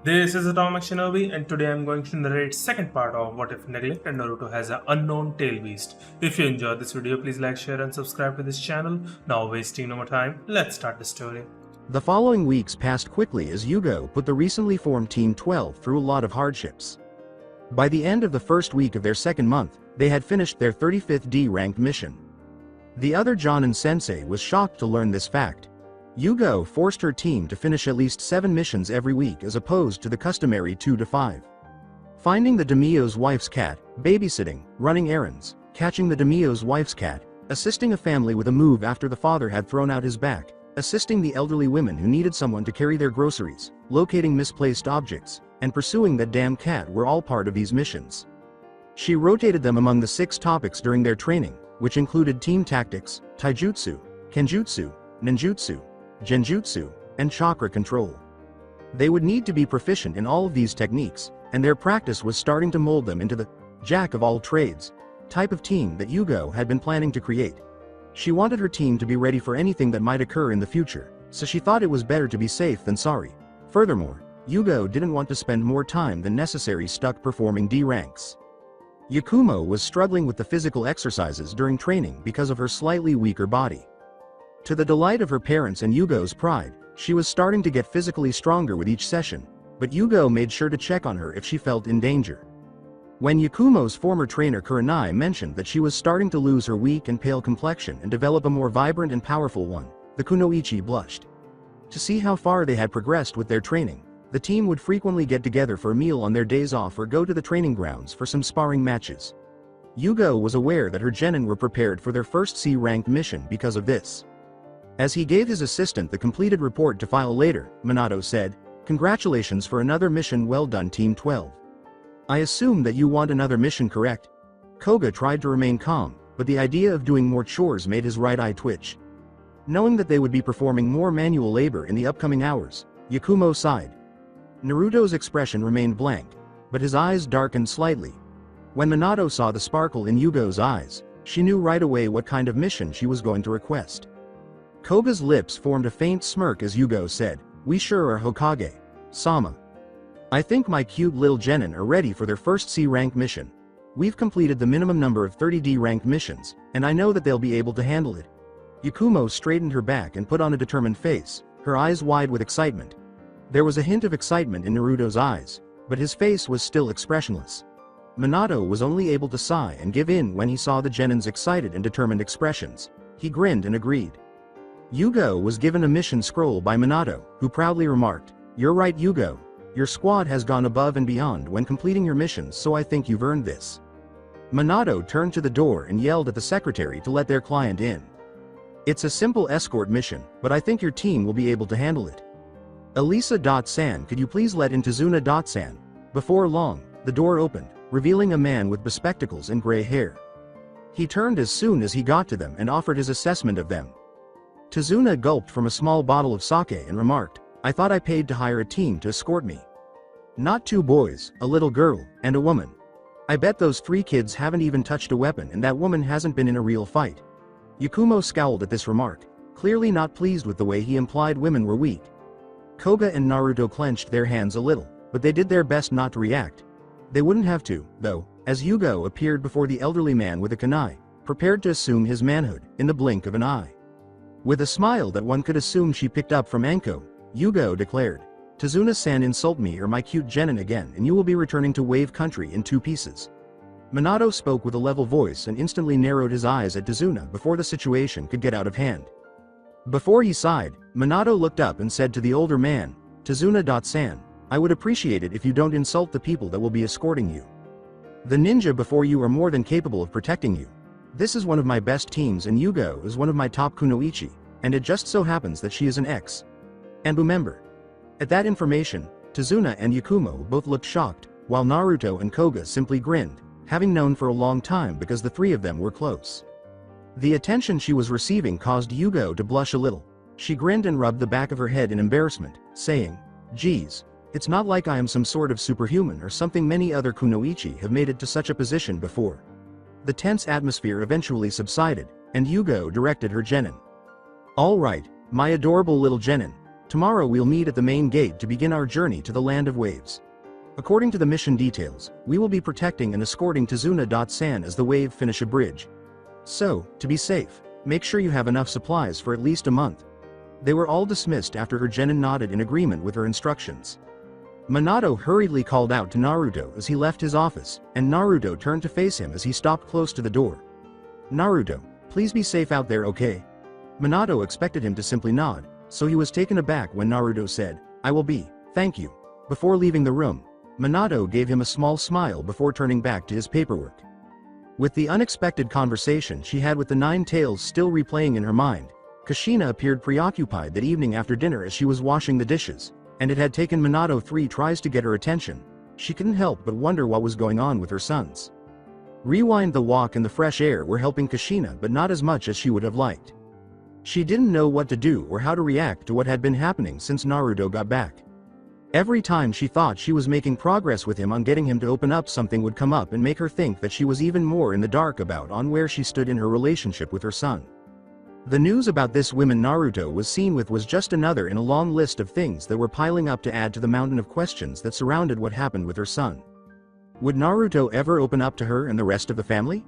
This is Atomic Shinobi, and today I'm going to narrate second part of What If Neglected Naruto has an unknown tail beast. If you enjoyed this video, please like, share, and subscribe to this channel. Now wasting no more time, let's start the story. The following weeks passed quickly as Yugo put the recently formed Team 12 through a lot of hardships. By the end of the first week of their second month, they had finished their 35th D-ranked mission. The other Jonin sensei was shocked to learn this fact. Yugo forced her team to finish at least 7 missions every week as opposed to the customary 2 to 5. Finding the daimyo's wife's cat, babysitting, running errands, catching the daimyo's wife's cat, assisting a family with a move after the father had thrown out his back, assisting the elderly women who needed someone to carry their groceries, locating misplaced objects, and pursuing that damn cat were all part of these missions. She rotated them among the 6 topics during their training, which included team tactics, taijutsu, kenjutsu, ninjutsu, genjutsu, and chakra control. They would need to be proficient in all of these techniques, and their practice was starting to mold them into the jack-of-all-trades type of team that Yugo had been planning to create. She wanted her team to be ready for anything that might occur in the future, so she thought it was better to be safe than sorry. Furthermore, Yugo didn't want to spend more time than necessary stuck performing D ranks. Yakumo was struggling with the physical exercises during training because of her slightly weaker body. To the delight of her parents and Yugo's pride, she was starting to get physically stronger with each session, but Yugo made sure to check on her if she felt in danger. When Yakumo's former trainer Kuranai mentioned that she was starting to lose her weak and pale complexion and develop a more vibrant and powerful one, the kunoichi blushed. To see how far they had progressed with their training, the team would frequently get together for a meal on their days off or go to the training grounds for some sparring matches. Yugo was aware that her genin were prepared for their first C-ranked mission because of this. As he gave his assistant the completed report to file later, Minato said, "Congratulations for another mission, well done Team 12. I assume that you want another mission, correct?" Koga tried to remain calm, but the idea of doing more chores made his right eye twitch. Knowing that they would be performing more manual labor in the upcoming hours, Yakumo sighed. Naruto's expression remained blank, but his eyes darkened slightly. When Minato saw the sparkle in Yugo's eyes, she knew right away what kind of mission she was going to request. Koga's lips formed a faint smirk as Yugo said, "We sure are, Hokage sama. I think my cute little genin are ready for their first C-rank mission. We've completed the minimum number of 30 D-ranked missions, and I know that they'll be able to handle it." Yakumo straightened her back and put on a determined face, her eyes wide with excitement. There was a hint of excitement in Naruto's eyes, but his face was still expressionless. Minato was only able to sigh and give in when he saw the genin's excited and determined expressions. He grinned and agreed. Yugo was given a mission scroll by Minato, who proudly remarked, "You're right, Yugo. Your squad has gone above and beyond when completing your missions, so I think you've earned this." Minato turned to the door and yelled at the secretary to let their client in. "It's a simple escort mission, but I think your team will be able to handle it. Elisa.san, could you please let in Tazuna.san?" Before long, the door opened, revealing a man with bespectacles and gray hair. He turned as soon as he got to them and offered his assessment of them. Tazuna gulped from a small bottle of sake and remarked, "I thought I paid to hire a team to escort me. Not 2 boys, a little girl, and a woman. I bet those 3 kids haven't even touched a weapon and that woman hasn't been in a real fight." Yakumo scowled at this remark, clearly not pleased with the way he implied women were weak. Koga and Naruto clenched their hands a little, but they did their best not to react. They wouldn't have to, though, as Yugo appeared before the elderly man with a kunai, prepared to assume his manhood, in the blink of an eye. With a smile that one could assume she picked up from Anko, Yugo declared, "Tazuna-san, insult me or my cute genin again and you will be returning to Wave Country in 2 pieces." Minato spoke with a level voice and instantly narrowed his eyes at Tazuna before the situation could get out of hand. Before he sighed, Minato looked up and said to the older man, "Tazuna.san, I would appreciate it if you don't insult the people that will be escorting you. The ninja before you are more than capable of protecting you. This is one of my best teams and Yugo is one of my top kunoichi, and it just so happens that she is an ex-ANBU member." At that information, Tazuna and Yakumo both looked shocked, while Naruto and Koga simply grinned, having known for a long time because the 3 of them were close. The attention she was receiving caused Yugo to blush a little. She grinned and rubbed the back of her head in embarrassment, saying, "Geez, it's not like I am some sort of superhuman or something. Many other kunoichi have made it to such a position before." The tense atmosphere eventually subsided, and Yugo directed her genin. "All right, my adorable little genin. Tomorrow we'll meet at the main gate to begin our journey to the Land of Waves. According to the mission details, we will be protecting and escorting Tazuna.san as the wave finish a bridge. So, to be safe, make sure you have enough supplies for at least a month. They were all dismissed after her genin nodded in agreement with her instructions. Minato hurriedly called out to Naruto as he left his office, and Naruto turned to face him as he stopped close to the door. Naruto, please be safe out there, okay? Minato expected him to simply nod, so he was taken aback when Naruto said, I will be, thank you. Before leaving the room, Minato gave him a small smile before turning back to his paperwork. With the unexpected conversation she had with the Nine Tails still replaying in her mind, Kushina appeared preoccupied that evening after dinner as she was washing the dishes, and it had taken Minato 3 tries to get her attention. She couldn't help but wonder what was going on with her sons. Rewind: the walk and the fresh air were helping Kushina, but not as much as she would have liked. She didn't know what to do or how to react to what had been happening since Naruto got back. Every time she thought she was making progress with him on getting him to open up, something would come up and make her think that she was even more in the dark about on where she stood in her relationship with her son. The news about this woman Naruto was seen with was just another in a long list of things that were piling up to add to the mountain of questions that surrounded what happened with her son. Would Naruto ever open up to her and the rest of the family?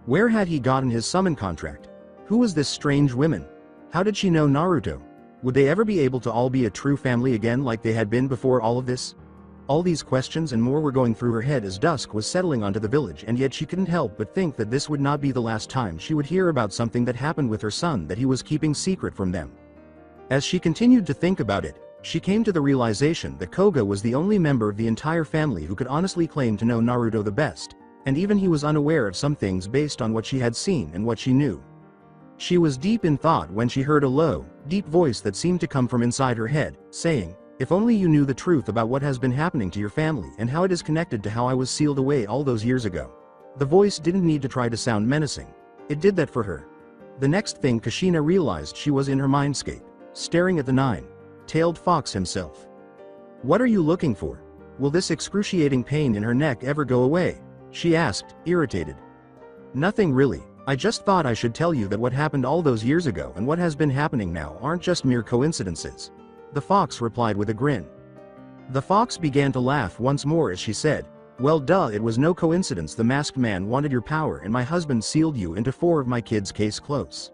Where had he gotten his summon contract? Who was this strange woman? How did she know Naruto? Would they ever be able to all be a true family again like they had been before all of this? All these questions and more were going through her head as dusk was settling onto the village, and yet she couldn't help but think that this would not be the last time she would hear about something that happened with her son that he was keeping secret from them. As she continued to think about it, she came to the realization that Koga was the only member of the entire family who could honestly claim to know Naruto the best, and even he was unaware of some things based on what she had seen and what she knew. She was deep in thought when she heard a low, deep voice that seemed to come from inside her head, saying, if only you knew the truth about what has been happening to your family and how it is connected to how I was sealed away all those years ago. The voice didn't need to try to sound menacing. It did that for her. The next thing Kushina realized, she was in her mindscape, staring at the nine-tailed fox himself. What are you looking for? Will this excruciating pain in her neck ever go away? She asked, irritated. Nothing really. I just thought I should tell you that what happened all those years ago and what has been happening now aren't just mere coincidences. The fox replied with a grin. The fox began to laugh once more as she said, well duh, it was no coincidence the masked man wanted your power and my husband sealed you into 4 of my kids, case close.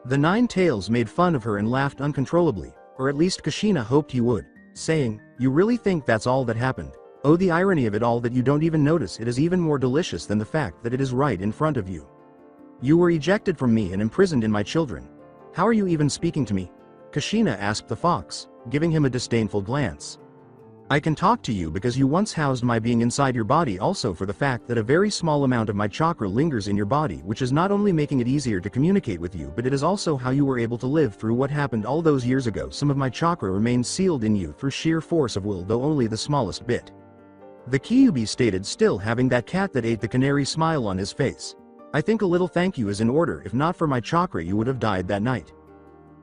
The Nine Tails made fun of her and laughed uncontrollably, or at least Kushina hoped he would, saying, you really think that's all that happened? Oh, the irony of it all, that you don't even notice it is even more delicious than the fact that it is right in front of you. You were ejected from me and imprisoned in my children. How are you even speaking to me? Kushina asked the fox, giving him a disdainful glance. I can talk to you because you once housed my being inside your body, also for the fact that a very small amount of my chakra lingers in your body, which is not only making it easier to communicate with you, but it is also how you were able to live through what happened all those years ago. Some of my chakra remains sealed in you through sheer force of will, though only the smallest bit. The Kyuubi stated, still having that cat that ate the canary smile on his face. I think a little thank you is in order. If not for my chakra you would have died that night.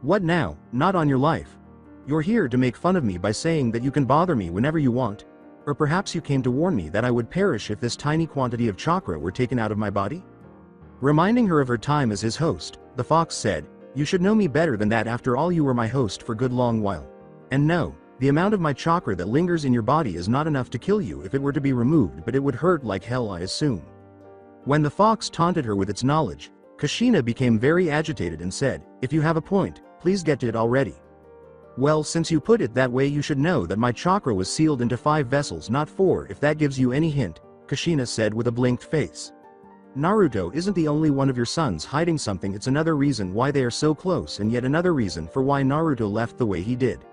What now? Not on your life. You're here to make fun of me by saying that you can bother me whenever you want? Or perhaps you came to warn me that I would perish if this tiny quantity of chakra were taken out of my body? Reminding her of her time as his host, the fox said, you should know me better than that. After all, you were my host for a good long while. And no, the amount of my chakra that lingers in your body is not enough to kill you if it were to be removed, but it would hurt like hell, I assume. When the fox taunted her with its knowledge, Kushina became very agitated and said, if you have a point, please get to it already. Well, since you put it that way, you should know that my chakra was sealed into 5 vessels, not 4, if that gives you any hint, Kushina said with a blinked face. Naruto isn't the only one of your sons hiding something. It's another reason why they are so close, and yet another reason for why Naruto left the way he did.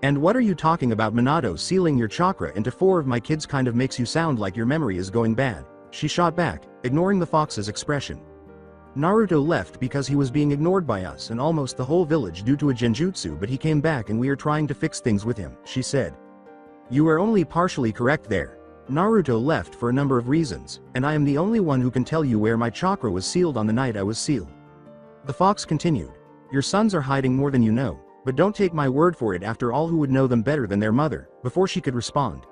And what are you talking about? Minato sealing your chakra into 4 of my kids kind of makes you sound like your memory is going bad, she shot back, ignoring the fox's expression. Naruto left because he was being ignored by us and almost the whole village due to a genjutsu, but he came back and we are trying to fix things with him, she said. You are only partially correct there. Naruto left for a number of reasons, and I am the only one who can tell you where my chakra was sealed on the night I was sealed. The fox continued. Your sons are hiding more than you know, but don't take my word for it. After all, who would know them better than their mother? Before she could respond,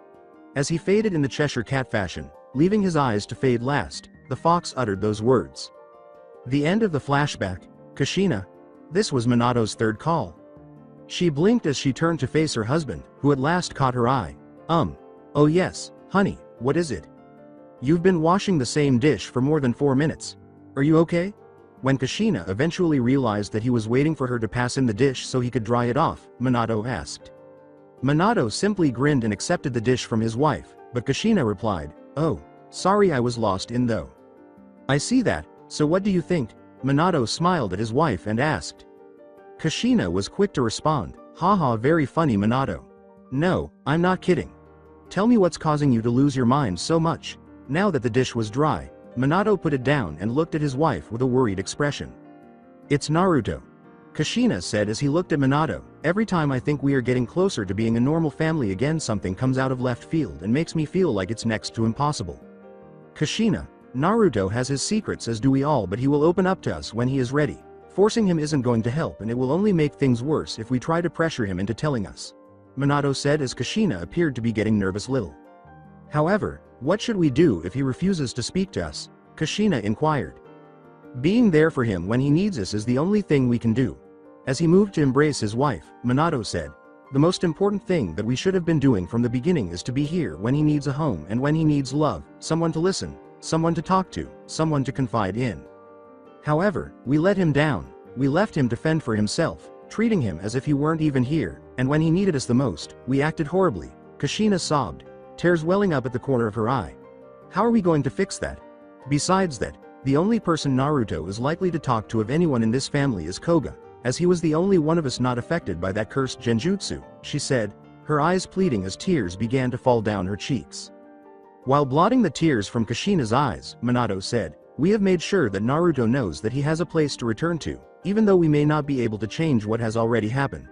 as he faded in the Cheshire Cat fashion, leaving his eyes to fade last, the fox uttered those words. The end of the flashback. Kushina. This was Minato's 3rd call. She blinked as she turned to face her husband, who at last caught her eye. Oh yes, honey, what is it? You've been washing the same dish for more than 4 minutes. Are you okay? When Kushina eventually realized that he was waiting for her to pass him the dish so he could dry it off, Minato asked. Minato simply grinned and accepted the dish from his wife, but Kushina replied, "Oh, sorry, I was lost in though." "I see that, so what do you think?" Minato smiled at his wife and asked. Kushina was quick to respond, "Haha, very funny, Minato. No, I'm not kidding. Tell me what's causing you to lose your mind so much." Now that the dish was dry, Minato put it down and looked at his wife with a worried expression. "It's Naruto," Kushina said as he looked at Minato. "Every time I think we are getting closer to being a normal family again, something comes out of left field and makes me feel like it's next to impossible." "Kushina, Naruto has his secrets, as do we all, but he will open up to us when he is ready. Forcing him isn't going to help, and it will only make things worse if we try to pressure him into telling us," Minato said as Kushina appeared to be getting nervous little. "However, what should we do if he refuses to speak to us?" Kushina inquired. "Being there for him when he needs us is the only thing we can do." As he moved to embrace his wife, Minato said, "The most important thing that we should have been doing from the beginning is to be here when he needs a home and when he needs love, someone to listen, someone to talk to, someone to confide in. However, we let him down. We left him to fend for himself, treating him as if he weren't even here, and when he needed us the most, we acted horribly." Kushina sobbed, tears welling up at the corner of her eye. "How are we going to fix that? Besides that, the only person Naruto is likely to talk to of anyone in this family is Koga, as he was the only one of us not affected by that cursed genjutsu," she said, her eyes pleading as tears began to fall down her cheeks. While blotting the tears from Kushina's eyes, Minato said, "We have made sure that Naruto knows that he has a place to return to, even though we may not be able to change what has already happened.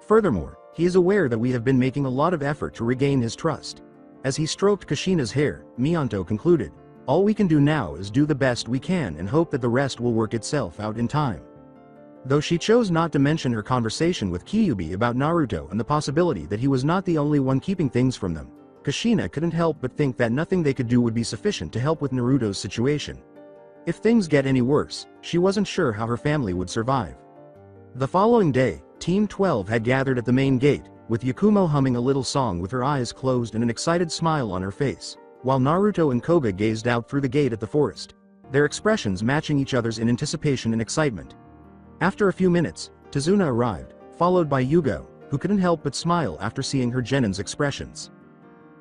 Furthermore, he is aware that we have been making a lot of effort to regain his trust." As he stroked Kushina's hair, Minato concluded, "All we can do now is do the best we can and hope that the rest will work itself out in time." Though she chose not to mention her conversation with Kyuubi about Naruto and the possibility that he was not the only one keeping things from them, Kushina couldn't help but think that nothing they could do would be sufficient to help with Naruto's situation. If things get any worse, she wasn't sure how her family would survive. The following day, Team 12 had gathered at the main gate, with Yakumo humming a little song with her eyes closed and an excited smile on her face, while Naruto and Koga gazed out through the gate at the forest, their expressions matching each other's in anticipation and excitement. After a few minutes, Tazuna arrived, followed by Yugo, who couldn't help but smile after seeing her Genin's expressions.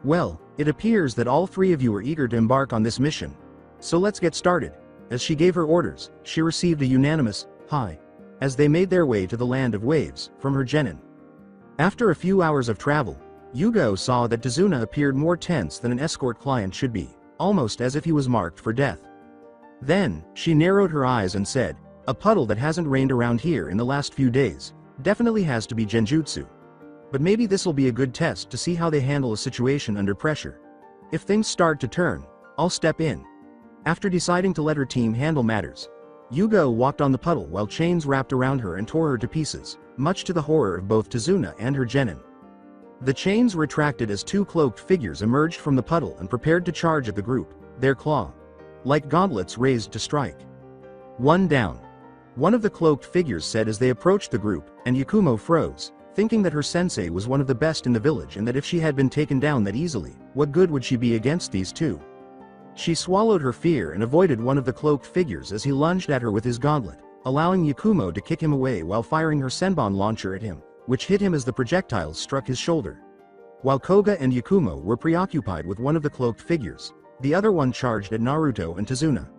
"Well, it appears that all three of you are eager to embark on this mission. So let's get started." As she gave her orders, she received a unanimous "hi" as they made their way to the land of waves from her Genin. After a few hours of travel, Yugo saw that Tazuna appeared more tense than an escort client should be, almost as if he was marked for death. Then, she narrowed her eyes and said, "A puddle that hasn't rained around here in the last few days definitely has to be genjutsu. But maybe this'll be a good test to see how they handle a situation under pressure. If things start to turn, I'll step in." After deciding to let her team handle matters, Yugo walked on the puddle while chains wrapped around her and tore her to pieces, much to the horror of both Tazuna and her Genin. The chains retracted as two cloaked figures emerged from the puddle and prepared to charge at the group, their claw-like gauntlets raised to strike. "One down," one of the cloaked figures said as they approached the group, and Yakumo froze, thinking that her sensei was one of the best in the village and that if she had been taken down that easily, what good would she be against these two? She swallowed her fear and avoided one of the cloaked figures as he lunged at her with his gauntlet, allowing Yakumo to kick him away while firing her senbon launcher at him, which hit him as the projectiles struck his shoulder. While Koga and Yakumo were preoccupied with one of the cloaked figures, the other one charged at Naruto and Tazuna.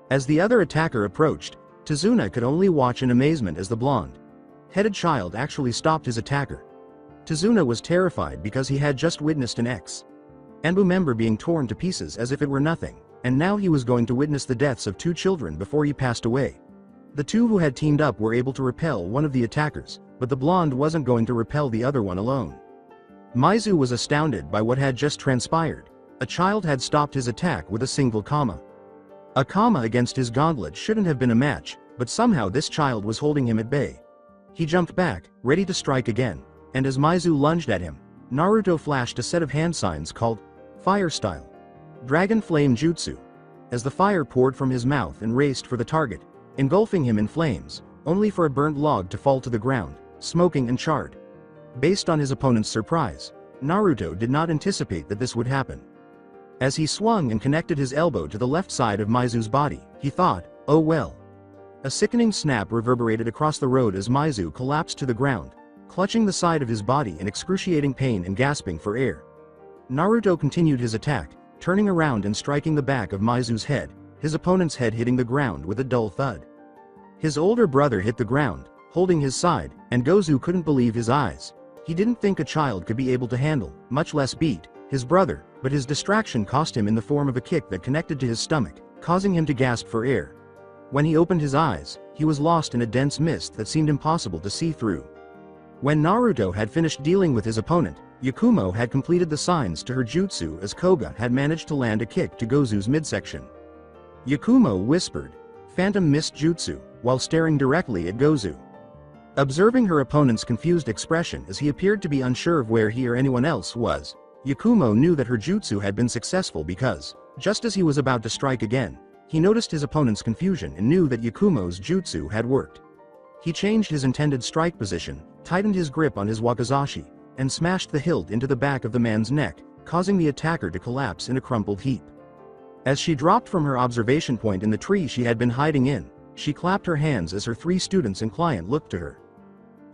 As the other attacker approached, Tazuna could only watch in amazement as the blonde-headed child actually stopped his attacker. Tazuna was terrified because he had just witnessed an ex-Enbu member being torn to pieces as if it were nothing, and now he was going to witness the deaths of two children before he passed away. The two who had teamed up were able to repel one of the attackers, but the blonde wasn't going to repel the other one alone. Maizu was astounded by what had just transpired. A child had stopped his attack with a single comma. A comma against his gauntlet shouldn't have been a match, but somehow this child was holding him at bay. He jumped back, ready to strike again, and as Maizu lunged at him, Naruto flashed a set of hand signs called Fire Style Dragon Flame Jutsu, as the fire poured from his mouth and raced for the target, engulfing him in flames, only for a burnt log to fall to the ground, smoking and charred. Based on his opponent's surprise, Naruto did not anticipate that this would happen. As he swung and connected his elbow to the left side of Mizu's body, he thought, oh well. A sickening snap reverberated across the road as Mizu collapsed to the ground, clutching the side of his body in excruciating pain and gasping for air. Naruto continued his attack, turning around and striking the back of Mizu's head, his opponent's head hitting the ground with a dull thud. His older brother hit the ground, holding his side, and Gozu couldn't believe his eyes. He didn't think a child could be able to handle, much less beat, his brother, but his distraction cost him in the form of a kick that connected to his stomach, causing him to gasp for air. When he opened his eyes, he was lost in a dense mist that seemed impossible to see through. When Naruto had finished dealing with his opponent, Yakumo had completed the signs to her jutsu as Koga had managed to land a kick to Gozu's midsection. Yakumo whispered, "Phantom Mist Jutsu," while staring directly at Gozu. Observing her opponent's confused expression as he appeared to be unsure of where he or anyone else was, Yakumo knew that her jutsu had been successful because, just as he was about to strike again, he noticed his opponent's confusion and knew that Yakumo's jutsu had worked. He changed his intended strike position, tightened his grip on his wakizashi, and smashed the hilt into the back of the man's neck, causing the attacker to collapse in a crumpled heap. As she dropped from her observation point in the tree she had been hiding in, she clapped her hands as her 3 students and client looked to her.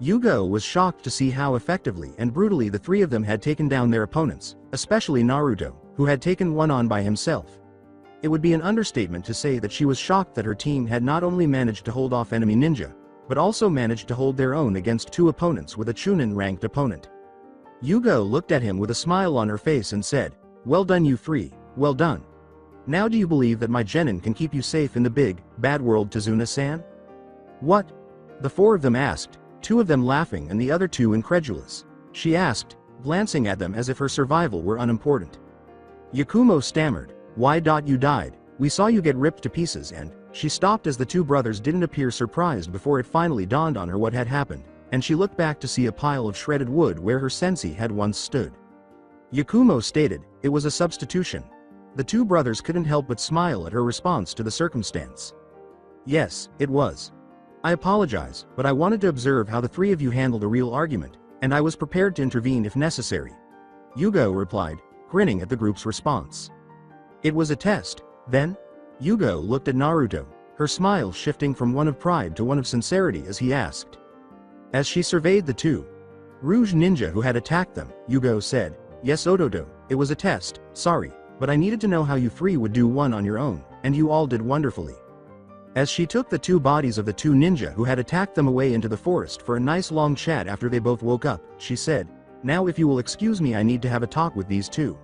Yugo was shocked to see how effectively and brutally the 3 of them had taken down their opponents, especially Naruto, who had taken one on by himself. It would be an understatement to say that she was shocked that her team had not only managed to hold off enemy ninja, but also managed to hold their own against 2 opponents with a Chunin-ranked opponent. Yugo looked at him with a smile on her face and said, "Well done you 3, well done. Now do you believe that my genin can keep you safe in the big, bad world, Tazuna-san?" "What?" the 4 of them asked, 2 of them laughing and the other 2 incredulous. She asked, glancing at them as if her survival were unimportant. Yakumo stammered, "Why? You died, we saw you get ripped to pieces," and she stopped as the 2 brothers didn't appear surprised before it finally dawned on her what had happened, and she looked back to see a pile of shredded wood where her sensei had once stood. Yakumo stated, "It was a substitution." The 2 brothers couldn't help but smile at her response to the circumstance. "Yes, it was. I apologize, but I wanted to observe how the 3 of you handled a real argument, and I was prepared to intervene if necessary," Yugo replied, grinning at the group's response. "It was a test, then?" Yugo looked at Naruto, her smile shifting from one of pride to one of sincerity as he asked. As she surveyed the 2 Rouge ninja who had attacked them, Yugo said, "Yes Ododo, it was a test, sorry, but I needed to know how you 3 would do one on your own, and you all did wonderfully." As she took the 2 bodies of the 2 ninja who had attacked them away into the forest for a nice long chat after they both woke up, she said, "Now if you will excuse me, I need to have a talk with these 2.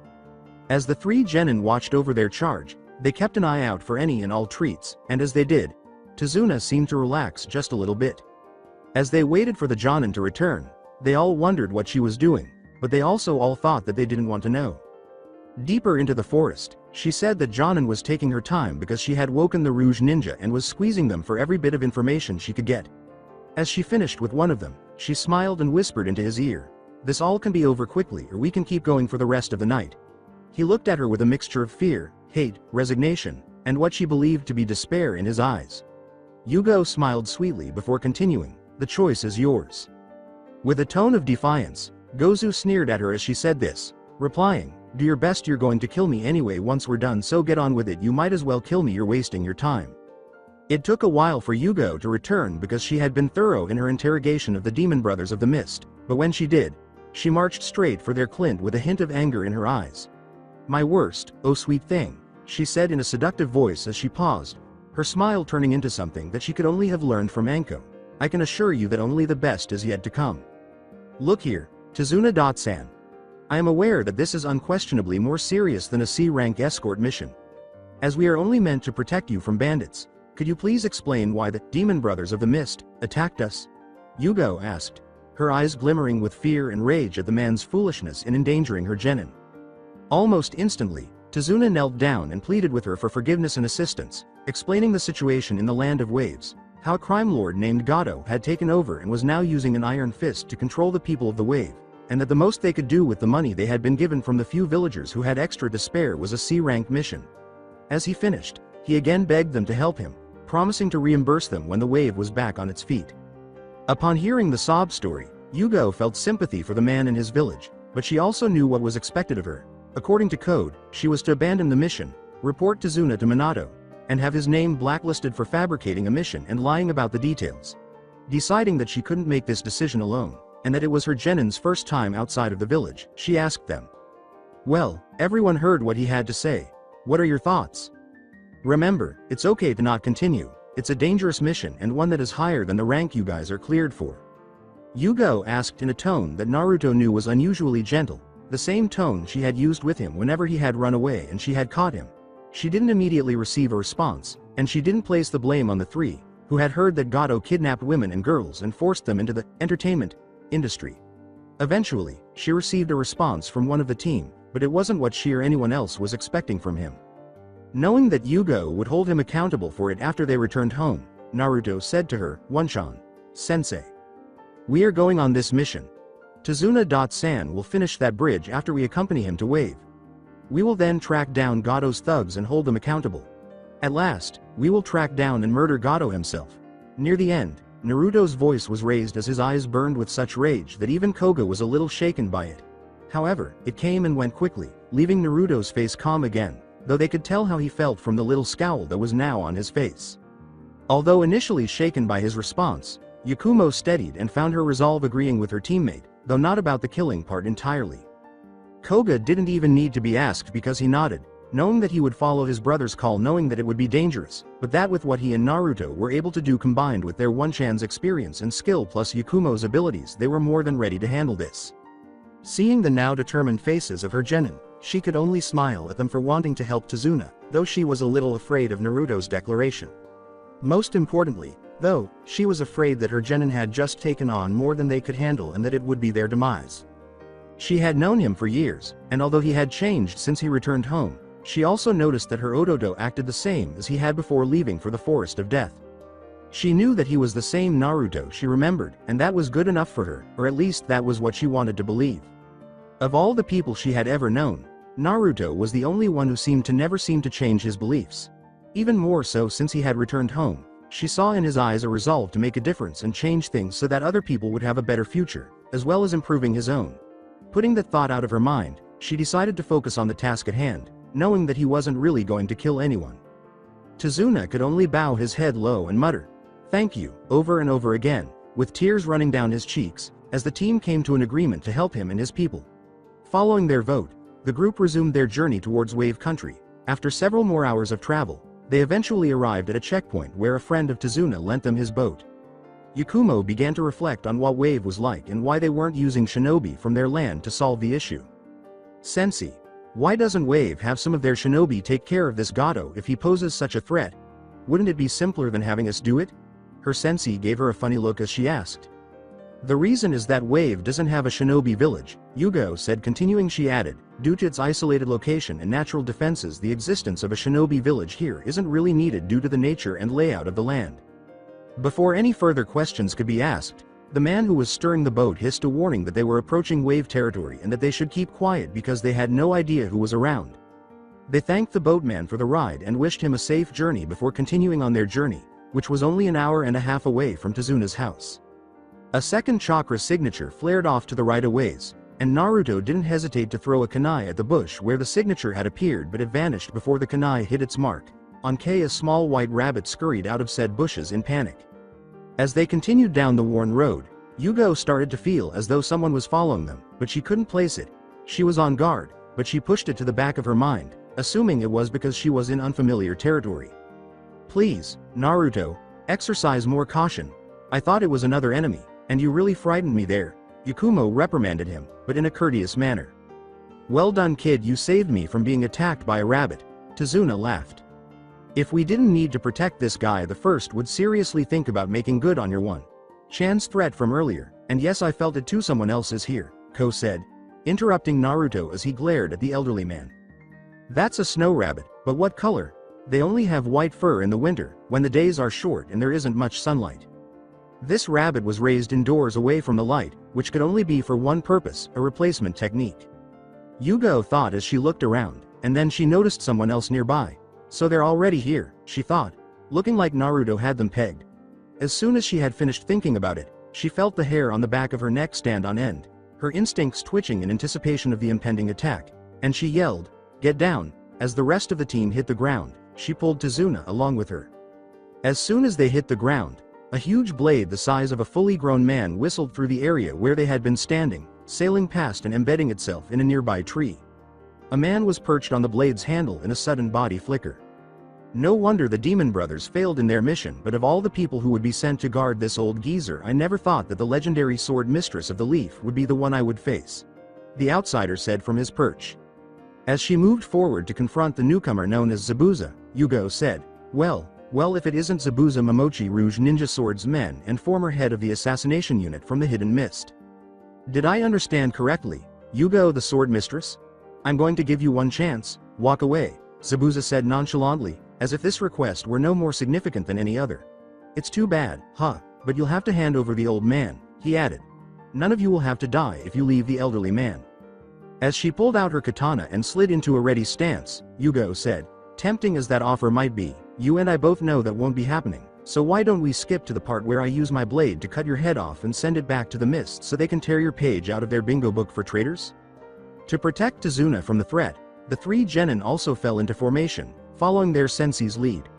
As the 3 genin watched over their charge, they kept an eye out for any and all treats, and as they did, Tazuna seemed to relax just a little bit. As they waited for the Jonin to return, they all wondered what she was doing, but they also all thought that they didn't want to know. Deeper into the forest, she said that Jonin was taking her time because she had woken the Rouge ninja and was squeezing them for every bit of information she could get. As she finished with one of them, she smiled and whispered into his ear, "This all can be over quickly or we can keep going for the rest of the night." He looked at her with a mixture of fear, hate, resignation, and what she believed to be despair in his eyes. Yugo smiled sweetly before continuing, "The choice is yours." With a tone of defiance, Gozu sneered at her as she said this, replying, "Do your best, you're going to kill me anyway once we're done, so get on with it, you might as well kill me, you're wasting your time." It took a while for Yugo to return because she had been thorough in her interrogation of the Demon Brothers of the Mist, but when she did, she marched straight for their Clint with a hint of anger in her eyes. "My worst, oh sweet thing," she said in a seductive voice as she paused, her smile turning into something that she could only have learned from Anko. "I can assure you that only the best is yet to come. Look here, Tazuna-san. I am aware that this is unquestionably more serious than a C-rank escort mission. As we are only meant to protect you from bandits, could you please explain why the Demon Brothers of the Mist attacked us?" Yugo asked, her eyes glimmering with fear and rage at the man's foolishness in endangering her genin. Almost instantly, Tazuna knelt down and pleaded with her for forgiveness and assistance, explaining the situation in the Land of Waves, how a crime lord named Gato had taken over and was now using an iron fist to control the people of the wave, and that the most they could do with the money they had been given from the few villagers who had extra to spare was a C-rank mission. As he finished, he again begged them to help him, promising to reimburse them when the wave was back on its feet. Upon hearing the sob story, Yugo felt sympathy for the man in his village, but she also knew what was expected of her. According to code, she was to abandon the mission, report Tazuna to Minato, and have his name blacklisted for fabricating a mission and lying about the details. Deciding that she couldn't make this decision alone, and that it was her genin's first time outside of the village, she asked them. Well, everyone heard what he had to say. What are your thoughts? Remember, it's okay to not continue. It's a dangerous mission and one that is higher than the rank you guys are cleared for. Yugo asked in a tone that Naruto knew was unusually gentle, the same tone she had used with him whenever he had run away and she had caught him. She didn't immediately receive a response, and she didn't place the blame on the three, who had heard that Gato kidnapped women and girls and forced them into the entertainment industry. Eventually, she received a response from one of the team, but it wasn't what she or anyone else was expecting from him. Knowing that Yugo would hold him accountable for it after they returned home, Naruto said to her, "Wanchan, Sensei. We are going on this mission. Tazuna-san will finish that bridge after we accompany him to Wave. We will then track down Gato's thugs and hold them accountable. At last, we will track down and murder Gato himself." Near the end, Naruto's voice was raised as his eyes burned with such rage that even Koga was a little shaken by it. However, it came and went quickly, leaving Naruto's face calm again, though they could tell how he felt from the little scowl that was now on his face. Although initially shaken by his response, Yakumo steadied and found her resolve agreeing with her teammate, though not about the killing part entirely. Koga didn't even need to be asked because he nodded, knowing that he would follow his brother's call, knowing that it would be dangerous, but that with what he and Naruto were able to do combined with their Wanchan's experience and skill plus Yakumo's abilities, they were more than ready to handle this. Seeing the now determined faces of her genin, she could only smile at them for wanting to help Tazuna, though she was a little afraid of Naruto's declaration. Most importantly, though, she was afraid that her genin had just taken on more than they could handle and that it would be their demise. She had known him for years, and although he had changed since he returned home, she also noticed that her Ododo acted the same as he had before leaving for the Forest of Death. She knew that he was the same Naruto she remembered, and that was good enough for her, or at least that was what she wanted to believe. Of all the people she had ever known, Naruto was the only one who never seemed to change his beliefs. Even more so since he had returned home, she saw in his eyes a resolve to make a difference and change things so that other people would have a better future, as well as improving his own. Putting that thought out of her mind, she decided to focus on the task at hand, knowing that he wasn't really going to kill anyone. Tazuna could only bow his head low and mutter, "Thank you," over and over again, with tears running down his cheeks, as the team came to an agreement to help him and his people. Following their vote, the group resumed their journey towards Wave Country. After several more hours of travel, they eventually arrived at a checkpoint where a friend of Tazuna lent them his boat. Yakumo began to reflect on what Wave was like and why they weren't using shinobi from their land to solve the issue. "Sensei, why doesn't Wave have some of their shinobi take care of this Gato if he poses such a threat? Wouldn't it be simpler than having us do it?" Her sensei gave her a funny look as she asked. "The reason is that Wave doesn't have a shinobi village," Yugo said, continuing. She added, "Due to its isolated location and natural defenses, the existence of a shinobi village here isn't really needed due to the nature and layout of the land." Before any further questions could be asked, the man who was steering the boat hissed a warning that they were approaching Wave territory and that they should keep quiet because they had no idea who was around. They thanked the boatman for the ride and wished him a safe journey before continuing on their journey, which was only an hour and a half away from Tazuna's house. A second chakra signature flared off to the right a ways, and Naruto didn't hesitate to throw a kunai at the bush where the signature had appeared, but it vanished before the kunai hit its mark. On K, a small white rabbit scurried out of said bushes in panic. As they continued down the worn road, Yugo started to feel as though someone was following them, but she couldn't place it. She was on guard, but she pushed it to the back of her mind, assuming it was because she was in unfamiliar territory. "Please, Naruto, exercise more caution. I thought it was another enemy, and you really frightened me there," Yakumo reprimanded him, but in a courteous manner. "Well done, kid, you saved me from being attacked by a rabbit," Tazuna laughed. "If we didn't need to protect this guy, the first would seriously think about making good on your Chan's threat from earlier, and yes, I felt it too. Someone else is here," Ko said, interrupting Naruto as he glared at the elderly man. "That's a snow rabbit, but what color? They only have white fur in the winter, when the days are short and there isn't much sunlight." This rabbit was raised indoors away from the light, which could only be for one purpose, a replacement technique. Yugo thought as she looked around, and then she noticed someone else nearby. "So they're already here," she thought, looking like Naruto had them pegged. As soon as she had finished thinking about it, She felt the hair on the back of her neck stand on end, her instincts twitching in anticipation of the impending attack, and she yelled, "Get down!" As the rest of the team hit the ground, she pulled Tazuna along with her. As soon as they hit the ground, a huge blade the size of a fully grown man whistled through the area where they had been standing, sailing past and embedding itself in a nearby tree. A man was perched on the blade's handle in a sudden body flicker. No wonder the Demon Brothers failed in their mission, but of all the people who would be sent to guard this old geezer, I never thought that the legendary sword mistress of the leaf would be the one I would face. The outsider said from his perch. As she moved forward to confront the newcomer known as Zabuza, Yugo said, Well, if it isn't Zabuza Momochi Rouge Ninja Swordsman and former head of the assassination unit from the Hidden Mist. Did I understand correctly, Yugo the sword mistress? I'm going to give you one chance, walk away, Zabuza said nonchalantly, as if this request were no more significant than any other. It's too bad, but you'll have to hand over the old man, he added. None of you will have to die if you leave the elderly man. As she pulled out her katana and slid into a ready stance, Yugo said, Tempting as that offer might be, you and I both know that won't be happening, so why don't we skip to the part where I use my blade to cut your head off and send it back to the mist so they can tear your page out of their bingo book for traitors? To protect Tazuna from the threat, the three genin also fell into formation, following their sensei's lead.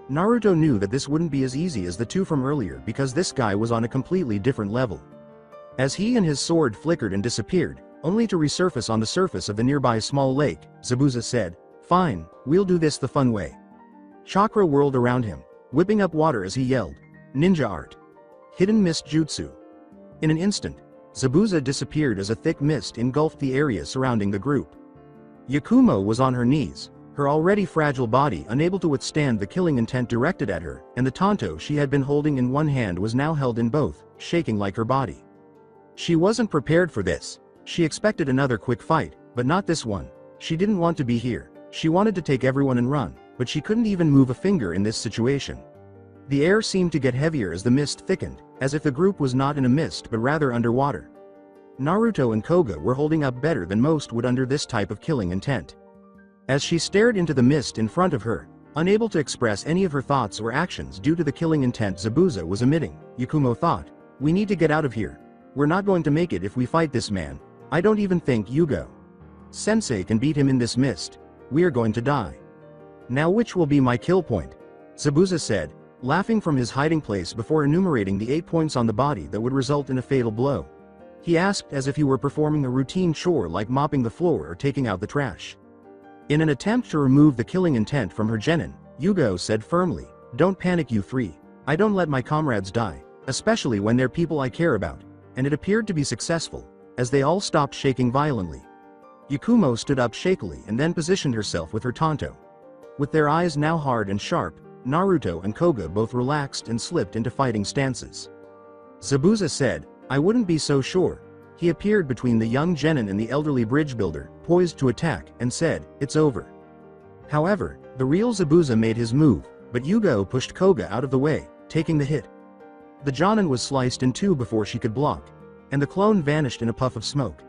Naruto knew that this wouldn't be as easy as the two from earlier because this guy was on a completely different level. As he and his sword flickered and disappeared, only to resurface on the surface of the nearby small lake, Zabuza said, Fine, we'll do this the fun way. Chakra whirled around him, whipping up water as he yelled, Ninja art. Hidden mist jutsu. In an instant, Zabuza disappeared as a thick mist engulfed the area surrounding the group. Yakumo was on her knees, her already fragile body unable to withstand the killing intent directed at her, and the tanto she had been holding in one hand was now held in both, shaking like her body. She wasn't prepared for this. She expected another quick fight, but not this one. She didn't want to be here. She wanted to take everyone and run, but she couldn't even move a finger in this situation. The air seemed to get heavier as the mist thickened, as if the group was not in a mist but rather underwater. Naruto and Koga were holding up better than most would under this type of killing intent. As she stared into the mist in front of her, unable to express any of her thoughts or actions due to the killing intent Zabuza was emitting, Yakumo thought, We need to get out of here. We're not going to make it if we fight this man. I don't even think Yugo Sensei can beat him in this mist. We're going to die. Now which will be my kill point? Zabuza said, laughing from his hiding place before enumerating the 8 points on the body that would result in a fatal blow. He asked as if he were performing a routine chore like mopping the floor or taking out the trash. In an attempt to remove the killing intent from her genin, Yugo said firmly, Don't panic you three. I don't let my comrades die, especially when they're people I care about, and it appeared to be successful, as they all stopped shaking violently. Yakumo stood up shakily and then positioned herself with her tanto. With their eyes now hard and sharp, Naruto and Koga both relaxed and slipped into fighting stances. Zabuza said, I wouldn't be so sure. He appeared between the young genin and the elderly bridge builder, poised to attack, and said, It's over. However, the real Zabuza made his move, but Yugo pushed Koga out of the way, taking the hit. The jonin was sliced in two before she could block, and the clone vanished in a puff of smoke.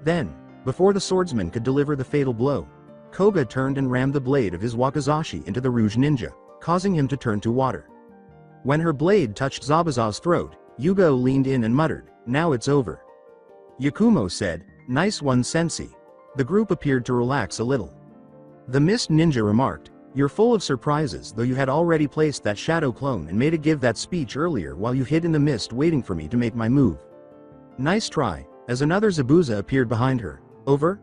Then, before the swordsman could deliver the fatal blow, Koga turned and rammed the blade of his wakizashi into the Rouge Ninja, causing him to turn to water. When her blade touched Zabuza's throat, Yugo leaned in and muttered, Now it's over. Yakumo said, Nice one sensei. The group appeared to relax a little. The Mist Ninja remarked, You're full of surprises, though you had already placed that shadow clone and made it give that speech earlier while you hid in the mist waiting for me to make my move. Nice try, as another Zabuza appeared behind her. Over?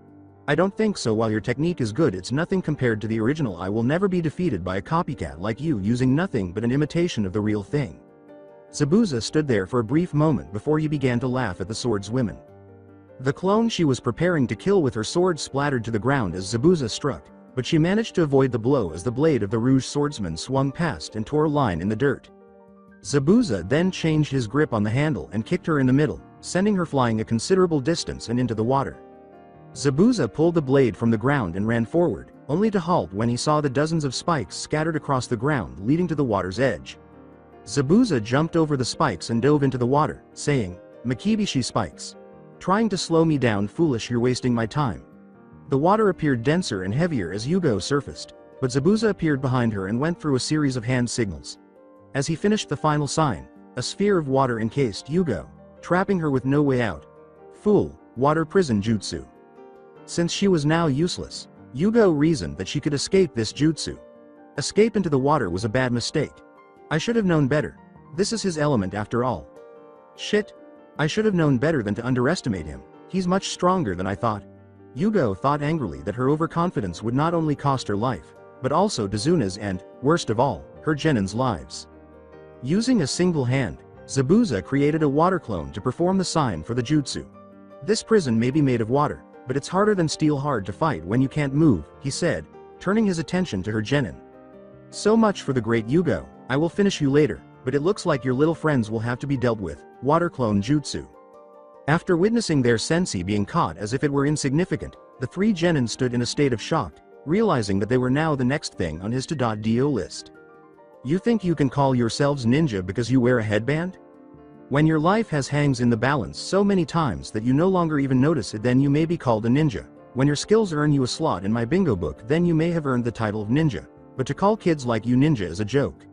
I don't think so. While your technique is good, it's nothing compared to the original. I will never be defeated by a copycat like you using nothing but an imitation of the real thing. Zabuza stood there for a brief moment before he began to laugh at the swordswoman. The clone she was preparing to kill with her sword splattered to the ground as Zabuza struck, but she managed to avoid the blow as the blade of the Rouge swordsman swung past and tore a line in the dirt. Zabuza then changed his grip on the handle and kicked her in the middle, sending her flying a considerable distance and into the water. Zabuza pulled the blade from the ground and ran forward, only to halt when he saw the dozens of spikes scattered across the ground leading to the water's edge. Zabuza jumped over the spikes and dove into the water, saying, Makibishi spikes. Trying to slow me down, foolish, you're wasting my time. The water appeared denser and heavier as Yugo surfaced, but Zabuza appeared behind her and went through a series of hand signals. As he finished the final sign, A sphere of water encased Yugo, trapping her with no way out. Fool, water prison jutsu. Since she was now useless, Yugo reasoned that she could escape this jutsu. Escape into the water was a bad mistake. I should have known better. This is his element after all. Shit. I should have known better than to underestimate him. He's much stronger than I thought. Yugo thought angrily that her overconfidence would not only cost her life, but also Tazuna's and, worst of all, her genin's lives. Using a single hand, Zabuza created a water clone to perform the sign for the jutsu. This prison may be made of water, but it's harder than steel hard to fight when you can't move, he said, turning his attention to her genin. So much for the great Yugo, I will finish you later, but it looks like your little friends will have to be dealt with, water clone jutsu. After witnessing their sensei being caught as if it were insignificant, the three genin stood in a state of shock, realizing that they were now the next thing on his to-do list. You think you can call yourselves ninja because you wear a headband? When your life has hangs in the balance so many times that you no longer even notice it, then you may be called a ninja. When your skills earn you a slot in my bingo book, then you may have earned the title of ninja, but to call kids like you ninja is a joke.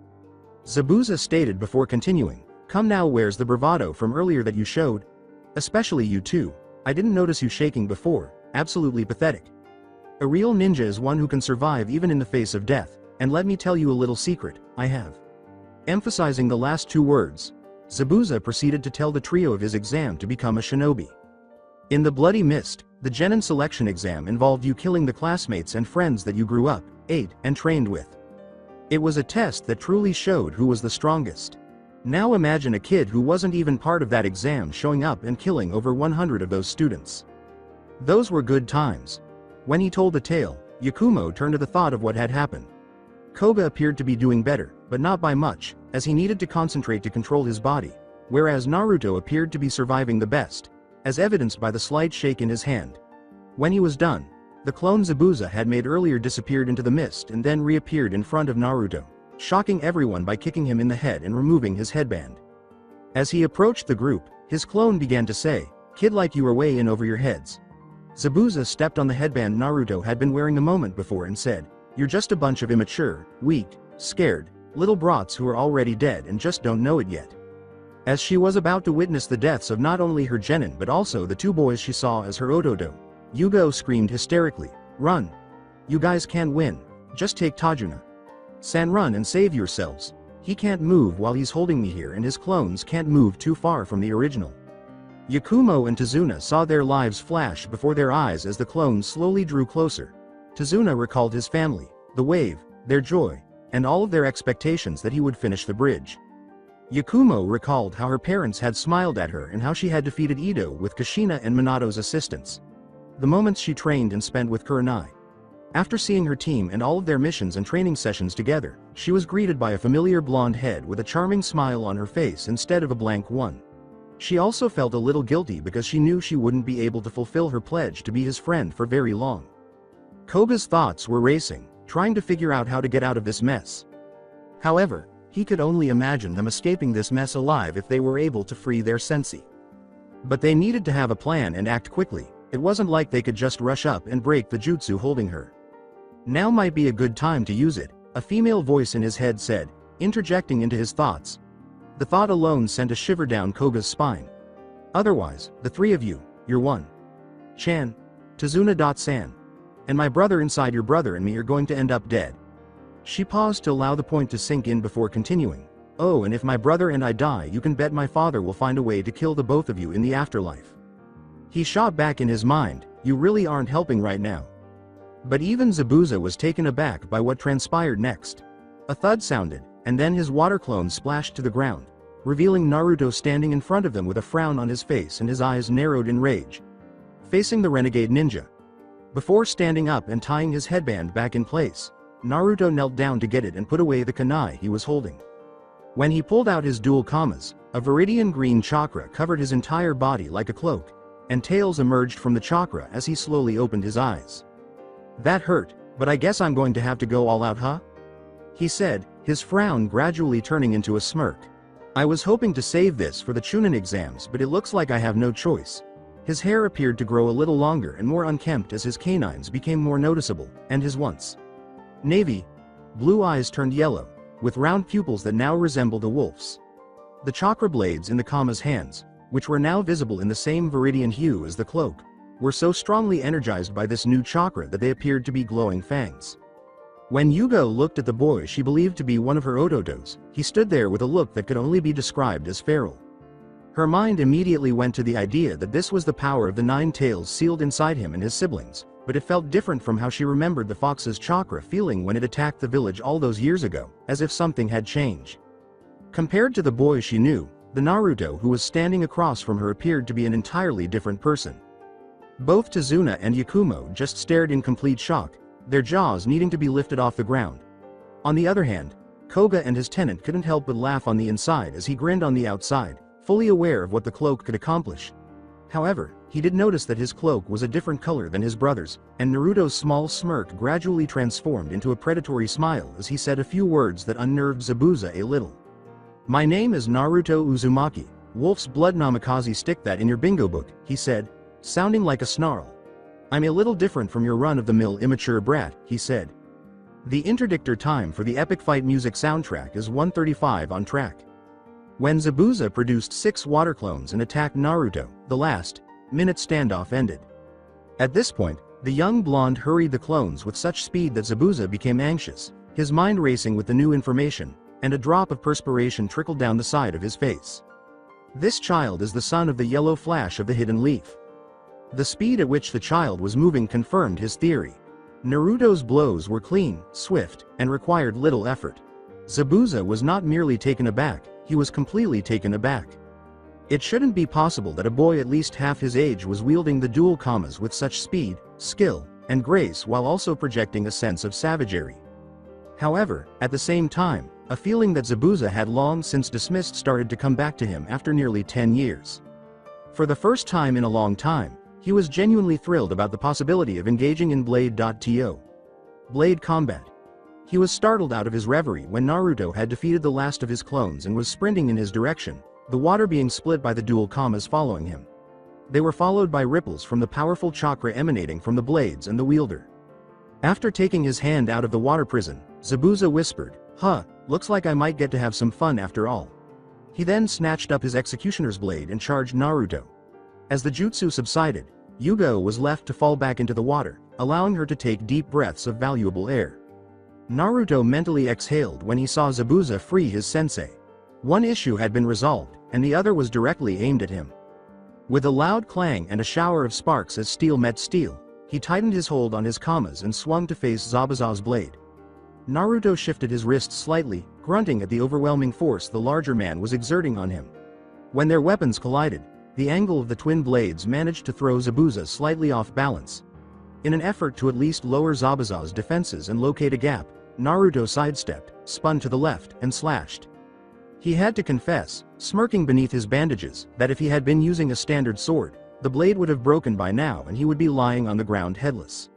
Zabuza stated before continuing, come now, where's the bravado from earlier that you showed? Especially you two. I didn't notice you shaking before, absolutely pathetic. A real ninja is one who can survive even in the face of death, and let me tell you a little secret, I have. Emphasizing the last two words, Zabuza proceeded to tell the trio of his exam to become a shinobi. In the bloody mist, the genin selection exam involved you killing the classmates and friends that you grew up, ate, and trained with. It was a test that truly showed who was the strongest. Now imagine a kid who wasn't even part of that exam showing up and killing over 100 of those students. Those were good times. When he told the tale, Yakumo turned to the thought of what had happened. Koga appeared to be doing better, but not by much, as he needed to concentrate to control his body, whereas Naruto appeared to be surviving the best, as evidenced by the slight shake in his hand. When he was done, the clone Zabuza had made earlier disappeared into the mist and then reappeared in front of Naruto, shocking everyone by kicking him in the head and removing his headband. As he approached the group, his clone began to say, "Kid, like you are way in over your heads." Zabuza stepped on the headband Naruto had been wearing a moment before and said, "You're just a bunch of immature, weak, scared, little brats who are already dead and just don't know it yet." As she was about to witness the deaths of not only her genin but also the two boys she saw as her ototo, Yugo screamed hysterically, "Run! You guys can't win, just take Tazuna. San, run and save yourselves. He can't move while he's holding me here and his clones can't move too far from the original." Yakumo and Tazuna saw their lives flash before their eyes as the clones slowly drew closer. Tazuna recalled his family, the wave, their joy, and all of their expectations that he would finish the bridge. Yakumo recalled how her parents had smiled at her and how she had defeated Ito with Kushina and Minato's assistance. The moments she trained and spent with Kurenai. After seeing her team and all of their missions and training sessions together, she was greeted by a familiar blonde head with a charming smile on her face instead of a blank one. She also felt a little guilty because she knew she wouldn't be able to fulfill her pledge to be his friend for very long. Koga's thoughts were racing, trying to figure out how to get out of this mess. However, he could only imagine them escaping this mess alive if they were able to free their sensei. But they needed to have a plan and act quickly. It wasn't like they could just rush up and break the jutsu holding her. Now might be a good time to use it, a female voice in his head said, interjecting into his thoughts. The thought alone sent a shiver down Koga's spine. Otherwise, the three of you, you're one. Chan, Tazuna.san. And my brother inside your brother and me are going to end up dead. She paused to allow the point to sink in before continuing. Oh, and if my brother and I die, you can bet my father will find a way to kill the both of you in the afterlife. He shot back in his mind, you really aren't helping right now. But even Zabuza was taken aback by what transpired next. A thud sounded, and then his water clone splashed to the ground, revealing Naruto standing in front of them with a frown on his face and his eyes narrowed in rage. Facing the renegade ninja. Before standing up and tying his headband back in place, Naruto knelt down to get it and put away the kunai he was holding. When he pulled out his dual kamas, a viridian green chakra covered his entire body like a cloak, and tails emerged from the chakra as he slowly opened his eyes. That hurt, but I guess I'm going to have to go all out, huh? He said, his frown gradually turning into a smirk. I was hoping to save this for the Chunin exams, but it looks like I have no choice. His hair appeared to grow a little longer and more unkempt as his canines became more noticeable, and his once navy blue eyes turned yellow, with round pupils that now resembled a wolf's. The chakra blades in the Kama's hands, which were now visible in the same viridian hue as the cloak, were so strongly energized by this new chakra that they appeared to be glowing fangs. When Yugo looked at the boy she believed to be one of her ototos, he stood there with a look that could only be described as feral. Her mind immediately went to the idea that this was the power of the 9 tails sealed inside him and his siblings, but it felt different from how she remembered the fox's chakra feeling when it attacked the village all those years ago, as if something had changed. Compared to the boy she knew, the Naruto who was standing across from her appeared to be an entirely different person. Both Tazuna and Yakumo just stared in complete shock, their jaws needing to be lifted off the ground. On the other hand, Koga and his tenant couldn't help but laugh on the inside as he grinned on the outside, fully aware of what the cloak could accomplish. However, he did notice that his cloak was a different color than his brother's, and Naruto's small smirk gradually transformed into a predatory smile as he said a few words that unnerved Zabuza a little. "My name is Naruto Uzumaki, Wolf's Blood Namikaze. Stick that in your bingo book," he said, sounding like a snarl. "I'm a little different from your run-of-the-mill immature brat," he said. The interdictor time for the epic fight music soundtrack is 1:35 on track. When Zabuza produced 6 water clones and attacked Naruto, the last-minute standoff ended. At this point, the young blonde hurried the clones with such speed that Zabuza became anxious, his mind racing with the new information, and a drop of perspiration trickled down the side of his face. This child is the son of the yellow flash of the hidden leaf. The speed at which the child was moving confirmed his theory. Naruto's blows were clean, swift, and required little effort. Zabuza was not merely taken aback, he was completely taken aback. It shouldn't be possible that a boy at least half his age was wielding the dual kamas with such speed, skill, and grace while also projecting a sense of savagery. However, at the same time, a feeling that Zabuza had long since dismissed started to come back to him after nearly 10 years. For the first time in a long time, he was genuinely thrilled about the possibility of engaging in blade combat. He was startled out of his reverie when Naruto had defeated the last of his clones and was sprinting in his direction, the water being split by the dual kamas following him. They were followed by ripples from the powerful chakra emanating from the blades and the wielder. After taking his hand out of the water prison, Zabuza whispered, "Huh, looks like I might get to have some fun after all." He then snatched up his executioner's blade and charged Naruto. As the jutsu subsided, Yugo was left to fall back into the water, allowing her to take deep breaths of valuable air. Naruto mentally exhaled when he saw Zabuza free his sensei. One issue had been resolved, and the other was directly aimed at him. With a loud clang and a shower of sparks as steel met steel, he tightened his hold on his kamas and swung to face Zabuza's blade. Naruto shifted his wrist slightly, grunting at the overwhelming force the larger man was exerting on him. When their weapons collided, the angle of the twin blades managed to throw Zabuza slightly off balance. In an effort to at least lower Zabuza's defenses and locate a gap, Naruto sidestepped, spun to the left, and slashed. He had to confess, smirking beneath his bandages, that if he had been using a standard sword, the blade would have broken by now and he would be lying on the ground headless.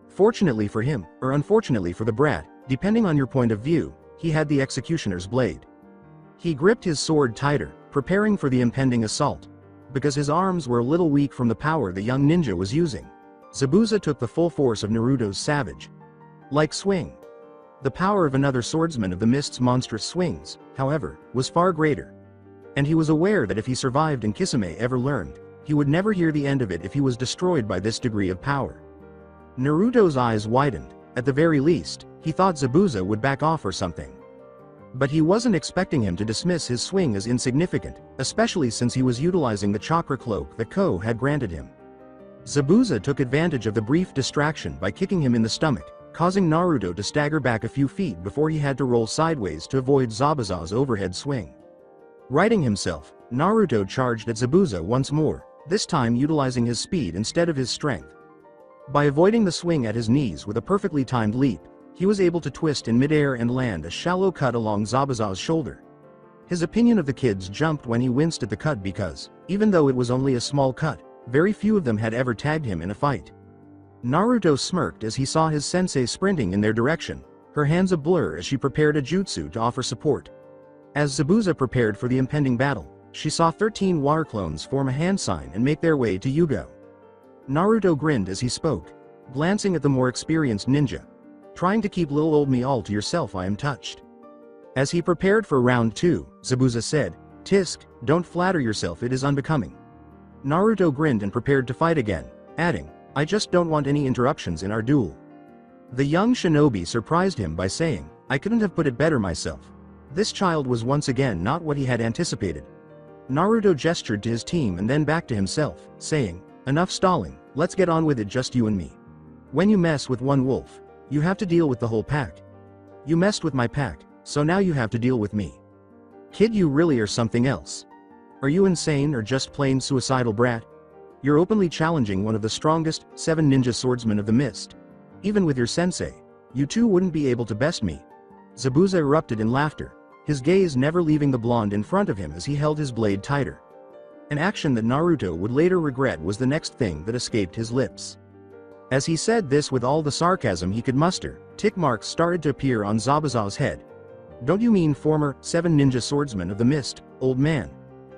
Fortunately for him, or unfortunately for the brat, depending on your point of view, he had the executioner's blade. He gripped his sword tighter, preparing for the impending assault. Because his arms were a little weak from the power the young ninja was using, Zabuza took the full force of Naruto's savage-like swing. The power of another swordsman of the mist's monstrous swings, however, was far greater. And he was aware that if he survived and Kisame ever learned, he would never hear the end of it if he was destroyed by this degree of power. Naruto's eyes widened. At the very least, he thought Zabuza would back off or something. But he wasn't expecting him to dismiss his swing as insignificant, especially since he was utilizing the chakra cloak that Ko had granted him. Zabuza took advantage of the brief distraction by kicking him in the stomach, causing Naruto to stagger back a few feet before he had to roll sideways to avoid Zabuza's overhead swing. Righting himself, Naruto charged at Zabuza once more, this time utilizing his speed instead of his strength. By avoiding the swing at his knees with a perfectly timed leap, he was able to twist in midair and land a shallow cut along Zabuza's shoulder. His opinion of the kids jumped when he winced at the cut because, even though it was only a small cut, very few of them had ever tagged him in a fight. Naruto smirked as he saw his sensei sprinting in their direction, her hands a blur as she prepared a jutsu to offer support. As Zabuza prepared for the impending battle, she saw 13 water clones form a hand sign and make their way to Yugo. Naruto grinned as he spoke, glancing at the more experienced ninja. "Trying to keep little old me all to yourself, I am touched." As he prepared for round 2, Zabuza said, Tisk, don't flatter yourself, it is unbecoming. Naruto grinned and prepared to fight again, adding, I just don't want any interruptions in our duel. The young shinobi surprised him by saying, I couldn't have put it better myself. This child was once again not what he had anticipated. Naruto gestured to his team and then back to himself, saying, enough stalling, let's get on with it, just you and me. When you mess with one wolf, you have to deal with the whole pack. You messed with my pack, so now you have to deal with me. Kid, you really are something else. Are you insane or just plain suicidal brat? You're openly challenging one of the strongest 7 ninja swordsmen of the mist. Even with your sensei, you two wouldn't be able to best me. Zabuza erupted in laughter, his gaze never leaving the blonde in front of him as he held his blade tighter. An action that Naruto would later regret was the next thing that escaped his lips. As he said this with all the sarcasm he could muster, tick marks started to appear on Zabuza's head. Don't you mean former 7 ninja swordsman of the mist, old man?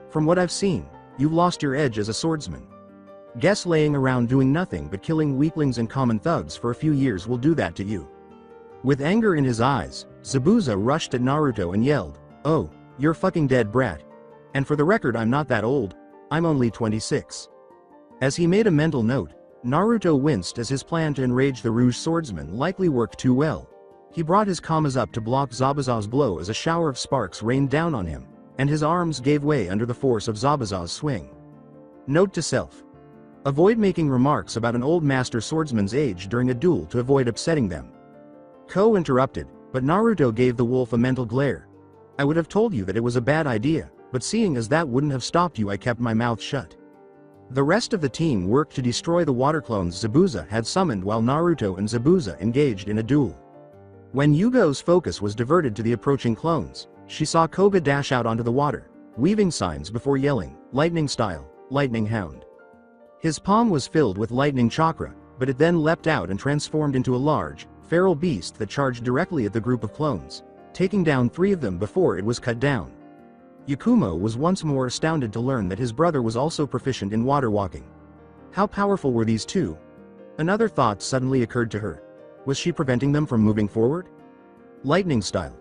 From what I've seen, you've lost your edge as a swordsman. Guess laying around doing nothing but killing weaklings and common thugs for a few years will do that to you. With anger in his eyes, Zabuza rushed at Naruto and yelled, oh, you're fucking dead, brat. And for the record, I'm not that old, I'm only 26. As he made a mental note, Naruto winced as his plan to enrage the Rouge swordsman likely worked too well. He brought his kamas up to block Zabuza's blow as a shower of sparks rained down on him, and his arms gave way under the force of Zabuza's swing. Note to self. Avoid making remarks about an old master swordsman's age during a duel to avoid upsetting them. Ko interrupted, but Naruto gave the wolf a mental glare. I would have told you that it was a bad idea, but seeing as that wouldn't have stopped you, I kept my mouth shut. The rest of the team worked to destroy the water clones Zabuza had summoned while Naruto and Zabuza engaged in a duel. When Yugo's focus was diverted to the approaching clones, she saw Koga dash out onto the water, weaving signs before yelling, lightning style, lightning hound. His palm was filled with lightning chakra, but it then leapt out and transformed into a large, feral beast that charged directly at the group of clones, taking down 3 of them before it was cut down. Yakumo was once more astounded to learn that his brother was also proficient in water walking. How powerful were these two? Another thought suddenly occurred to her. Was she preventing them from moving forward? Lightning style.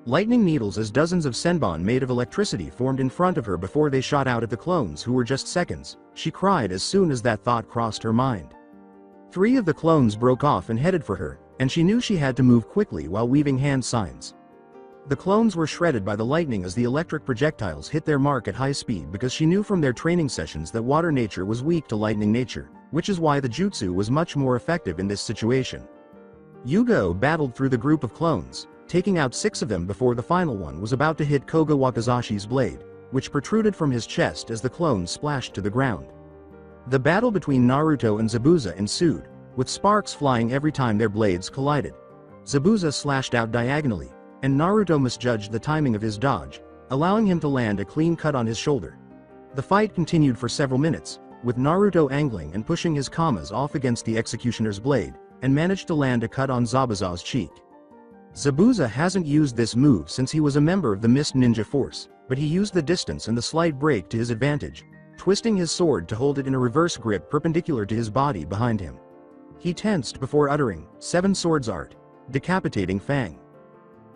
Lightning needles as dozens of senbon made of electricity formed in front of her before they shot out at the clones who were just seconds. She cried as soon as that thought crossed her mind. 3 of the clones broke off and headed for her, and she knew she had to move quickly while weaving hand signs. The clones were shredded by the lightning as the electric projectiles hit their mark at high speed because she knew from their training sessions that water nature was weak to lightning nature, which is why the jutsu was much more effective in this situation. Yugo battled through the group of clones, taking out 6 of them before the final one was about to hit Koga Wakazashi's blade, which protruded from his chest as the clones splashed to the ground. The battle between Naruto and Zabuza ensued, with sparks flying every time their blades collided. Zabuza slashed out diagonally, and Naruto misjudged the timing of his dodge, allowing him to land a clean cut on his shoulder. The fight continued for several minutes, with Naruto angling and pushing his kamas off against the executioner's blade, and managed to land a cut on Zabuza's cheek. Zabuza hasn't used this move since he was a member of the Mist Ninja Force, but he used the distance and the slight break to his advantage, twisting his sword to hold it in a reverse grip perpendicular to his body behind him. He tensed before uttering, 7 swords art, decapitating fang.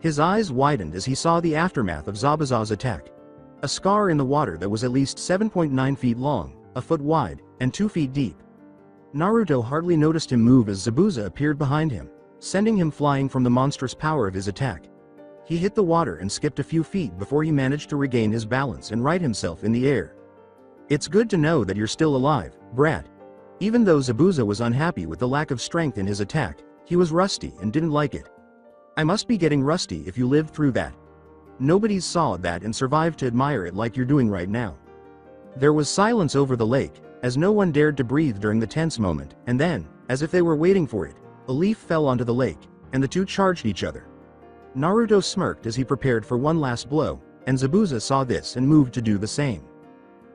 His eyes widened as he saw the aftermath of Zabuza's attack. A scar in the water that was at least 7.9 feet long, a foot wide, and 2 feet deep. Naruto hardly noticed him move as Zabuza appeared behind him, sending him flying from the monstrous power of his attack. He hit the water and skipped a few feet before he managed to regain his balance and right himself in the air. It's good to know that you're still alive, brat. Even though Zabuza was unhappy with the lack of strength in his attack, he was rusty and didn't like it. I must be getting rusty if you lived through that. Nobody saw that and survived to admire it like you're doing right now. There was silence over the lake, as no one dared to breathe during the tense moment, and then, as if they were waiting for it, a leaf fell onto the lake, and the two charged each other. Naruto smirked as he prepared for one last blow, and Zabuza saw this and moved to do the same.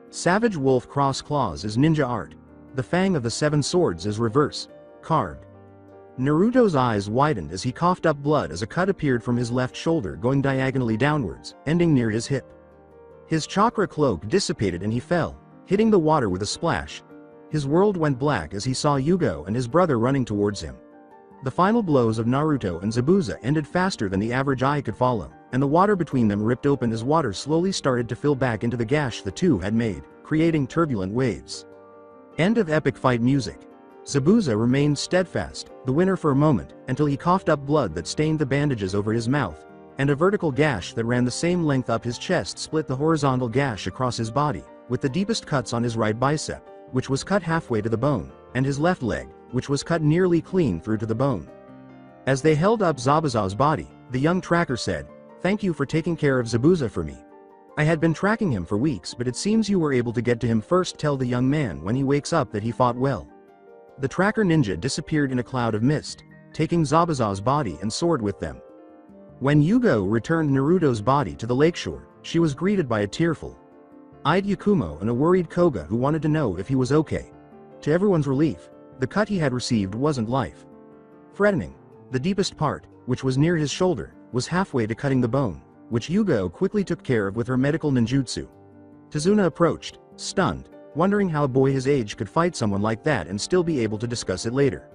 Savage Wolf Cross Claws is ninja art. The fang of the 7 swords is reverse, carved. Naruto's eyes widened as he coughed up blood as a cut appeared from his left shoulder going diagonally downwards, ending near his hip. His chakra cloak dissipated and he fell, hitting the water with a splash. His world went black as he saw Yugo and his brother running towards him. The final blows of Naruto and Zabuza ended faster than the average eye could follow, and the water between them ripped open as water slowly started to fill back into the gash the two had made, creating turbulent waves. End of epic fight music. Zabuza remained steadfast, the winner for a moment, until he coughed up blood that stained the bandages over his mouth, and a vertical gash that ran the same length up his chest split the horizontal gash across his body, with the deepest cuts on his right bicep, which was cut halfway to the bone, and his left leg, which was cut nearly clean through to the bone. As they held up Zabuza's body, the young tracker said, "Thank you for taking care of Zabuza for me. I had been tracking him for weeks, but it seems you were able to get to him first. Tell the young man when he wakes up that he fought well." The tracker ninja disappeared in a cloud of mist, taking Zabuza's body and sword with them. When Yugo returned Naruto's body to the lakeshore, she was greeted by a tearful-eyed Yakumo and a worried Koga who wanted to know if he was okay. To everyone's relief, the cut he had received wasn't life-threatening. The deepest part, which was near his shoulder, was halfway to cutting the bone, which Yugo quickly took care of with her medical ninjutsu. Tazuna approached, stunned, wondering how a boy his age could fight someone like that and still be able to discuss it later.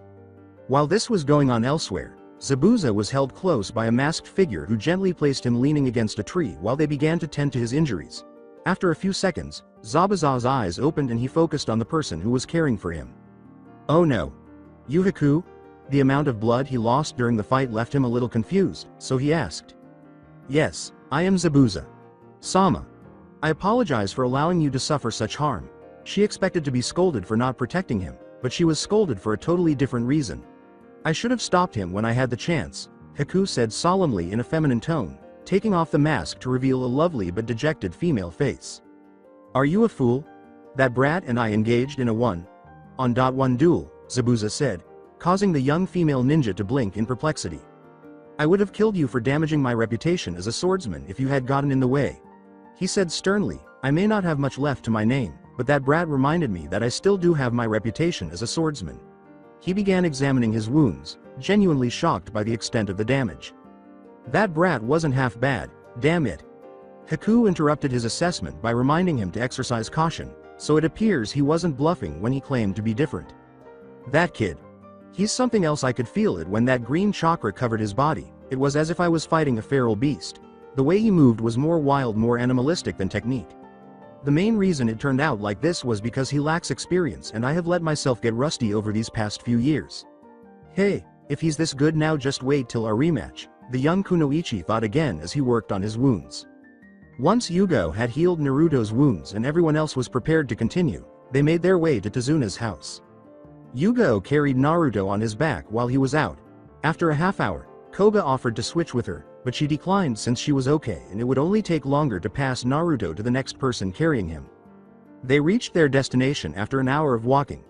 While this was going on elsewhere, Zabuza was held close by a masked figure who gently placed him leaning against a tree while they began to tend to his injuries. After a few seconds, Zabuza's eyes opened and he focused on the person who was caring for him. "Oh no. You Haku?" The amount of blood he lost during the fight left him a little confused, so he asked. "Yes, I am Zabuza. Sama. I apologize for allowing you to suffer such harm." She expected to be scolded for not protecting him, but she was scolded for a totally different reason. "I should have stopped him when I had the chance," Haku said solemnly in a feminine tone, taking off the mask to reveal a lovely but dejected female face. "Are you a fool? That brat and I engaged in a one-on-one duel," Zabuza said, causing the young female ninja to blink in perplexity. "I would have killed you for damaging my reputation as a swordsman if you had gotten in the way," he said sternly. "I may not have much left to my name, but that brat reminded me that I still do have my reputation as a swordsman." He began examining his wounds, genuinely shocked by the extent of the damage. "That brat wasn't half bad, damn it." Haku interrupted his assessment by reminding him to exercise caution, so it appears he wasn't bluffing when he claimed to be different. "That kid. He's something else. I could feel it when that green chakra covered his body. It was as if I was fighting a feral beast. The way he moved was more wild, more animalistic than technique. The main reason it turned out like this was because he lacks experience and I have let myself get rusty over these past few years. Hey, if he's this good now just wait till our rematch," the young Kunoichi thought again as he worked on his wounds. Once Yugo had healed Naruto's wounds and everyone else was prepared to continue, they made their way to Tazuna's house. Yugo carried Naruto on his back while he was out. After a half hour, Koga offered to switch with her, but she declined since she was okay and it would only take longer to pass Naruto to the next person carrying him. They reached their destination after an hour of walking.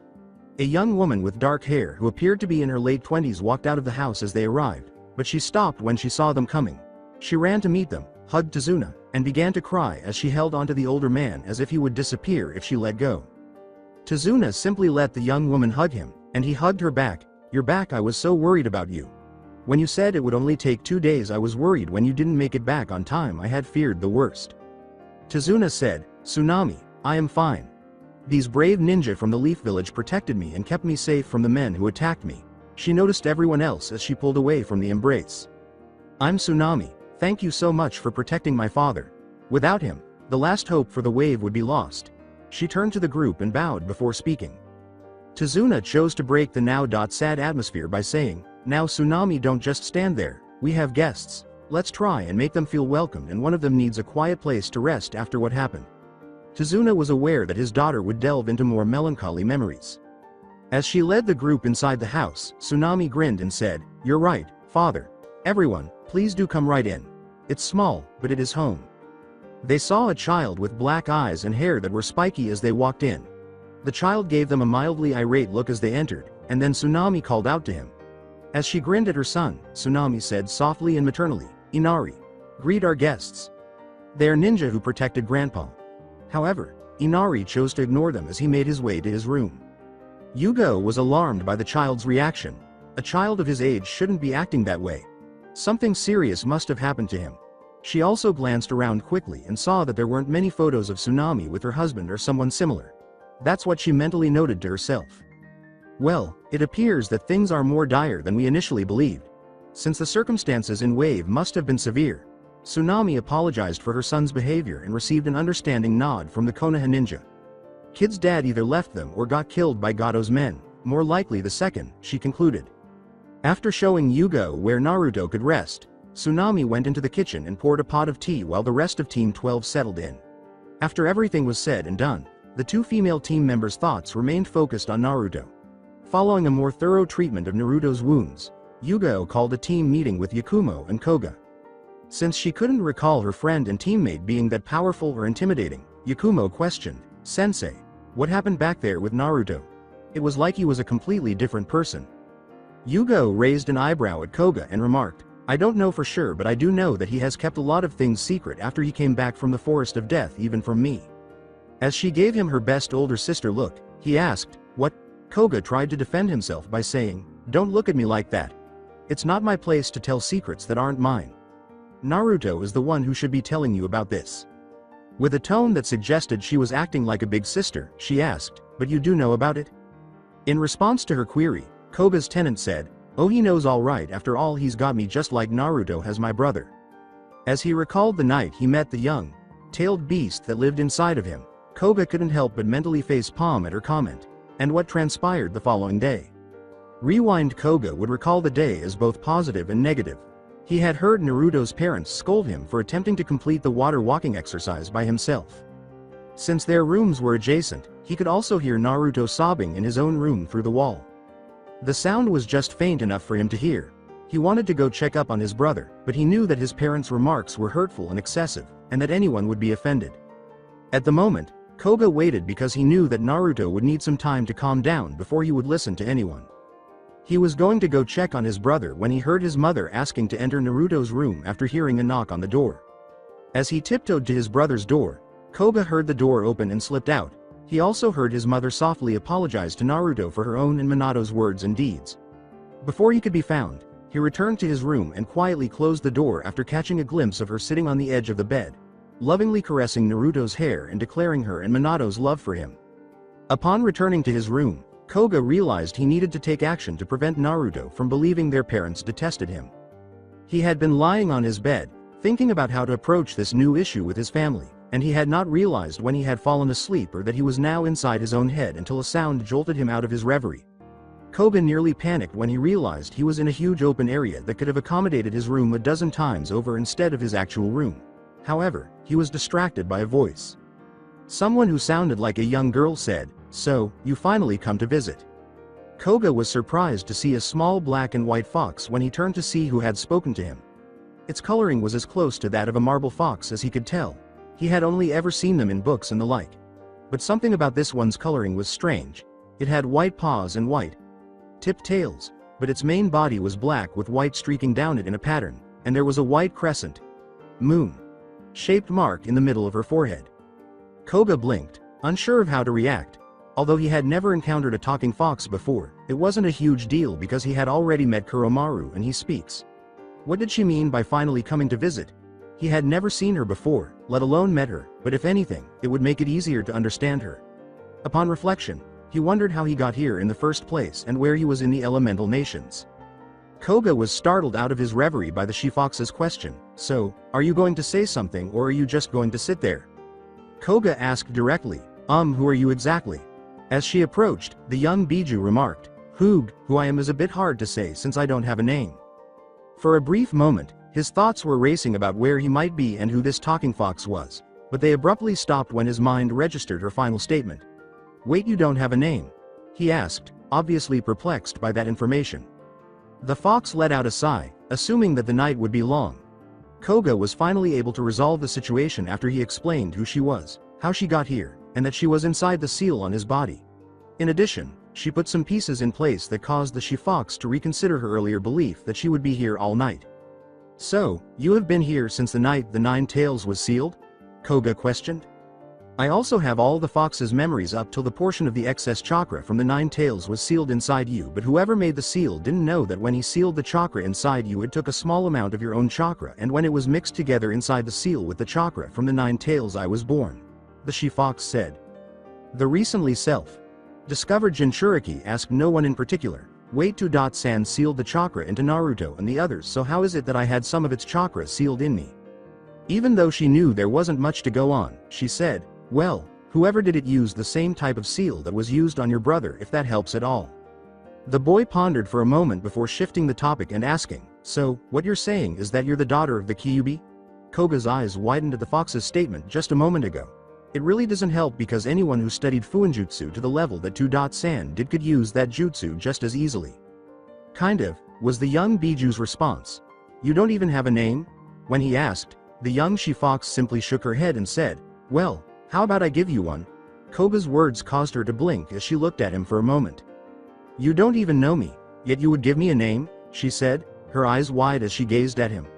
A young woman with dark hair who appeared to be in her late 20s walked out of the house as they arrived, but she stopped when she saw them coming. She ran to meet them, hugged Tazuna, and began to cry as she held onto the older man as if he would disappear if she let go. Tazuna simply let the young woman hug him, and he hugged her back. "You're back. I was so worried about you. When you said it would only take 2 days, I was worried when you didn't make it back on time. I had feared the worst." Tazuna said, "Tsunami, I am fine. These brave ninja from the Leaf Village protected me and kept me safe from the men who attacked me." She noticed everyone else as she pulled away from the embrace. "I'm Tsunami. Thank you so much for protecting my father. Without him, the last hope for the wave would be lost." She turned to the group and bowed before speaking. Tazuna chose to break the now sad atmosphere by saying, "Now Tsunami, don't just stand there, we have guests. Let's try and make them feel welcome, and one of them needs a quiet place to rest after what happened." Tazuna was aware that his daughter would delve into more melancholy memories. As she led the group inside the house, Tsunami grinned and said, "You're right, father. Everyone, please do come right in. It's small, but it is home." They saw a child with black eyes and hair that were spiky as they walked in. The child gave them a mildly irate look as they entered, and then Tsunami called out to him. As she grinned at her son, Tsunami said softly and maternally, "Inari, greet our guests. They are ninja who protected Grandpa." However, Inari chose to ignore them as he made his way to his room. Yugo was alarmed by the child's reaction. A child of his age shouldn't be acting that way. Something serious must have happened to him. She also glanced around quickly and saw that there weren't many photos of Tsunami with her husband or someone similar. That's what she mentally noted to herself. Well, it appears that things are more dire than we initially believed. Since the circumstances in Wave must have been severe, Tsunami apologized for her son's behavior and received an understanding nod from the Konoha ninja. Kid's dad either left them or got killed by Gato's men, more likely the second, she concluded. After showing Yugo where Naruto could rest, Tsunami went into the kitchen and poured a pot of tea while the rest of Team 12 settled in. After everything was said and done, the two female team members' thoughts remained focused on Naruto. Following a more thorough treatment of Naruto's wounds, Yugo called a team meeting with Yakumo and Koga. Since she couldn't recall her friend and teammate being that powerful or intimidating, Yakumo questioned, "Sensei, what happened back there with Naruto? It was like he was a completely different person." Yugo raised an eyebrow at Koga and remarked, "I don't know for sure, but I do know that he has kept a lot of things secret after he came back from the Forest of Death, even from me." As she gave him her best older sister look, he asked, "What?" Koga tried to defend himself by saying, "Don't look at me like that. It's not my place to tell secrets that aren't mine. Naruto is the one who should be telling you about this." With a tone that suggested she was acting like a big sister, she asked, "But you do know about it?" In response to her query, Koga's tenant said, "Oh, he knows all right, after all he's got me just like Naruto has my brother." As he recalled the night he met the young-tailed beast that lived inside of him, Koga couldn't help but mentally face palm at her comment, and what transpired the following day. Rewind. Koga would recall the day as both positive and negative. He had heard Naruto's parents scold him for attempting to complete the water walking exercise by himself. Since their rooms were adjacent, he could also hear Naruto sobbing in his own room through the wall. The sound was just faint enough for him to hear. He wanted to go check up on his brother, but he knew that his parents' remarks were hurtful and excessive, and that anyone would be offended. At the moment, Koga waited because he knew that Naruto would need some time to calm down before he would listen to anyone. He was going to go check on his brother when he heard his mother asking to enter Naruto's room after hearing a knock on the door. As he tiptoed to his brother's door, Koga heard the door open and slipped out. He also heard his mother softly apologize to Naruto for her own and Minato's words and deeds. Before he could be found, he returned to his room and quietly closed the door after catching a glimpse of her sitting on the edge of the bed, lovingly caressing Naruto's hair and declaring her and Minato's love for him. Upon returning to his room, Koga realized he needed to take action to prevent Naruto from believing their parents detested him. He had been lying on his bed, thinking about how to approach this new issue with his family, and he had not realized when he had fallen asleep or that he was now inside his own head until a sound jolted him out of his reverie. Koga nearly panicked when he realized he was in a huge open area that could have accommodated his room a dozen times over instead of his actual room. However, he was distracted by a voice. Someone who sounded like a young girl said, "So, you finally come to visit." Koga was surprised to see a small black and white fox when he turned to see who had spoken to him. Its coloring was as close to that of a marble fox as he could tell. He had only ever seen them in books and the like. But something about this one's coloring was strange. It had white paws and white-tipped tails, but its main body was black with white streaking down it in a pattern, and there was a white crescent moon-shaped mark in the middle of her forehead. Koga blinked, unsure of how to react. Although he had never encountered a talking fox before, it wasn't a huge deal because he had already met Kuromaru and he speaks. What did she mean by finally coming to visit? He had never seen her before, let alone met her, but if anything, it would make it easier to understand her. Upon reflection, he wondered how he got here in the first place and where he was in the elemental nations. Koga was startled out of his reverie by the she-fox's question, "So, are you going to say something or are you just going to sit there?" Koga asked directly, Who are you exactly?" As she approached, the young Biju remarked, "Who I am is a bit hard to say since I don't have a name." For a brief moment, his thoughts were racing about where he might be and who this talking fox was, but they abruptly stopped when his mind registered her final statement. "Wait, you don't have a name?" he asked, obviously perplexed by that information. The fox let out a sigh, assuming that the night would be long. Koga was finally able to resolve the situation after he explained who she was, how she got here, and that she was inside the seal on his body. In addition, she put some pieces in place that caused the she-fox to reconsider her earlier belief that she would be here all night. "So, you have been here since the night the Nine Tails was sealed?" Koga questioned. "I also have all the fox's memories up till the portion of the excess chakra from the Nine Tails was sealed inside you, but whoever made the seal didn't know that when he sealed the chakra inside you it took a small amount of your own chakra, and when it was mixed together inside the seal with the chakra from the Nine Tails I was born," the she-fox said. The recently self Discovered Jinchuriki asked no one in particular. Wait, 2.San sealed the chakra into Naruto and the others, so how is it that I had some of its chakra sealed in me? Even though she knew there wasn't much to go on, she said, well, whoever did it used the same type of seal that was used on your brother, if that helps at all. The boy pondered for a moment before shifting the topic and asking, so, what you're saying is that you're the daughter of the Kyuubi? Koga's eyes widened at the fox's statement just a moment ago. It really doesn't help because anyone who studied Fuinjutsu to the level that 2.San did could use that jutsu just as easily. Kind of, was the young Biju's response. You don't even have a name? When he asked, the young she-fox simply shook her head and said, well, how about I give you one? Koga's words caused her to blink as she looked at him for a moment. You don't even know me, yet you would give me a name, she said, her eyes wide as she gazed at him.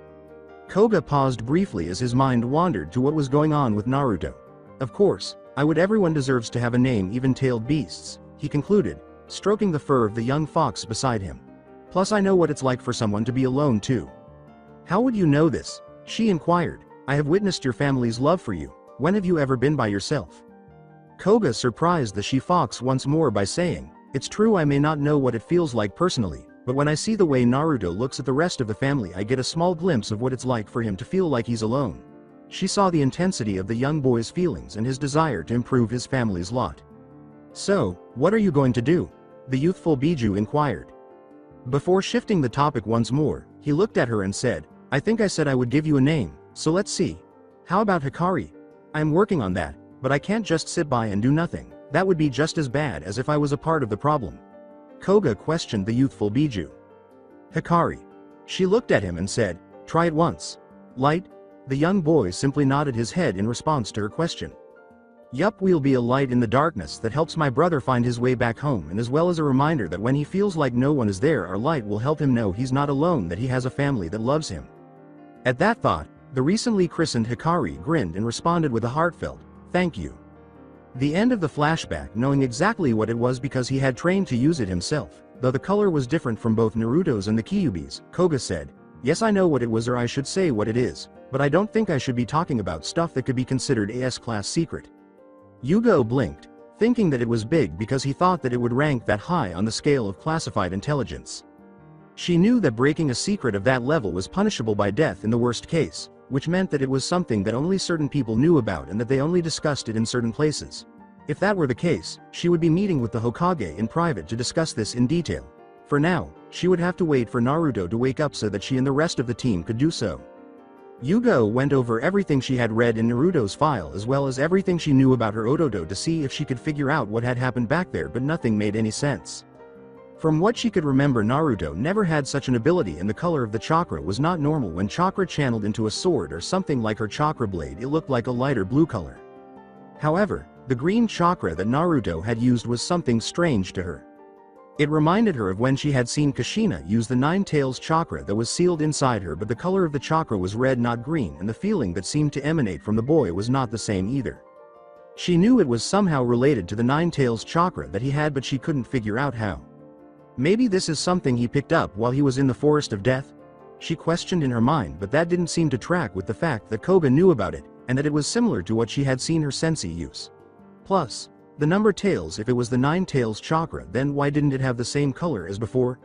Koga paused briefly as his mind wandered to what was going on with Naruto. Of course, everyone deserves to have a name, even tailed beasts, he concluded, stroking the fur of the young fox beside him. Plus I know what it's like for someone to be alone too. How would you know this? She inquired. I have witnessed your family's love for you. When have you ever been by yourself? Koga surprised the she-fox once more by saying, it's true I may not know what it feels like personally, but when I see the way Naruto looks at the rest of the family I get a small glimpse of what it's like for him to feel like he's alone. She saw the intensity of the young boy's feelings and his desire to improve his family's lot. So, what are you going to do? The youthful Biju inquired. Before shifting the topic once more, he looked at her and said, I think I said I would give you a name, so let's see. How about Hikari? I'm working on that, but I can't just sit by and do nothing. That would be just as bad as if I was a part of the problem. Koga questioned the youthful Biju. Hikari. She looked at him and said, try it once. Light? The young boy simply nodded his head in response to her question. Yup, we'll be a light in the darkness that helps my brother find his way back home, and as well as a reminder that when he feels like no one is there, our light will help him know he's not alone, that he has a family that loves him. At that thought, the recently christened Hikari grinned and responded with a heartfelt, thank you. The end of the flashback, knowing exactly what it was because he had trained to use it himself, though the color was different from both Naruto's and the Kyuubi's, Koga said, yes I know what it was, or I should say what it is, but I don't think I should be talking about stuff that could be considered a S-class secret. Yugo blinked, thinking that it was big because he thought that it would rank that high on the scale of classified intelligence. She knew that breaking a secret of that level was punishable by death in the worst case, which meant that it was something that only certain people knew about and that they only discussed it in certain places. If that were the case, she would be meeting with the Hokage in private to discuss this in detail. For now, she would have to wait for Naruto to wake up so that she and the rest of the team could do so. Yugo went over everything she had read in Naruto's file as well as everything she knew about her Ododo to see if she could figure out what had happened back there, but nothing made any sense. From what she could remember, Naruto never had such an ability, and the color of the chakra was not normal. When chakra channeled into a sword or something like her chakra blade, it looked like a lighter blue color. However, the green chakra that Naruto had used was something strange to her. It reminded her of when she had seen Kushina use the Nine Tails chakra that was sealed inside her, but the color of the chakra was red, not green, and the feeling that seemed to emanate from the boy was not the same either. She knew it was somehow related to the Nine Tails chakra that he had, but she couldn't figure out how. Maybe this is something he picked up while he was in the Forest of Death? She questioned in her mind, but that didn't seem to track with the fact that Koga knew about it, and that it was similar to what she had seen her sensei use. Plus, the number tails, if it was the Nine Tails chakra, then why didn't it have the same color as before?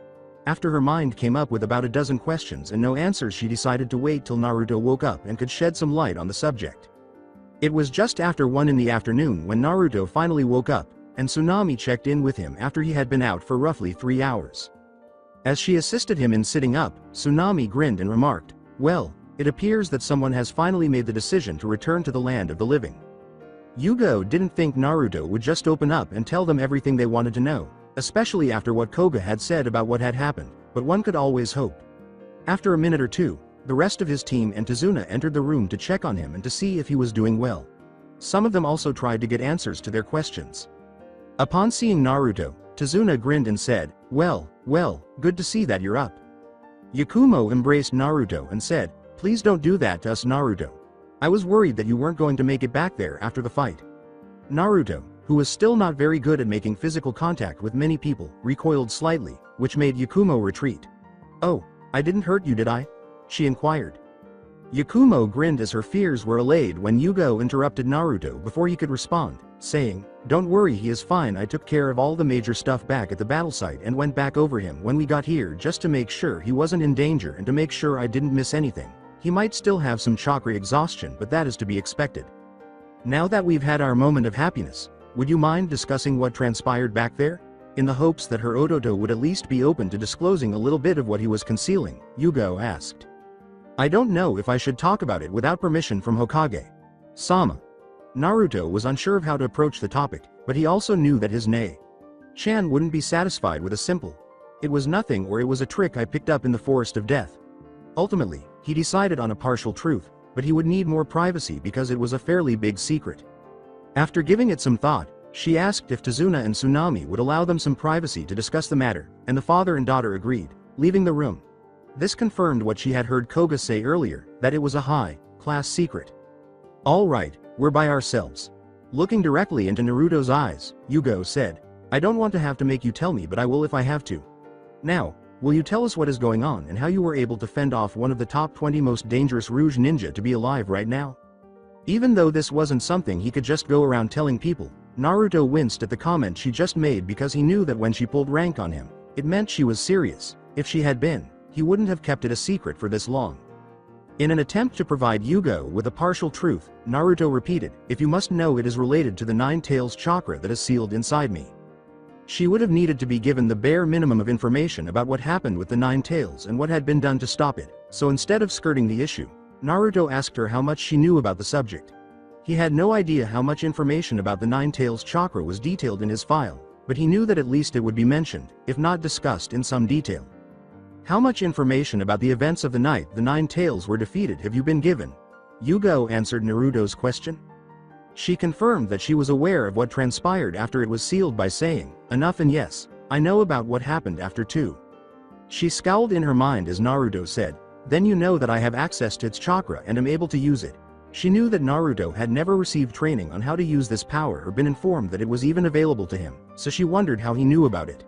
After her mind came up with about a dozen questions and no answers, she decided to wait till Naruto woke up and could shed some light on the subject. It was just after 1 in the afternoon when Naruto finally woke up, and Tsunami checked in with him after he had been out for roughly 3 hours. As she assisted him in sitting up, Tsunami grinned and remarked, well, it appears that someone has finally made the decision to return to the land of the living. Yugo didn't think Naruto would just open up and tell them everything they wanted to know, especially after what Koga had said about what had happened, but one could always hope. After a minute or two, the rest of his team and Tazuna entered the room to check on him and to see if he was doing well. Some of them also tried to get answers to their questions. Upon seeing Naruto, Tazuna grinned and said, well, good to see that you're up. Yakumo embraced Naruto and said, please don't do that to us, Naruto. I was worried that you weren't going to make it back there after the fight. Naruto, who was still not very good at making physical contact with many people, recoiled slightly, which made Yakumo retreat. Oh, I didn't hurt you, did I? She inquired. Yakumo grinned as her fears were allayed when Yugo interrupted Naruto before he could respond, saying, Don't worry, he is fine. I took care of all the major stuff back at the battle site and went back over him when we got here just to make sure he wasn't in danger and to make sure I didn't miss anything. He might still have some chakra exhaustion, but that is to be expected. Now that we've had our moment of happiness, would you mind discussing what transpired back there? In the hopes that her Ototo would at least be open to disclosing a little bit of what he was concealing, Yugo asked. I don't know if I should talk about it without permission from Hokage Sama. Naruto was unsure of how to approach the topic, but he also knew that his Chan wouldn't be satisfied with a simple, "It was nothing," or "It was a trick I picked up in the Forest of Death." Ultimately, he decided on a partial truth, but he would need more privacy because it was a fairly big secret. After giving it some thought, she asked if Tazuna and Tsunami would allow them some privacy to discuss the matter, and the father and daughter agreed, leaving the room. This confirmed what she had heard Koga say earlier, that it was a high-class secret. All right, we're by ourselves. Looking directly into Naruto's eyes, Yugo said, I don't want to have to make you tell me, but I will if I have to. Now, will you tell us what is going on and how you were able to fend off one of the top 20 most dangerous Rouge ninja to be alive right now? Even though this wasn't something he could just go around telling people, Naruto winced at the comment she just made because he knew that when she pulled rank on him, it meant she was serious. If she had been, he wouldn't have kept it a secret for this long. In an attempt to provide Yugo with a partial truth, Naruto repeated, if you must know, it is related to the Nine Tails chakra that is sealed inside me. She would have needed to be given the bare minimum of information about what happened with the Nine Tails and what had been done to stop it, so instead of skirting the issue, Naruto asked her how much she knew about the subject. He had no idea how much information about the Nine Tails chakra was detailed in his file, but he knew that at least it would be mentioned, if not discussed in some detail. How much information about the events of the night the Nine Tails were defeated have you been given? Yugo answered Naruto's question. She confirmed that she was aware of what transpired after it was sealed by saying, enough, and yes, I know about what happened after too. She scowled in her mind as Naruto said, then you know that I have access to its chakra and am able to use it. She knew that Naruto had never received training on how to use this power or been informed that it was even available to him, so she wondered how he knew about it.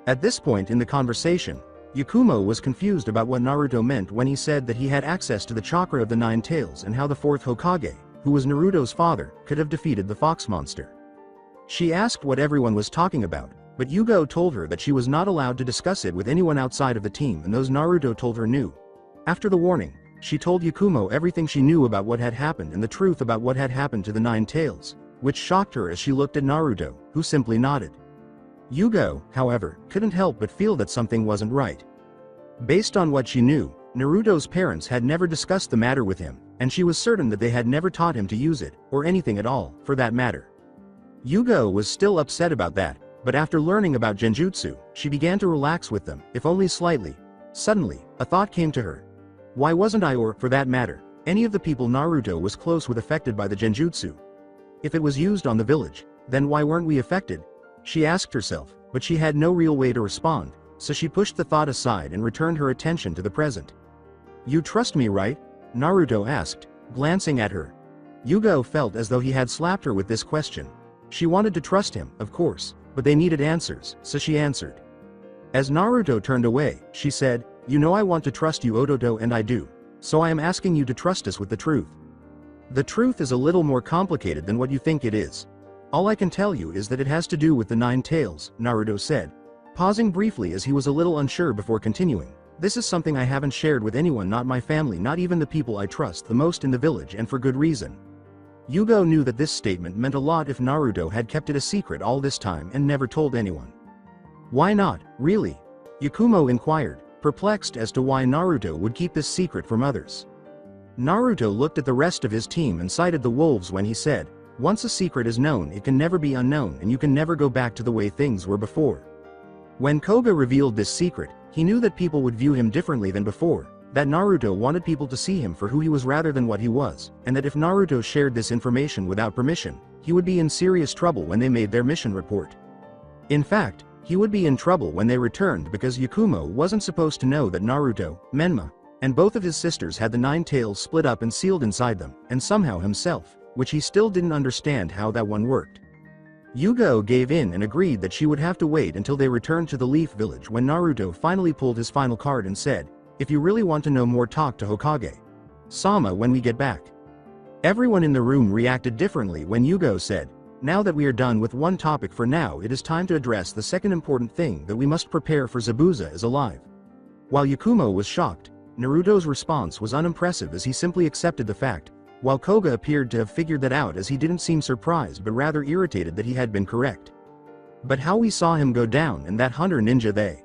At this point in the conversation, Yakumo was confused about what Naruto meant when he said that he had access to the chakra of the Nine Tails and how the fourth Hokage, who was Naruto's father, could have defeated the fox monster. She asked what everyone was talking about, but Yugo told her that she was not allowed to discuss it with anyone outside of the team and those Naruto told her knew. After the warning, she told Yakumo everything she knew about what had happened and the truth about what had happened to the Nine Tails, which shocked her as she looked at Naruto, who simply nodded. Yugo, however, couldn't help but feel that something wasn't right. Based on what she knew, Naruto's parents had never discussed the matter with him, and she was certain that they had never taught him to use it, or anything at all, for that matter. Yugo was still upset about that, but after learning about Genjutsu, she began to relax with them, if only slightly. Suddenly, a thought came to her. Why wasn't I, or, for that matter, any of the people Naruto was close with affected by the Genjutsu? If it was used on the village, then why weren't we affected? She asked herself, but she had no real way to respond, so she pushed the thought aside and returned her attention to the present. You trust me, right? Naruto asked, glancing at her. Yugo felt as though he had slapped her with this question. She wanted to trust him, of course, but they needed answers, so she answered. As Naruto turned away, she said, you know I want to trust you, Ototo, and I do. So I am asking you to trust us with the truth. The truth is a little more complicated than what you think it is. All I can tell you is that it has to do with the Nine Tails, Naruto said, pausing briefly as he was a little unsure before continuing. This is something I haven't shared with anyone, not my family, not even the people I trust the most in the village, and for good reason. Yugo knew that this statement meant a lot if Naruto had kept it a secret all this time and never told anyone. Why not, really? Yakumo inquired, perplexed as to why Naruto would keep this secret from others. Naruto looked at the rest of his team and cited the wolves when he said, once a secret is known, it can never be unknown, and you can never go back to the way things were before. When Koga revealed this secret, he knew that people would view him differently than before, that Naruto wanted people to see him for who he was rather than what he was, and that if Naruto shared this information without permission, he would be in serious trouble when they made their mission report. In fact, he would be in trouble when they returned because Yakumo wasn't supposed to know that Naruto, Menma, and both of his sisters had the Nine Tails split up and sealed inside them, and somehow himself, which he still didn't understand how that one worked. Yugo gave in and agreed that she would have to wait until they returned to the Leaf Village when Naruto finally pulled his final card and said, if you really want to know more, talk to Hokage Sama when we get back. Everyone in the room reacted differently when Yugo said, Now that we are done with one topic for now, it is time to address the second important thing that we must prepare for. Zabuza is alive. While Yakumo was shocked, Naruto's response was unimpressive as he simply accepted the fact, while Koga appeared to have figured that out as he didn't seem surprised but rather irritated that he had been correct. But how we saw him go down and that hunter ninja they.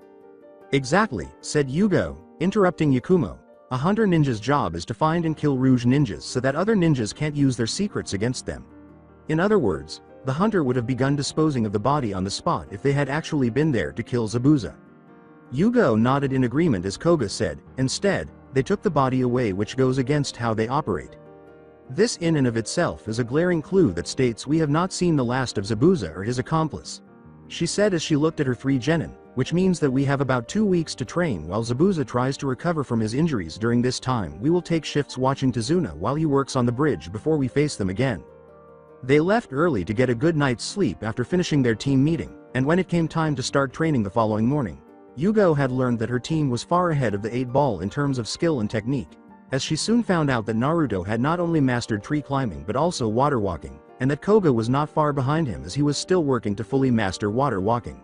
Exactly, said Yugo, interrupting Yakumo. A hunter ninja's job is to find and kill rouge ninjas so that other ninjas can't use their secrets against them. In other words, the hunter would have begun disposing of the body on the spot if they had actually been there to kill Zabuza. Yugo nodded in agreement as Koga said, instead, they took the body away, which goes against how they operate. This in and of itself is a glaring clue that states we have not seen the last of Zabuza or his accomplice. She said as she looked at her 3 genin, which means that we have about 2 weeks to train while Zabuza tries to recover from his injuries. During this time we will take shifts watching Tazuna while he works on the bridge before we face them again. They left early to get a good night's sleep after finishing their team meeting, and when it came time to start training the following morning, Yugo had learned that her team was far ahead of the 8 ball in terms of skill and technique, as she soon found out that Naruto had not only mastered tree climbing but also water walking, and that Koga was not far behind him as he was still working to fully master water walking.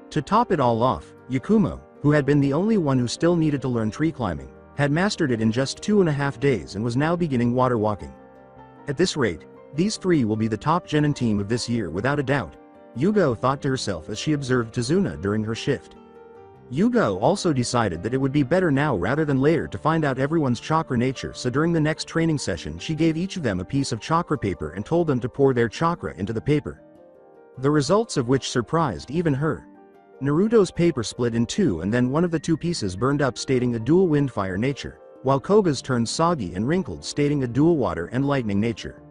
To top it all off, Yakumo, who had been the only one who still needed to learn tree climbing, had mastered it in just 2.5 days and was now beginning water walking. At this rate, these 3 will be the top genin team of this year without a doubt, Yugo thought to herself as she observed Tazuna during her shift. Yugo also decided that it would be better now rather than later to find out everyone's chakra nature, so during the next training session she gave each of them a piece of chakra paper and told them to pour their chakra into the paper. The results of which surprised even her. Naruto's paper split in 2 and then one of the 2 pieces burned up stating a dual wind-fire nature, while Koga's turned soggy and wrinkled stating a dual water and lightning nature.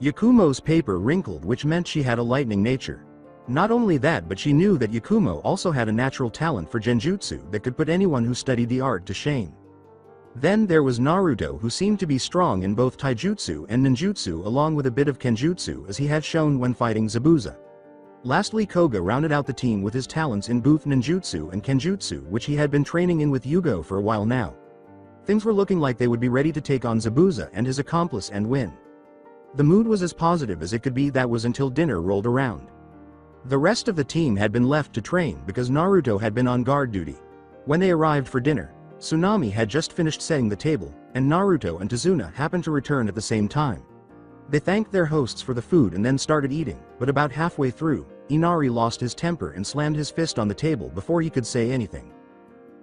Yakumo's paper wrinkled, which meant she had a lightning nature. Not only that, but she knew that Yakumo also had a natural talent for genjutsu that could put anyone who studied the art to shame. Then there was Naruto, who seemed to be strong in both taijutsu and ninjutsu along with a bit of kenjutsu as he had shown when fighting Zabuza. Lastly, Koga rounded out the team with his talents in both ninjutsu and kenjutsu, which he had been training in with Yugo for a while now. Things were looking like they would be ready to take on Zabuza and his accomplice and win. The mood was as positive as it could be, that was until dinner rolled around. The rest of the team had been left to train because Naruto had been on guard duty. When they arrived for dinner, Tsunami had just finished setting the table, and Naruto and Tazuna happened to return at the same time. They thanked their hosts for the food and then started eating, but about halfway through, Inari lost his temper and slammed his fist on the table before he could say anything.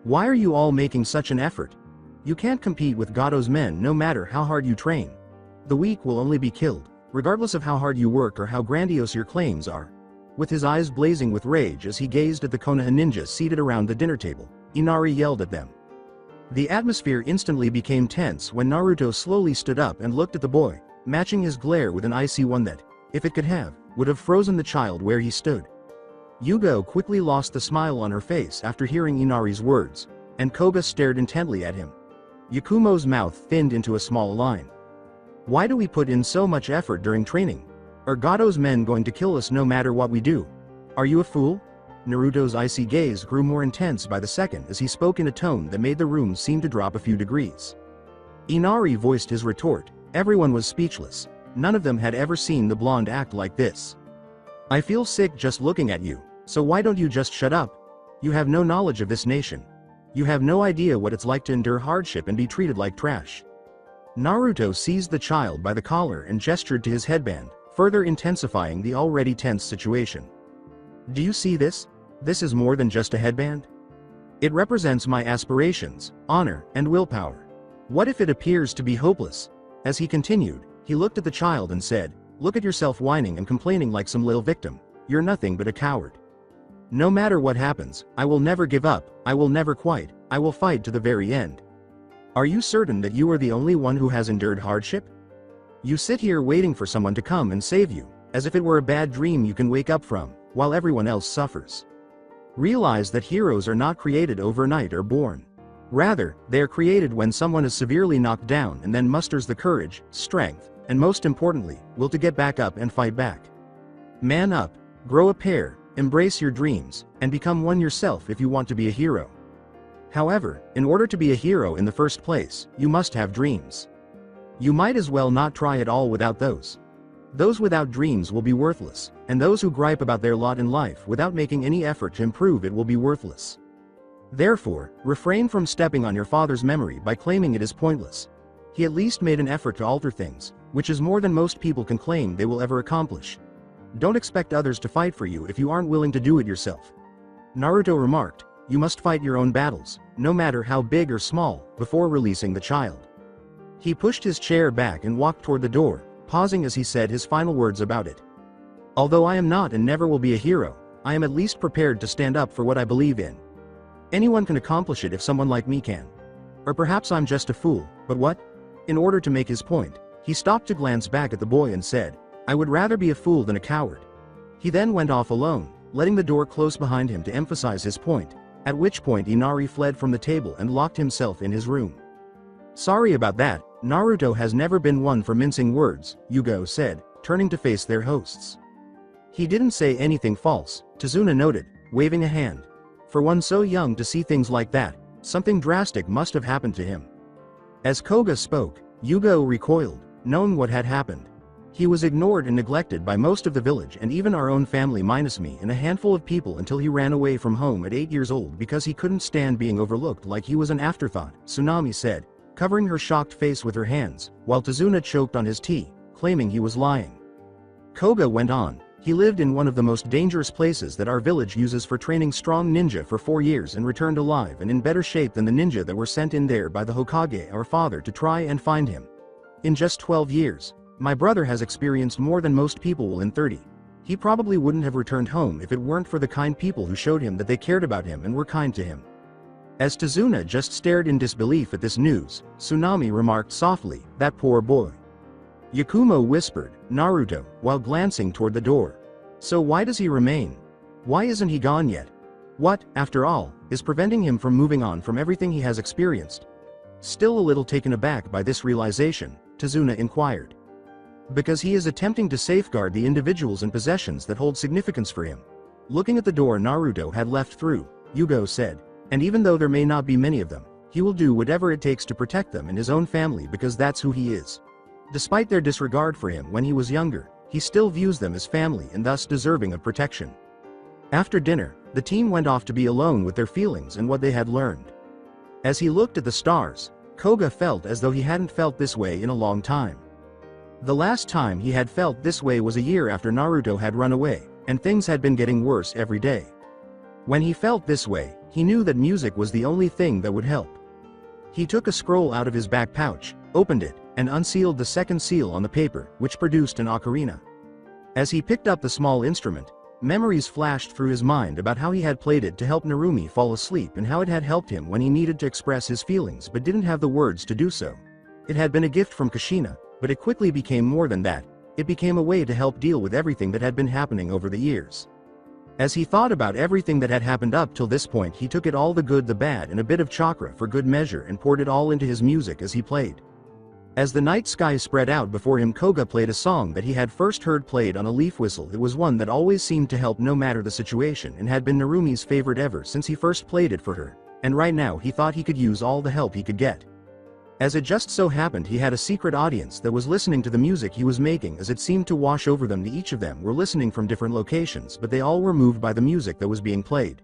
"Why are you all making such an effort? You can't compete with Gato's men no matter how hard you train. The weak will only be killed, regardless of how hard you work or how grandiose your claims are." With his eyes blazing with rage as he gazed at the Konoha ninjas seated around the dinner table, Inari yelled at them. The atmosphere instantly became tense when Naruto slowly stood up and looked at the boy, matching his glare with an icy one that, if it could have, would have frozen the child where he stood. Yugo quickly lost the smile on her face after hearing Inari's words, and Koga stared intently at him. Yakumo's mouth thinned into a small line. "Why do we put in so much effort during training? Are Gato's men going to kill us no matter what we do? Are you a fool?" Naruto's icy gaze grew more intense by the second as he spoke in a tone that made the room seem to drop a few degrees. Inari voiced his retort. Everyone was speechless. None of them had ever seen the blonde act like this. "I feel sick just looking at you, so why don't you just shut up? You have no knowledge of this nation. You have no idea what it's like to endure hardship and be treated like trash." Naruto seized the child by the collar and gestured to his headband, further intensifying the already tense situation. "Do you see this? This is more than just a headband. It represents my aspirations, honor, and willpower. What if it appears to be hopeless?" As he continued, he looked at the child and said, "Look at yourself whining and complaining like some little victim. You're nothing but a coward. No matter what happens, I will never give up, I will never quit, I will fight to the very end. Are you certain that you are the only one who has endured hardship? You sit here waiting for someone to come and save you, as if it were a bad dream you can wake up from, while everyone else suffers. Realize that heroes are not created overnight or born. Rather, they are created when someone is severely knocked down and then musters the courage, strength, and most importantly, will to get back up and fight back. Man up, grow a pair, embrace your dreams, and become one yourself if you want to be a hero. However, in order to be a hero in the first place, you must have dreams. You might as well not try at all without those. Those without dreams will be worthless, and those who gripe about their lot in life without making any effort to improve it will be worthless. Therefore, refrain from stepping on your father's memory by claiming it is pointless. He at least made an effort to alter things, which is more than most people can claim they will ever accomplish. Don't expect others to fight for you if you aren't willing to do it yourself. Naruto remarked, you must fight your own battles, no matter how big or small, before releasing the child. He pushed his chair back and walked toward the door, pausing as he said his final words about it. Although I am not and never will be a hero, I am at least prepared to stand up for what I believe in. Anyone can accomplish it if someone like me can. Or perhaps I'm just a fool, but what? In order to make his point, he stopped to glance back at the boy and said, I would rather be a fool than a coward. He then went off alone, letting the door close behind him to emphasize his point, at which point Inari fled from the table and locked himself in his room. Sorry about that, Naruto has never been one for mincing words, Yugo said, turning to face their hosts. He didn't say anything false, Tazuna noted, waving a hand. For one so young to see things like that, something drastic must have happened to him. As Koga spoke, Yugo recoiled, knowing what had happened. He was ignored and neglected by most of the village and even our own family minus me and a handful of people until he ran away from home at 8 years old because he couldn't stand being overlooked like he was an afterthought, Tsunami said, covering her shocked face with her hands, while Tazuna choked on his tea, claiming he was lying. Koga went on, he lived in one of the most dangerous places that our village uses for training strong ninja for 4 years and returned alive and in better shape than the ninja that were sent in there by the Hokage our father to try and find him. In just 12 years, my brother has experienced more than most people will in 30. He probably wouldn't have returned home if it weren't for the kind people who showed him that they cared about him and were kind to him. As Tazuna just stared in disbelief at this news, Tsunami remarked softly, that poor boy. Yakumo whispered, Naruto, while glancing toward the door. So why does he remain? Why isn't he gone yet? What, after all, is preventing him from moving on from everything he has experienced? Still a little taken aback by this realization, Tazuna inquired. Because he is attempting to safeguard the individuals and possessions that hold significance for him. Looking at the door Naruto had left through, Yugo said, and even though there may not be many of them, he will do whatever it takes to protect them and his own family because that's who he is. Despite their disregard for him when he was younger, he still views them as family and thus deserving of protection. After dinner, the team went off to be alone with their feelings and what they had learned. As he looked at the stars, Koga felt as though he hadn't felt this way in a long time. The last time he had felt this way was a year after Naruto had run away, and things had been getting worse every day. When he felt this way, he knew that music was the only thing that would help. He took a scroll out of his back pouch, opened it, and unsealed the second seal on the paper, which produced an ocarina. As he picked up the small instrument, memories flashed through his mind about how he had played it to help Narumi fall asleep and how it had helped him when he needed to express his feelings but didn't have the words to do so. It had been a gift from Kushina, but it quickly became more than that. It became a way to help deal with everything that had been happening over the years. As he thought about everything that had happened up till this point, he took it all, the good, the bad, and a bit of chakra for good measure, and poured it all into his music as he played. As the night sky spread out before him, Koga played a song that he had first heard played on a leaf whistle. It was one that always seemed to help no matter the situation and had been Narumi's favorite ever since he first played it for her, and right now he thought he could use all the help he could get. As it just so happened, he had a secret audience that was listening to the music he was making as it seemed to wash over them. Each of them were listening from different locations, but they all were moved by the music that was being played.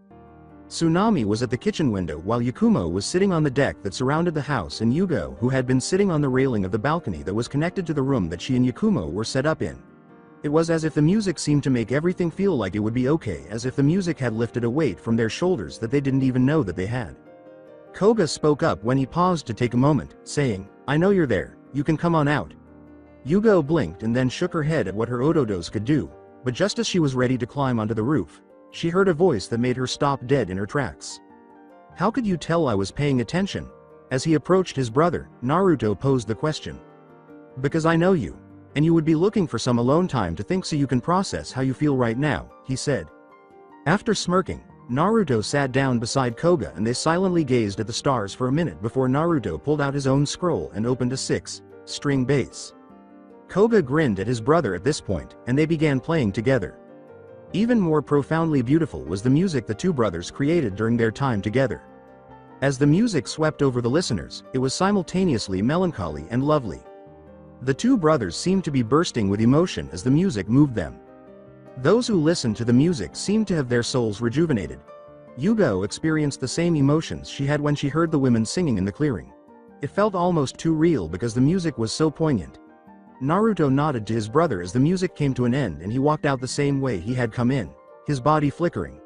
Tsunami was at the kitchen window while Yakumo was sitting on the deck that surrounded the house, and Yugo, who had been sitting on the railing of the balcony that was connected to the room that she and Yakumo were set up in. It was as if the music seemed to make everything feel like it would be okay, as if the music had lifted a weight from their shoulders that they didn't even know that they had. Koga spoke up when he paused to take a moment, saying, I know you're there, you can come on out. Yugo blinked and then shook her head at what her ododos could do, but just as she was ready to climb onto the roof, she heard a voice that made her stop dead in her tracks. How could you tell I was paying attention? As he approached his brother, Naruto posed the question. Because I know you, and you would be looking for some alone time to think so you can process how you feel right now, he said. After smirking, Naruto sat down beside Koga and they silently gazed at the stars for a minute before Naruto pulled out his own scroll and opened a 6-string bass. Koga grinned at his brother at this point, and they began playing together. Even more profoundly beautiful was the music the two brothers created during their time together. As the music swept over the listeners, it was simultaneously melancholy and lovely. The two brothers seemed to be bursting with emotion as the music moved them. Those who listened to the music seemed to have their souls rejuvenated. Yugo experienced the same emotions she had when she heard the women singing in the clearing. It felt almost too real because the music was so poignant. Naruto nodded to his brother as the music came to an end and he walked out the same way he had come in, his body flickering.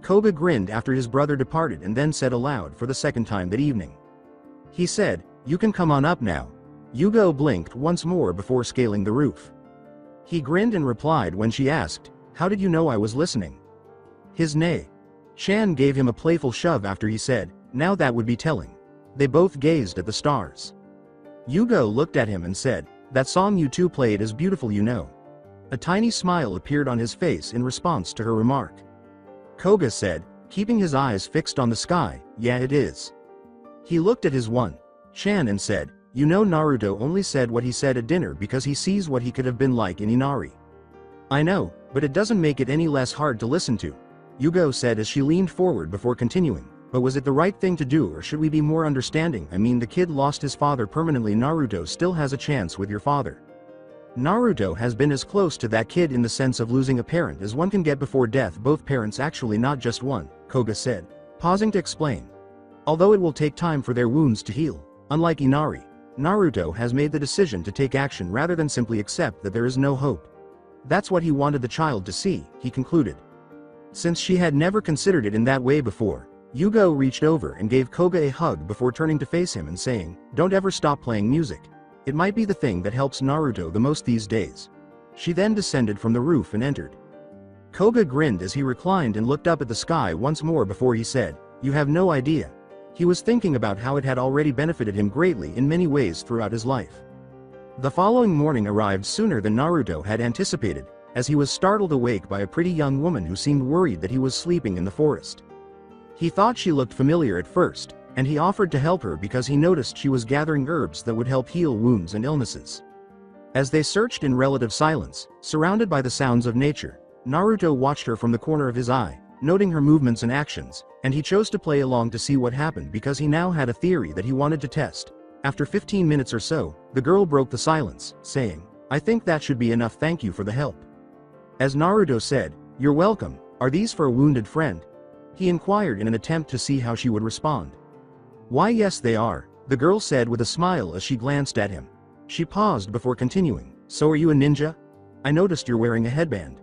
Koga grinned after his brother departed and then said aloud for the second time that evening. He said, "You can come on up now." Yugo blinked once more before scaling the roof. He grinned and replied when she asked, "How did you know I was listening?" His nay. Chan gave him a playful shove after he said, "Now that would be telling." They both gazed at the stars. Yugo looked at him and said, "That song you two played is beautiful, you know." A tiny smile appeared on his face in response to her remark. Koga said, keeping his eyes fixed on the sky, "Yeah, it is." He looked at his one. Chan and said, "You know Naruto only said what he said at dinner because he sees what he could have been like in Inari." "I know, but it doesn't make it any less hard to listen to," Yugo said as she leaned forward before continuing, "But was it the right thing to do or should we be more understanding? I mean, the kid lost his father permanently. Naruto still has a chance with your father." Naruto has been as close to that kid in the sense of losing a parent as one can get before death. Both parents, actually not just one, Koga said, pausing to explain. Although it will take time for their wounds to heal, unlike Inari, Naruto has made the decision to take action rather than simply accept that there is no hope. That's what he wanted the child to see, he concluded. Since she had never considered it in that way before, Yugo reached over and gave Koga a hug before turning to face him and saying, "Don't ever stop playing music. It might be the thing that helps Naruto the most these days." She then descended from the roof and entered. Koga grinned as he reclined and looked up at the sky once more before he said, "You have no idea." He was thinking about how it had already benefited him greatly in many ways throughout his life. The following morning arrived sooner than Naruto had anticipated, as he was startled awake by a pretty young woman who seemed worried that he was sleeping in the forest. He thought she looked familiar at first, and he offered to help her because he noticed she was gathering herbs that would help heal wounds and illnesses. As they searched in relative silence, surrounded by the sounds of nature, Naruto watched her from the corner of his eye, noting her movements and actions, and he chose to play along to see what happened because he now had a theory that he wanted to test. After 15 minutes or so, the girl broke the silence, saying, "I think that should be enough, thank you for the help." As Naruto said, "You're welcome, are these for a wounded friend?" He inquired in an attempt to see how she would respond. "Why, yes they are," the girl said with a smile as she glanced at him. She paused before continuing, "So are you a ninja? I noticed you're wearing a headband."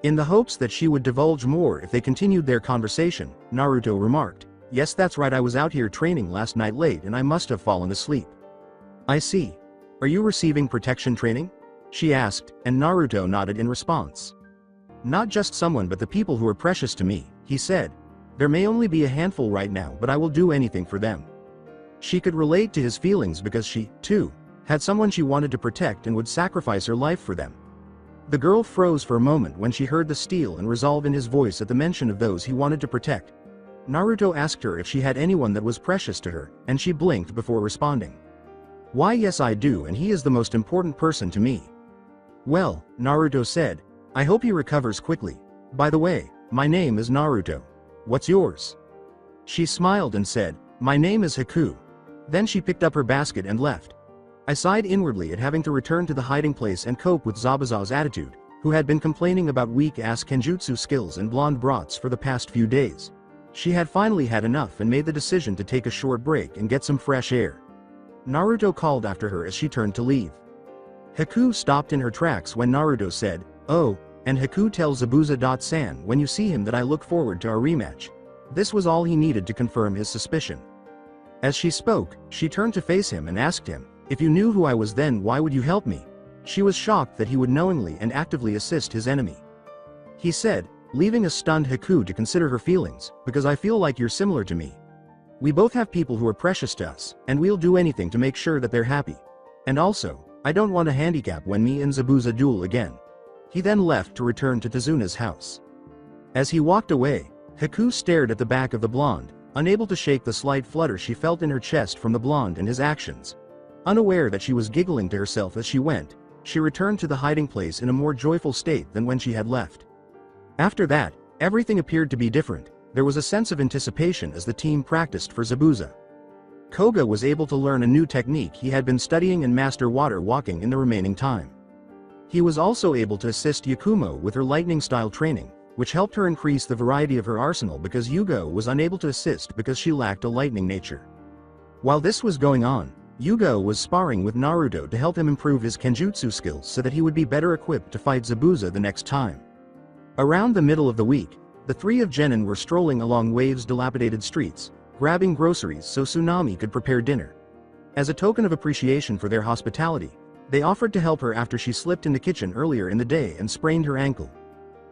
In the hopes that she would divulge more if they continued their conversation, Naruto remarked, "Yes, that's right, I was out here training last night late and I must have fallen asleep." "I see. Are you receiving protection training?" she asked, and Naruto nodded in response. "Not just someone but the people who are precious to me," he said. "There may only be a handful right now, but I will do anything for them." She could relate to his feelings because she, too, had someone she wanted to protect and would sacrifice her life for them. The girl froze for a moment when she heard the steel and resolve in his voice at the mention of those he wanted to protect. Naruto asked her if she had anyone that was precious to her, and she blinked before responding. "Why, yes I do, and he is the most important person to me." "Well," Naruto said, "I hope he recovers quickly. By the way, my name is Naruto. What's yours?" She smiled and said, "My name is Haku." Then she picked up her basket and left. I sighed inwardly at having to return to the hiding place and cope with Zabuza's attitude, who had been complaining about weak-ass kenjutsu skills and blonde brats for the past few days. She had finally had enough and made the decision to take a short break and get some fresh air. Naruto called after her as she turned to leave. Haku stopped in her tracks when Naruto said, "Oh, and Haku tells Zabuza-san when you see him that I look forward to our rematch." This was all he needed to confirm his suspicion. As she spoke, she turned to face him and asked him, "If you knew who I was then why would you help me?" She was shocked that he would knowingly and actively assist his enemy. He said, leaving a stunned Haku to consider her feelings, "Because I feel like you're similar to me. We both have people who are precious to us, and we'll do anything to make sure that they're happy. And also, I don't want a handicap when me and Zabuza duel again." He then left to return to Tazuna's house. As he walked away, Haku stared at the back of the blonde, unable to shake the slight flutter she felt in her chest from the blonde and his actions. Unaware that she was giggling to herself as she went, she returned to the hiding place in a more joyful state than when she had left. After that, everything appeared to be different. There was a sense of anticipation as the team practiced for Zabuza. Koga was able to learn a new technique he had been studying and master water walking in the remaining time. He was also able to assist Yakumo with her lightning-style training, which helped her increase the variety of her arsenal because Yugo was unable to assist because she lacked a lightning nature. While this was going on, Yugo was sparring with Naruto to help him improve his kenjutsu skills so that he would be better equipped to fight Zabuza the next time. Around the middle of the week, the three of Genin were strolling along Wave's dilapidated streets, grabbing groceries so Tsunami could prepare dinner. As a token of appreciation for their hospitality, they offered to help her after she slipped in the kitchen earlier in the day and sprained her ankle.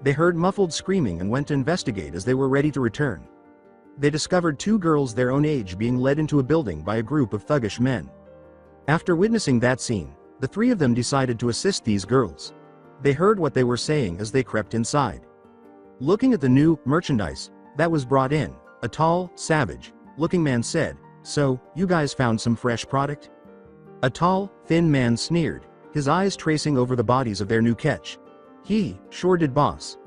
They heard muffled screaming and went to investigate as they were ready to return. They discovered two girls their own age being led into a building by a group of thuggish men. After witnessing that scene, the three of them decided to assist these girls. They heard what they were saying as they crept inside. Looking at the new merchandise that was brought in, a tall, savage-looking man said, "So, you guys found some fresh product?" A tall, thin man sneered, his eyes tracing over the bodies of their new catch. Sure did, boss.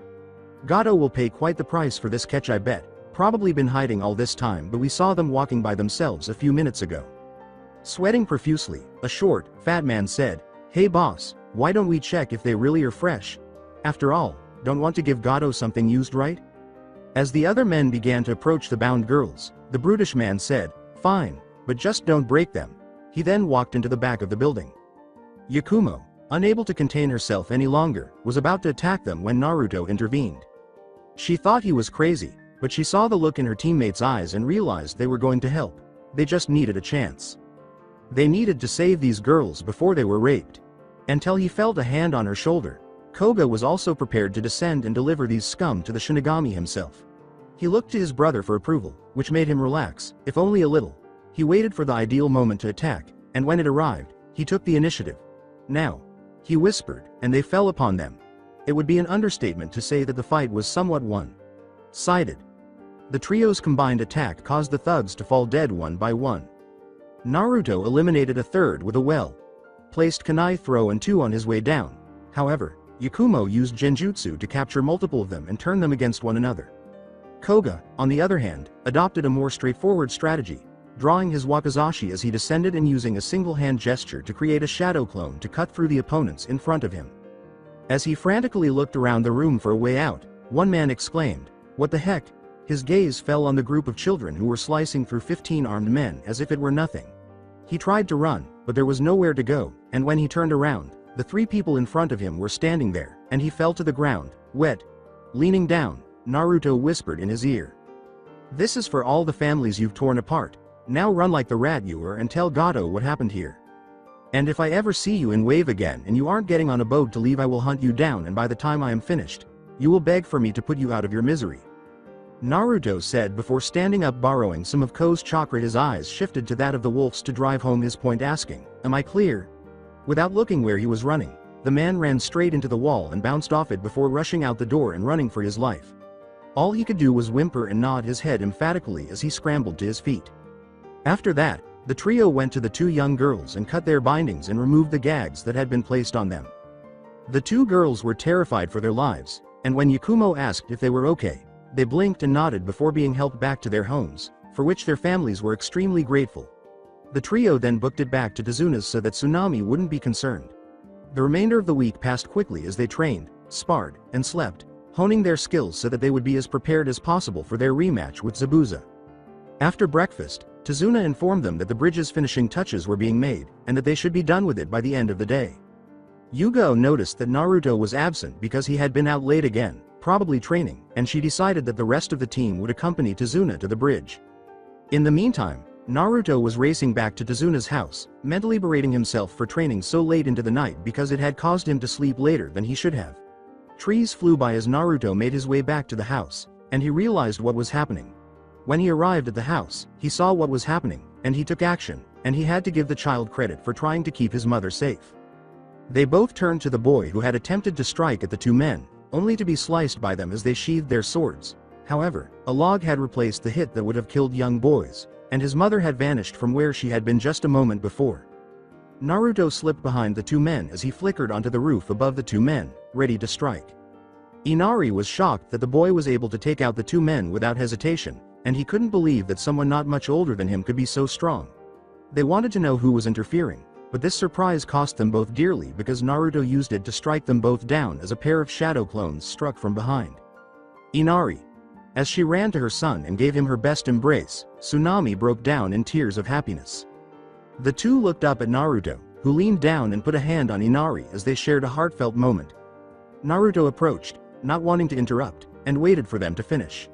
Gato will pay quite the price for this catch, I bet. Probably been hiding all this time, but we saw them walking by themselves a few minutes ago. Sweating profusely, a short, fat man said, "Hey boss, why don't we check if they really are fresh? After all, don't want to give Gato something used, right?" As the other men began to approach the bound girls, the brutish man said, "Fine, but just don't break them." He then walked into the back of the building. Yakumo, unable to contain herself any longer, was about to attack them when Naruto intervened. She thought he was crazy, but she saw the look in her teammates' eyes and realized they were going to help. They just needed a chance. They needed to save these girls before they were raped. Until he felt a hand on her shoulder, Koga was also prepared to descend and deliver these scum to the Shinigami himself. He looked to his brother for approval, which made him relax, if only a little. He waited for the ideal moment to attack, and when it arrived, he took the initiative. "Now," he whispered, and they fell upon them. It would be an understatement to say that the fight was somewhat one-sided. The trio's combined attack caused the thugs to fall dead one by one. Naruto eliminated a third with a well-placed kunai throw and two on his way down. However, Yakumo used genjutsu to capture multiple of them and turn them against one another. Koga, on the other hand, adopted a more straightforward strategy, drawing his wakizashi as he descended and using a single-hand gesture to create a shadow clone to cut through the opponents in front of him. As he frantically looked around the room for a way out, one man exclaimed, "What the heck?" His gaze fell on the group of children who were slicing through 15 armed men as if it were nothing. He tried to run, but there was nowhere to go, and when he turned around, the three people in front of him were standing there, and he fell to the ground, wet. Leaning down, Naruto whispered in his ear, "This is for all the families you've torn apart. Now run like the rat you were and tell Gato what happened here. And if I ever see you in Wave again and you aren't getting on a boat to leave, I will hunt you down, and by the time I am finished, you will beg for me to put you out of your misery." Naruto said before standing up, borrowing some of Ko's chakra. His eyes shifted to that of the wolves to drive home his point, asking, "Am I clear?" Without looking where he was running, the man ran straight into the wall and bounced off it before rushing out the door and running for his life. All he could do was whimper and nod his head emphatically as he scrambled to his feet. After that, the trio went to the two young girls and cut their bindings and removed the gags that had been placed on them. The two girls were terrified for their lives, and when Yakumo asked if they were okay, they blinked and nodded before being helped back to their homes, for which their families were extremely grateful. The trio then booked it back to Tazuna's so that Tsunami wouldn't be concerned. The remainder of the week passed quickly as they trained, sparred, and slept, honing their skills so that they would be as prepared as possible for their rematch with Zabuza. After breakfast, Tazuna informed them that the bridge's finishing touches were being made, and that they should be done with it by the end of the day. Yugo noticed that Naruto was absent because he had been out late again, probably training, and she decided that the rest of the team would accompany Tazuna to the bridge. In the meantime, Naruto was racing back to Tazuna's house, mentally berating himself for training so late into the night because it had caused him to sleep later than he should have. Trees flew by as Naruto made his way back to the house, and he realized what was happening. When he arrived at the house, he saw what was happening, and he took action, and he had to give the child credit for trying to keep his mother safe. They both turned to the boy who had attempted to strike at the two men, only to be sliced by them as they sheathed their swords. However, a log had replaced the hit that would have killed young boys, and his mother had vanished from where she had been just a moment before. Naruto slipped behind the two men as he flickered onto the roof above the two men, ready to strike. Inari was shocked that the boy was able to take out the two men without hesitation, and he couldn't believe that someone not much older than him could be so strong. They wanted to know who was interfering, but this surprise cost them both dearly because Naruto used it to strike them both down as a pair of shadow clones struck from behind. Inari. As she ran to her son and gave him her best embrace, Tsunami broke down in tears of happiness. The two looked up at Naruto, who leaned down and put a hand on Inari as they shared a heartfelt moment. Naruto approached, not wanting to interrupt, and waited for them to finish.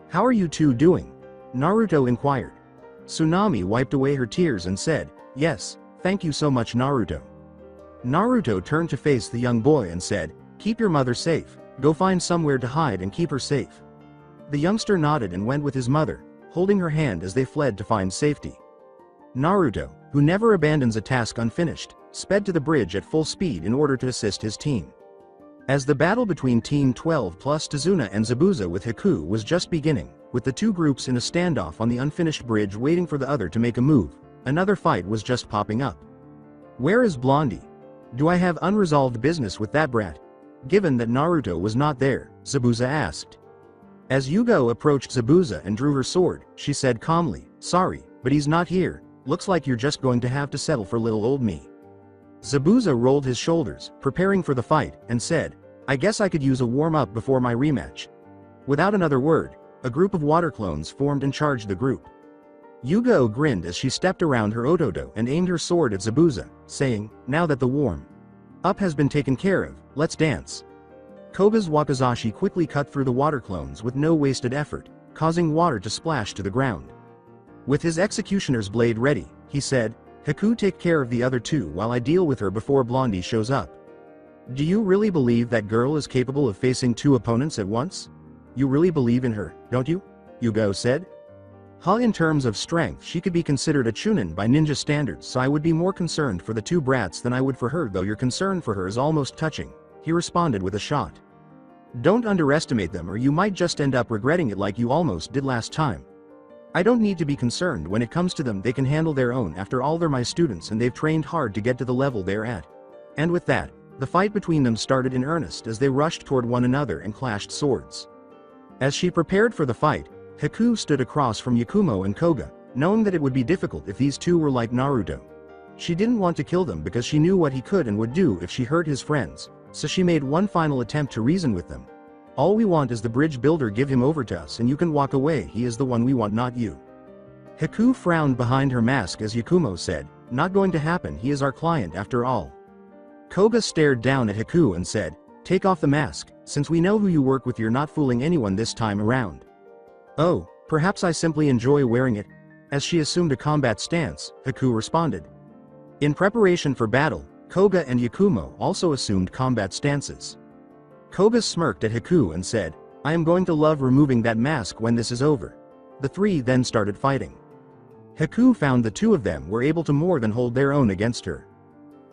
"How are you two doing?" Naruto inquired. Tsunami wiped away her tears and said, "Yes, thank you so much, Naruto." Naruto turned to face the young boy and said, "Keep your mother safe, go find somewhere to hide and keep her safe." The youngster nodded and went with his mother, holding her hand as they fled to find safety. Naruto, who never abandons a task unfinished, sped to the bridge at full speed in order to assist his team. As the battle between Team 12 plus Tazuna and Zabuza with Haku was just beginning, with the two groups in a standoff on the unfinished bridge waiting for the other to make a move, another fight was just popping up. "Where is Blondie? Do I have unresolved business with that brat?" Given that Naruto was not there, Zabuza asked. As Yugo approached Zabuza and drew her sword, she said calmly, "Sorry, but he's not here, looks like you're just going to have to settle for little old me." Zabuza rolled his shoulders, preparing for the fight, and said, "I guess I could use a warm-up before my rematch." Without another word, a group of water clones formed and charged the group. Yugo grinned as she stepped around her Ototo and aimed her sword at Zabuza, saying, "Now that the warm-up has been taken care of, let's dance." Koga's wakizashi quickly cut through the water clones with no wasted effort, causing water to splash to the ground. With his executioner's blade ready, he said, "Haku, take care of the other two while I deal with her before Blondie shows up." "Do you really believe that girl is capable of facing two opponents at once? You really believe in her, don't you?" Yugo said. In terms of strength she could be considered a chunin by ninja standards, so I would be more concerned for the two brats than I would for her, though your concern for her is almost touching," he responded with a shot. "Don't underestimate them or you might just end up regretting it like you almost did last time. I don't need to be concerned when it comes to them, they can handle their own, after all they're my students and they've trained hard to get to the level they're at." And with that, the fight between them started in earnest as they rushed toward one another and clashed swords. As she prepared for the fight, Haku stood across from Yakumo and Koga, knowing that it would be difficult if these two were like Naruto. She didn't want to kill them because she knew what he could and would do if she hurt his friends, so she made one final attempt to reason with them. "All we want is the bridge builder, give him over to us and you can walk away, he is the one we want, not you." Haku frowned behind her mask as Yakumo said, "Not going to happen, he is our client after all." Koga stared down at Haku and said, "Take off the mask, since we know who you work with, you're not fooling anyone this time around." "Oh, perhaps I simply enjoy wearing it." As she assumed a combat stance, Haku responded. In preparation for battle, Koga and Yakumo also assumed combat stances. Koga smirked at Haku and said, "I am going to love removing that mask when this is over." The three then started fighting. Haku found the two of them were able to more than hold their own against her.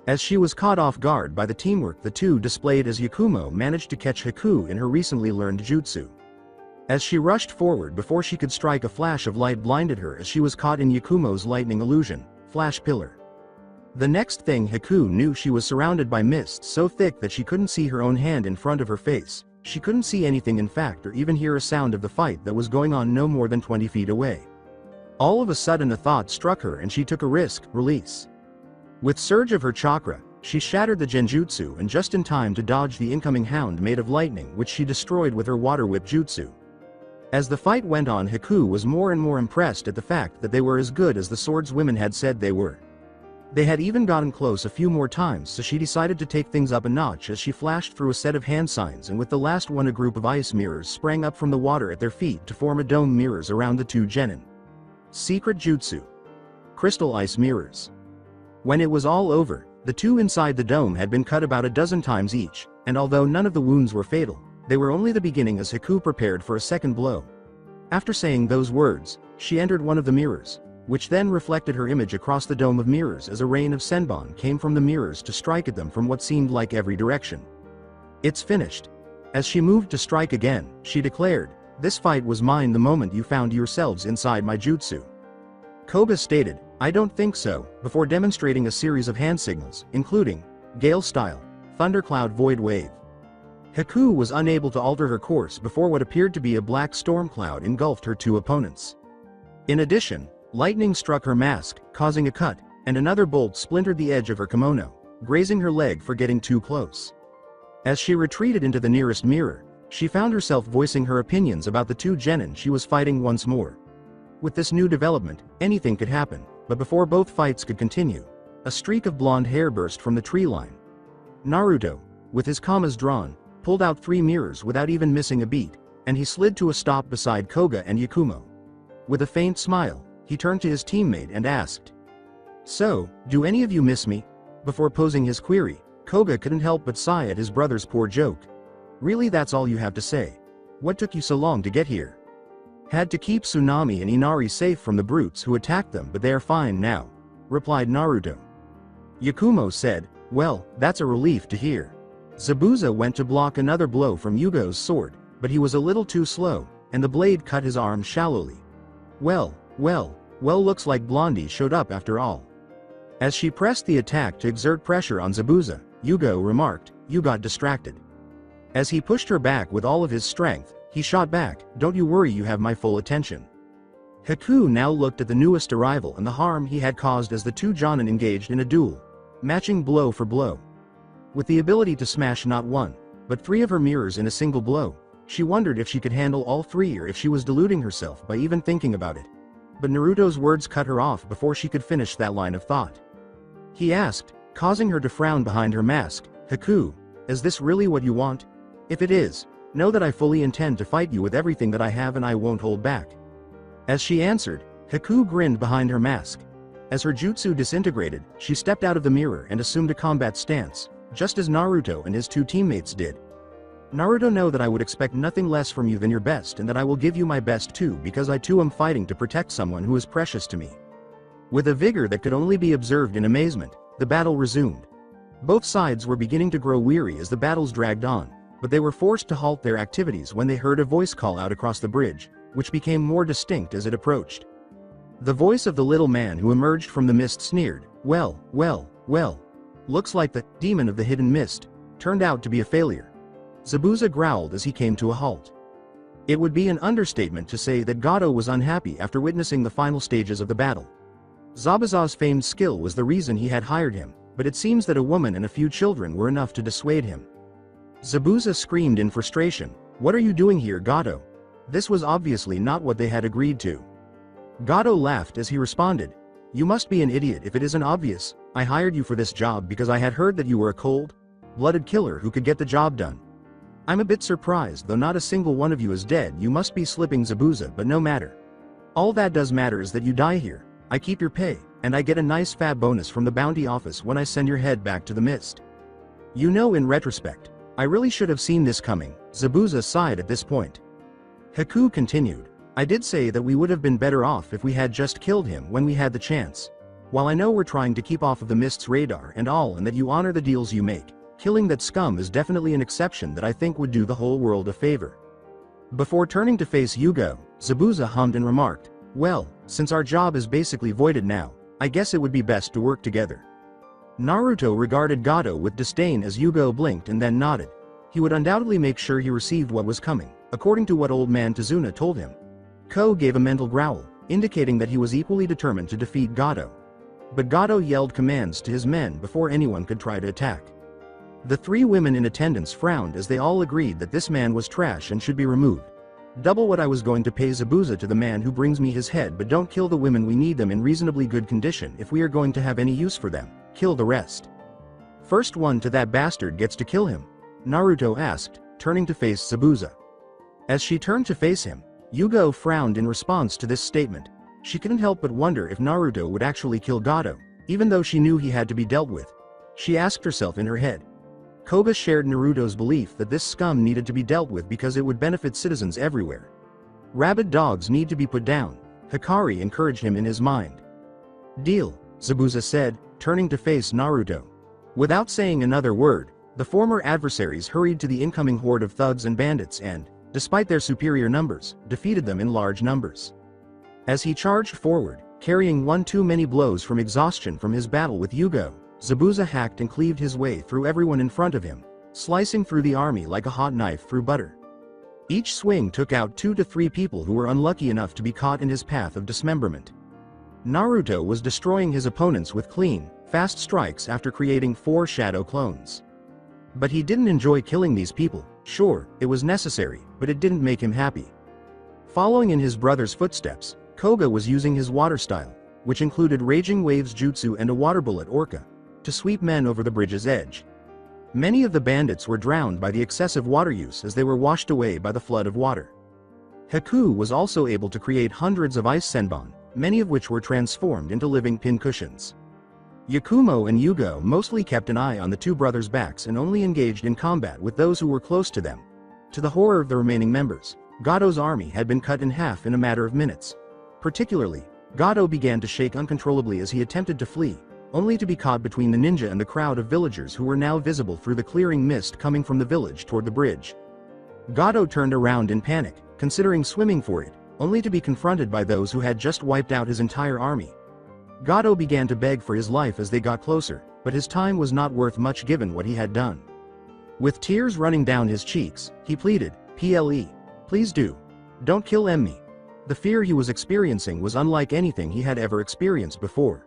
As she was caught off guard by the teamwork the two displayed as Yakumo managed to catch Haku in her recently learned jutsu. As she rushed forward before she could strike, a flash of light blinded her as she was caught in Yakumo's lightning illusion, Flash Pillar. The next thing Haku knew, she was surrounded by mist so thick that she couldn't see her own hand in front of her face. She couldn't see anything in fact, or even hear a sound of the fight that was going on no more than 20 feet away. All of a sudden a thought struck her and she took a risk, release. With surge of her chakra, she shattered the genjutsu and just in time to dodge the incoming hound made of lightning, which she destroyed with her water whip jutsu. As the fight went on, Haku was more and more impressed at the fact that they were as good as the swordswomen had said they were. They had even gotten close a few more times, so she decided to take things up a notch as she flashed through a set of hand signs, and with the last one a group of ice mirrors sprang up from the water at their feet to form a dome mirrors around the two genin. Secret Jutsu. Crystal Ice Mirrors. When it was all over, the two inside the dome had been cut about a dozen times each, and although none of the wounds were fatal, they were only the beginning as Haku prepared for a second blow. After saying those words, she entered one of the mirrors, which then reflected her image across the dome of mirrors as a rain of senbon came from the mirrors to strike at them from what seemed like every direction. "It's finished." As she moved to strike again, she declared, "This fight was mine the moment you found yourselves inside my jutsu." Koga stated, "I don't think so," before demonstrating a series of hand signals, including Gale Style, Thundercloud, Void Wave. Haku was unable to alter her course before what appeared to be a black storm cloud engulfed her two opponents. In addition, Lightning struck her mask, causing a cut, and another bolt splintered the edge of her kimono, grazing her leg for getting too close. As she retreated into the nearest mirror, she found herself voicing her opinions about the two genin she was fighting once more. With this new development, anything could happen, but before both fights could continue, a streak of blonde hair burst from the tree line. Naruto, with his kamas drawn, pulled out 3 mirrors without even missing a beat, and he slid to a stop beside Koga and Yakumo. With a faint smile, he turned to his teammate and asked, "So, do any of you miss me?" Before posing his query, Koga couldn't help but sigh at his brother's poor joke. "Really, that's all you have to say? What took you so long to get here?" "Had to keep Tsunami and Inari safe from the brutes who attacked them, but they are fine now," replied Naruto. Yakumo said, "Well, that's a relief to hear." Zabuza went to block another blow from Yugo's sword, but he was a little too slow, and the blade cut his arm shallowly. Well, looks like Blondie showed up after all." As she pressed the attack to exert pressure on Zabuza, Yugo remarked, "You got distracted." As he pushed her back with all of his strength, he shot back, "Don't you worry, you have my full attention." Haku now looked at the newest arrival and the harm he had caused as the two Jonin engaged in a duel, matching blow for blow. With the ability to smash not 1, but 3 of her mirrors in a single blow, she wondered if she could handle all 3 or if she was deluding herself by even thinking about it. But Naruto's words cut her off before she could finish that line of thought. He asked, causing her to frown behind her mask, "Haku, is this really what you want? If it is, know that I fully intend to fight you with everything that I have and I won't hold back." As she answered, Haku grinned behind her mask. As her jutsu disintegrated, she stepped out of the mirror and assumed a combat stance, just as Naruto and his 2 teammates did. "Naruto, know that I would expect nothing less from you than your best, and that I will give you my best too, because I too am fighting to protect someone who is precious to me." With a vigor that could only be observed in amazement, the battle resumed. Both sides were beginning to grow weary as the battles dragged on, but they were forced to halt their activities when they heard a voice call out across the bridge, which became more distinct as it approached. The voice of the little man who emerged from the mist sneered, well, looks like the demon of the hidden mist turned out to be a failure." Zabuza growled as he came to a halt. It would be an understatement to say that Gato was unhappy after witnessing the final stages of the battle. Zabuza's famed skill was the reason he had hired him, but it seems that a woman and a few children were enough to dissuade him. Zabuza screamed in frustration, "What are you doing here, Gato?" This was obviously not what they had agreed to. Gato laughed as he responded, "You must be an idiot if it isn't obvious. I hired you for this job because I had heard that you were a cold-blooded killer who could get the job done. I'm a bit surprised, though not a single one of you is dead. You must be slipping, Zabuza, but no matter. All that does matter is that you die here. I keep your pay, and I get a nice fat bonus from the bounty office when I send your head back to the mist." You know, in retrospect, I really should have seen this coming, Zabuza sighed at this point. Haku continued, "I did say that we would have been better off if we had just killed him when we had the chance. While I know we're trying to keep off of the mist's radar and all, and that you honor the deals you make, killing that scum is definitely an exception that I think would do the whole world a favor." Before turning to face Yugo, Zabuza hummed and remarked, "Well, since our job is basically voided now, I guess it would be best to work together." Naruto regarded Gato with disdain as Yugo blinked and then nodded. He would undoubtedly make sure he received what was coming, according to what old man Tazuna told him. Ko gave a mental growl, indicating that he was equally determined to defeat Gato. But Gato yelled commands to his men before anyone could try to attack. The 3 women in attendance frowned as they all agreed that this man was trash and should be removed. "Double what I was going to pay Zabuza to the man who brings me his head, but don't kill the women. We need them in reasonably good condition if we are going to have any use for them. Kill the rest." "First one to that bastard gets to kill him?" Naruto asked, turning to face Zabuza. As she turned to face him, Yugo frowned in response to this statement. She couldn't help but wonder if Naruto would actually kill Gato, even though she knew he had to be dealt with. She asked herself in her head. Koga shared Naruto's belief that this scum needed to be dealt with because it would benefit citizens everywhere. Rabid dogs need to be put down, Hikari encouraged him in his mind. "Deal," Zabuza said, turning to face Naruto. Without saying another word, the former adversaries hurried to the incoming horde of thugs and bandits and, despite their superior numbers, defeated them in large numbers. As he charged forward, carrying one too many blows from exhaustion from his battle with Yugo, Zabuza hacked and cleaved his way through everyone in front of him, slicing through the army like a hot knife through butter. Each swing took out 2 to 3 people who were unlucky enough to be caught in his path of dismemberment. Naruto was destroying his opponents with clean, fast strikes after creating 4 shadow clones. But he didn't enjoy killing these people. Sure, it was necessary, but it didn't make him happy. Following in his brother's footsteps, Koga was using his water style, which included Raging Waves Jutsu and a water bullet Orca, to sweep men over the bridge's edge. Many of the bandits were drowned by the excessive water use as they were washed away by the flood of water. Haku was also able to create hundreds of ice senbon, many of which were transformed into living pincushions. Yakumo and Yugo mostly kept an eye on the two brothers' backs and only engaged in combat with those who were close to them. To the horror of the remaining members, Gato's army had been cut in half in a matter of minutes. Particularly, Gato began to shake uncontrollably as he attempted to flee, only to be caught between the ninja and the crowd of villagers who were now visible through the clearing mist coming from the village toward the bridge. Gato turned around in panic, considering swimming for it, only to be confronted by those who had just wiped out his entire army. Gato began to beg for his life as they got closer, but his time was not worth much given what he had done. With tears running down his cheeks, he pleaded, "Ple, please do. Don't kill me." The fear he was experiencing was unlike anything he had ever experienced before.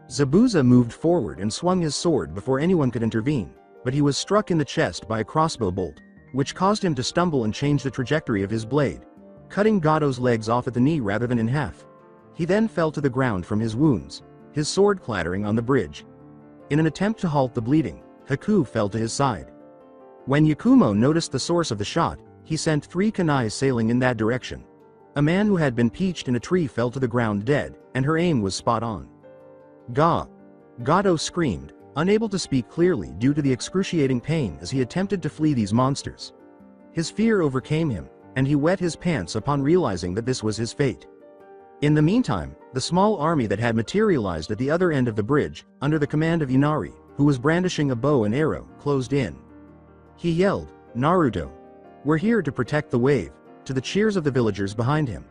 Zabuza moved forward and swung his sword before anyone could intervene, but he was struck in the chest by a crossbow bolt, which caused him to stumble and change the trajectory of his blade, cutting Gato's legs off at the knee rather than in half. He then fell to the ground from his wounds, his sword clattering on the bridge. In an attempt to halt the bleeding, Haku fell to his side. When Yakumo noticed the source of the shot, he sent 3 kunais sailing in that direction. A man who had been peached in a tree fell to the ground dead, and her aim was spot on. Gato screamed, unable to speak clearly due to the excruciating pain as he attempted to flee these monsters. His fear overcame him, and he wet his pants upon realizing that this was his fate. In the meantime, the small army that had materialized at the other end of the bridge, under the command of Inari, who was brandishing a bow and arrow, closed in. He yelled, "Naruto! We're here to protect the wave," to the cheers of the villagers behind him.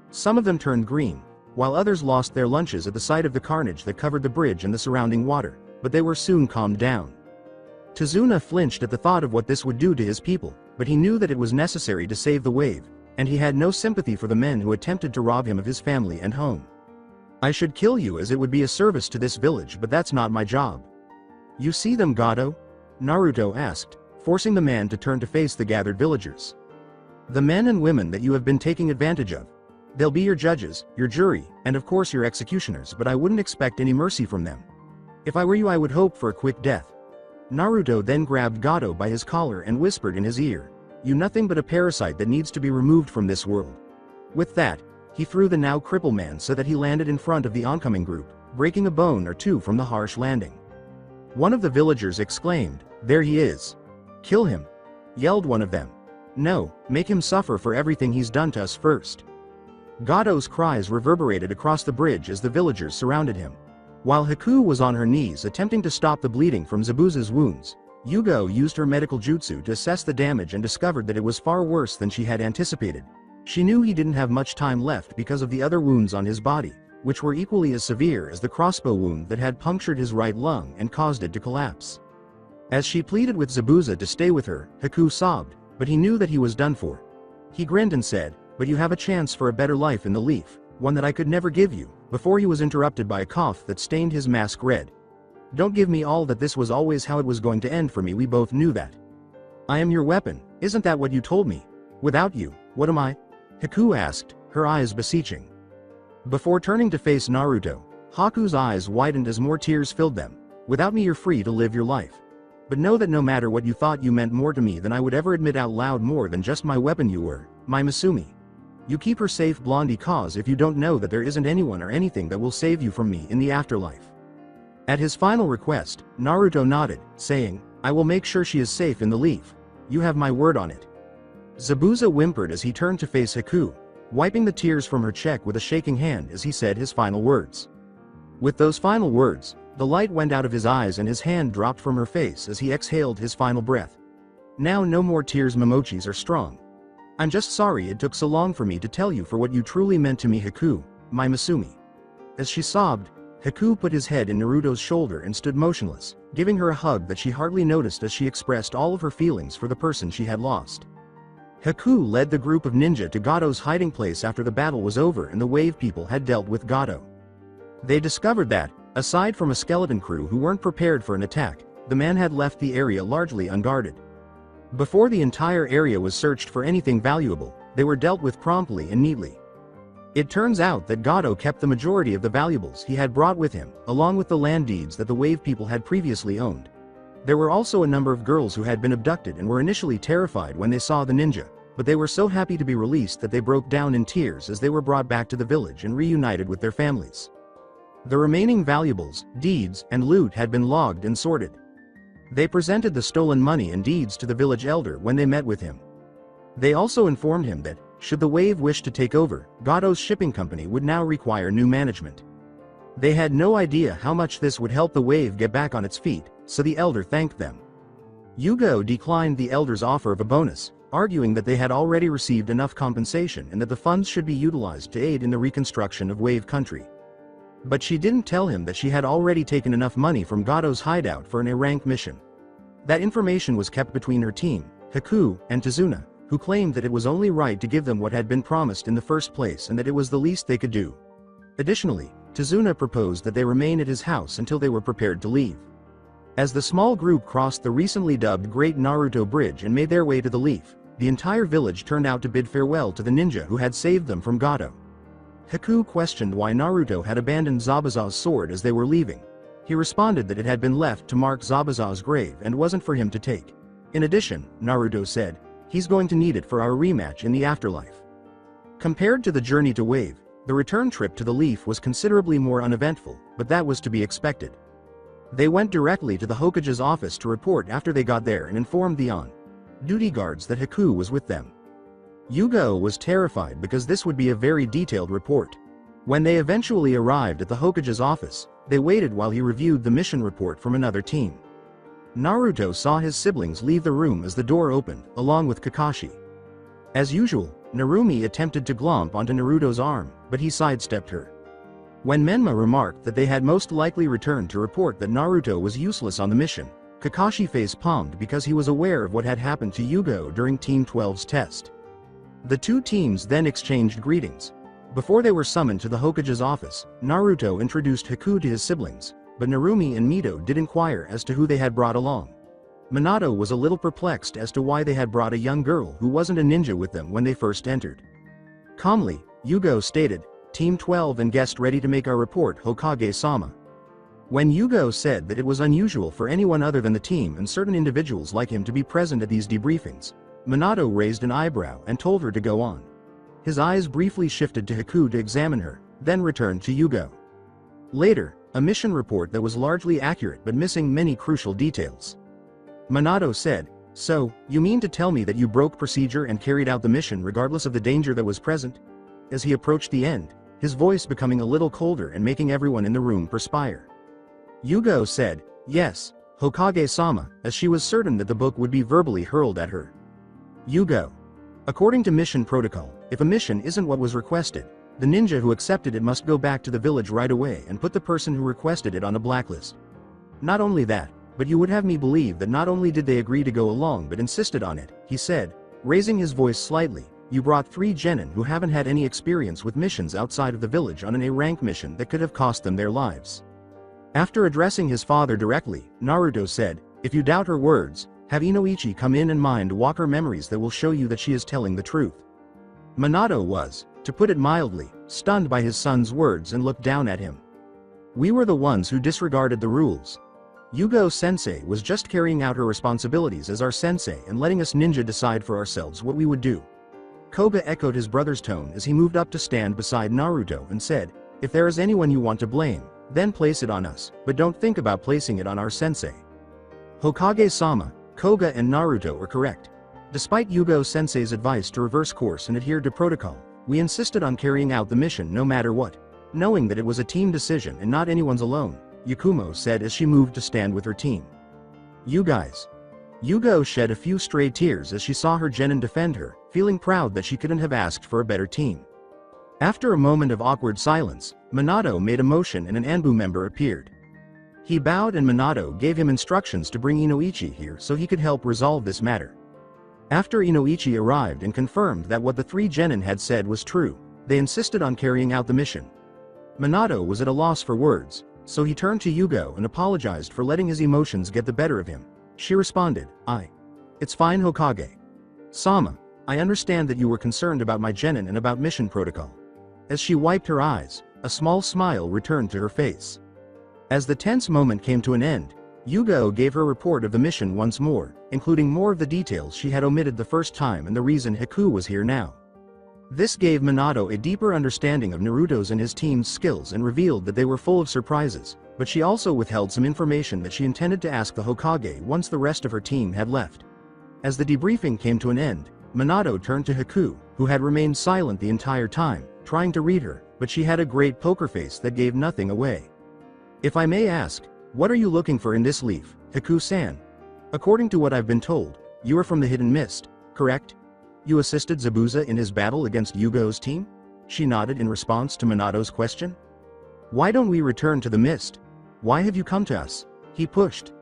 Some of them turned green, while others lost their lunches at the sight of the carnage that covered the bridge and the surrounding water, but they were soon calmed down. Tazuna flinched at the thought of what this would do to his people, but he knew that it was necessary to save the wave, and he had no sympathy for the men who attempted to rob him of his family and home. "I should kill you as it would be a service to this village, but that's not my job." "You see them, Gato?" Naruto asked, forcing the man to turn to face the gathered villagers. "The men and women that you have been taking advantage of. They'll be your judges, your jury, and of course your executioners, but I wouldn't expect any mercy from them. If I were you, I would hope for a quick death." Naruto then grabbed Gato by his collar and whispered in his ear, "You nothing but a parasite that needs to be removed from this world." With that, he threw the now crippled man so that he landed in front of the oncoming group, breaking a bone or two from the harsh landing. One of the villagers exclaimed, "There he is." "Kill him," yelled one of them. "No, make him suffer for everything he's done to us first." Gato's cries reverberated across the bridge as the villagers surrounded him. While Haku was on her knees attempting to stop the bleeding from Zabuza's wounds, Yugo used her medical jutsu to assess the damage and discovered that it was far worse than she had anticipated. She knew he didn't have much time left because of the other wounds on his body, which were equally as severe as the crossbow wound that had punctured his right lung and caused it to collapse. As she pleaded with Zabuza to stay with her, Haku sobbed, but he knew that he was done for. He grinned and said, "But you have a chance for a better life in the leaf, one that I could never give you," before he was interrupted by a cough that stained his mask red. "Don't give me all that. This was always how it was going to end for me. We both knew that. I am your weapon, isn't that what you told me? Without you, what am I?" Haku asked, her eyes beseeching. Before turning to face Naruto, Haku's eyes widened as more tears filled them. "Without me you're free to live your life. But know that no matter what you thought, you meant more to me than I would ever admit out loud, more than just my weapon. You were my Masumi. You keep her safe, Blondie, cause if you don't know that there isn't anyone or anything that will save you from me in the afterlife." At his final request, Naruto nodded, saying, "I will make sure she is safe in the leaf. You have my word on it." Zabuza whimpered as he turned to face Haku, wiping the tears from her cheek with a shaking hand as he said his final words. With those final words, the light went out of his eyes and his hand dropped from her face as he exhaled his final breath. "Now no more tears, Momochis are strong. I'm just sorry it took so long for me to tell you for what you truly meant to me, Haku, my Masumi." As she sobbed, Haku put his head in Naruto's shoulder and stood motionless, giving her a hug that she hardly noticed as she expressed all of her feelings for the person she had lost. Haku led the group of ninja to Gato's hiding place after the battle was over and the wave people had dealt with Gato. They discovered that, aside from a skeleton crew who weren't prepared for an attack, the man had left the area largely unguarded. Before the entire area was searched for anything valuable, they were dealt with promptly and neatly. It turns out that Gato kept the majority of the valuables he had brought with him, along with the land deeds that the Wave people had previously owned. There were also a number of girls who had been abducted and were initially terrified when they saw the ninja, but they were so happy to be released that they broke down in tears as they were brought back to the village and reunited with their families. The remaining valuables, deeds, and loot had been logged and sorted. They presented the stolen money and deeds to the village elder when they met with him. They also informed him that, should the Wave wish to take over, Gato's shipping company would now require new management. They had no idea how much this would help the Wave get back on its feet, so the elder thanked them. Yugo declined the elder's offer of a bonus, arguing that they had already received enough compensation and that the funds should be utilized to aid in the reconstruction of Wave country. But she didn't tell him that she had already taken enough money from Gato's hideout for an A-rank mission. That information was kept between her team, Haku, and Tazuna, who claimed that it was only right to give them what had been promised in the first place and that it was the least they could do. Additionally, Tazuna proposed that they remain at his house until they were prepared to leave. As the small group crossed the recently dubbed Great Naruto Bridge and made their way to the Leaf, the entire village turned out to bid farewell to the ninja who had saved them from Gato. Haku questioned why Naruto had abandoned Zabuza's sword as they were leaving. He responded that it had been left to mark Zabuza's grave and wasn't for him to take. In addition, Naruto said, he's going to need it for our rematch in the afterlife. Compared to the journey to Wave, the return trip to the Leaf was considerably more uneventful, but that was to be expected. They went directly to the Hokage's office to report after they got there and informed the on-duty guards that Haku was with them. Yugo was terrified because this would be a very detailed report. When they eventually arrived at the Hokage's office, they waited while he reviewed the mission report from another team. Naruto saw his siblings leave the room as the door opened, along with Kakashi. As usual, Narumi attempted to glomp onto Naruto's arm, but he sidestepped her. When Menma remarked that they had most likely returned to report that Naruto was useless on the mission, Kakashi face-palmed because he was aware of what had happened to Yugo during Team 12's test. The two teams then exchanged greetings. Before they were summoned to the Hokage's office, Naruto introduced Haku to his siblings, but Narumi and Mito did inquire as to who they had brought along. Minato was a little perplexed as to why they had brought a young girl who wasn't a ninja with them when they first entered. Calmly, Yugo stated, Team 12 and guest ready to make our report, Hokage-sama. When Yugo said that it was unusual for anyone other than the team and certain individuals like him to be present at these debriefings, Minato raised an eyebrow and told her to go on. His eyes briefly shifted to Haku to examine her, then returned to Yugo. Later, a mission report that was largely accurate but missing many crucial details. Minato said, so, you mean to tell me that you broke procedure and carried out the mission regardless of the danger that was present? As he approached the end, his voice becoming a little colder and making everyone in the room perspire. Yugo said, yes, Hokage-sama, as she was certain that the book would be verbally hurled at her. Yugo. According to mission protocol, if a mission isn't what was requested, the ninja who accepted it must go back to the village right away and put the person who requested it on a blacklist. Not only that, but you would have me believe that not only did they agree to go along but insisted on it, he said, raising his voice slightly, you brought 3 genin who haven't had any experience with missions outside of the village on an A-rank mission that could have cost them their lives. After addressing his father directly, Naruto said, if you doubt her words, have Inoichi come in and mind walk her memories that will show you that she is telling the truth. Minato was, to put it mildly, stunned by his son's words and looked down at him. We were the ones who disregarded the rules. Yugo-sensei was just carrying out her responsibilities as our sensei and letting us ninja decide for ourselves what we would do. Koga echoed his brother's tone as he moved up to stand beside Naruto and said, if there is anyone you want to blame, then place it on us, but don't think about placing it on our sensei. Hokage-sama, Koga and Naruto were correct. Despite Yugo-sensei's advice to reverse course and adhere to protocol, we insisted on carrying out the mission no matter what. Knowing that it was a team decision and not anyone's alone, Yakumo said as she moved to stand with her team. You guys. Yugo shed a few stray tears as she saw her genin defend her, feeling proud that she couldn't have asked for a better team. After a moment of awkward silence, Minato made a motion and an Anbu member appeared. He bowed and Minato gave him instructions to bring Inoichi here so he could help resolve this matter. After Inoichi arrived and confirmed that what the 3 genin had said was true, they insisted on carrying out the mission. Minato was at a loss for words, so he turned to Yugo and apologized for letting his emotions get the better of him. She responded, It's fine, Hokage. Sama, I understand that you were concerned about my genin and about mission protocol. As she wiped her eyes, a small smile returned to her face. As the tense moment came to an end, Yugo gave her report of the mission once more, including more of the details she had omitted the first time and the reason Haku was here now. This gave Minato a deeper understanding of Naruto's and his team's skills and revealed that they were full of surprises, but she also withheld some information that she intended to ask the Hokage once the rest of her team had left. As the debriefing came to an end, Minato turned to Haku, who had remained silent the entire time, trying to read her, but she had a great poker face that gave nothing away. If I may ask, what are you looking for in this leaf, Haku-san? According to what I've been told, you are from the Hidden Mist, correct? You assisted Zabuza in his battle against Yugo's team? She nodded in response to Minato's question. Why don't we return to the mist? Why have you come to us? He pushed.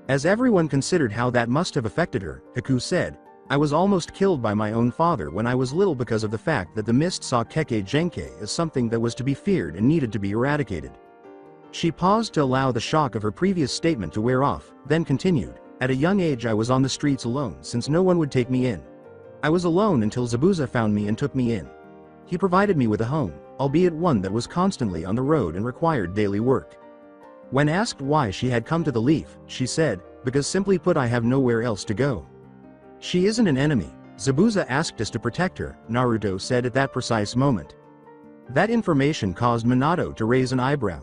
As everyone considered how that must have affected her, Haku said, I was almost killed by my own father when I was little because of the fact that the mist saw Kekkei Genkai as something that was to be feared and needed to be eradicated. She paused to allow the shock of her previous statement to wear off, then continued, At a young age I was on the streets alone since no one would take me in. I was alone until Zabuza found me and took me in. He provided me with a home, albeit one that was constantly on the road and required daily work. When asked why she had come to the leaf, she said, because simply put I have nowhere else to go. She isn't an enemy. Zabuza asked us to protect her, Naruto said at that precise moment. That information caused Minato to raise an eyebrow.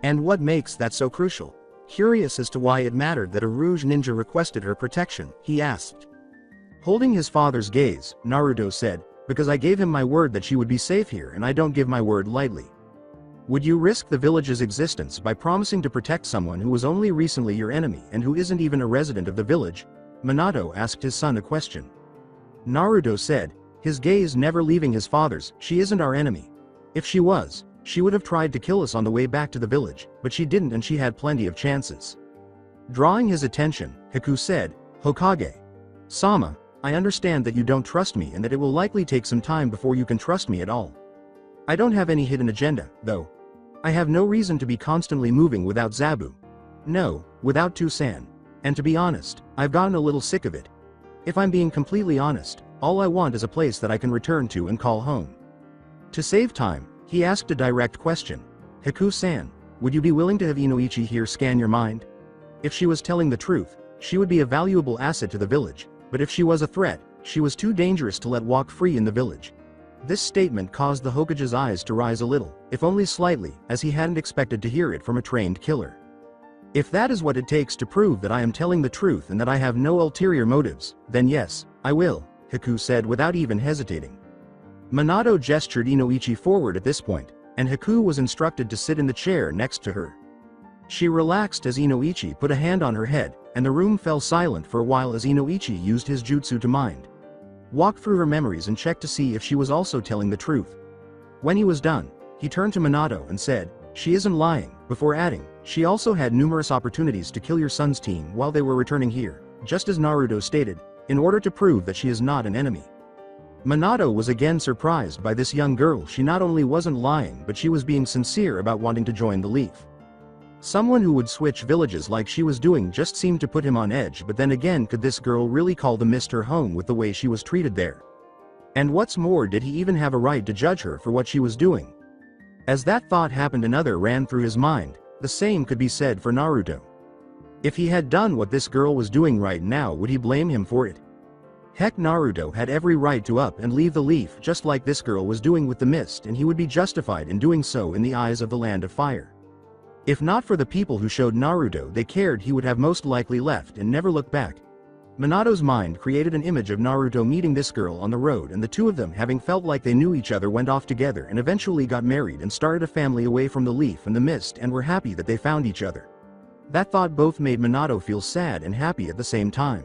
And what makes that so crucial? Curious as to why it mattered that a Rouge ninja requested her protection, he asked. Holding his father's gaze, Naruto said, because I gave him my word that she would be safe here and I don't give my word lightly. Would you risk the village's existence by promising to protect someone who was only recently your enemy and who isn't even a resident of the village? Minato asked his son a question. Naruto said, his gaze never leaving his father's, she isn't our enemy. If she was, she would have tried to kill us on the way back to the village, but she didn't and she had plenty of chances. Drawing his attention, Haku said, Hokage. Sama, I understand that you don't trust me and that it will likely take some time before you can trust me at all. I don't have any hidden agenda, though. I have no reason to be constantly moving without Zabu. No, without Tusan. And to be honest, I've gotten a little sick of it. If I'm being completely honest, all I want is a place that I can return to and call home. To save time, he asked a direct question. Haku-san, would you be willing to have Inoichi here scan your mind? If she was telling the truth, she would be a valuable asset to the village, but if she was a threat, she was too dangerous to let walk free in the village. This statement caused the Hokage's eyes to rise a little, if only slightly, as he hadn't expected to hear it from a trained killer. If that is what it takes to prove that I am telling the truth and that I have no ulterior motives, then yes, I will, Haku said without even hesitating. Minato gestured Inoichi forward at this point, and Haku was instructed to sit in the chair next to her. She relaxed as Inoichi put a hand on her head, and the room fell silent for a while as Inoichi used his jutsu to mind. Walk through her memories and check to see if she was also telling the truth. When he was done, he turned to Minato and said, she isn't lying, before adding, she also had numerous opportunities to kill your son's team while they were returning here, just as Naruto stated, in order to prove that she is not an enemy. Minato was again surprised by this young girl. She not only wasn't lying but she was being sincere about wanting to join the Leaf. Someone who would switch villages like she was doing just seemed to put him on edge, but then again, could this girl really call the mist her home with the way she was treated there? And what's more, did he even have a right to judge her for what she was doing? As that thought happened, another ran through his mind. The same could be said for Naruto. If he had done what this girl was doing right now, would he blame him for it? Heck, Naruto had every right to up and leave the Leaf just like this girl was doing with the mist, and he would be justified in doing so in the eyes of the Land of Fire. If not for the people who showed Naruto they cared, he would have most likely left and never looked back. Minato's mind created an image of Naruto meeting this girl on the road, and the two of them, having felt like they knew each other, went off together and eventually got married and started a family away from the Leaf and the mist, and were happy that they found each other. That thought both made Minato feel sad and happy at the same time.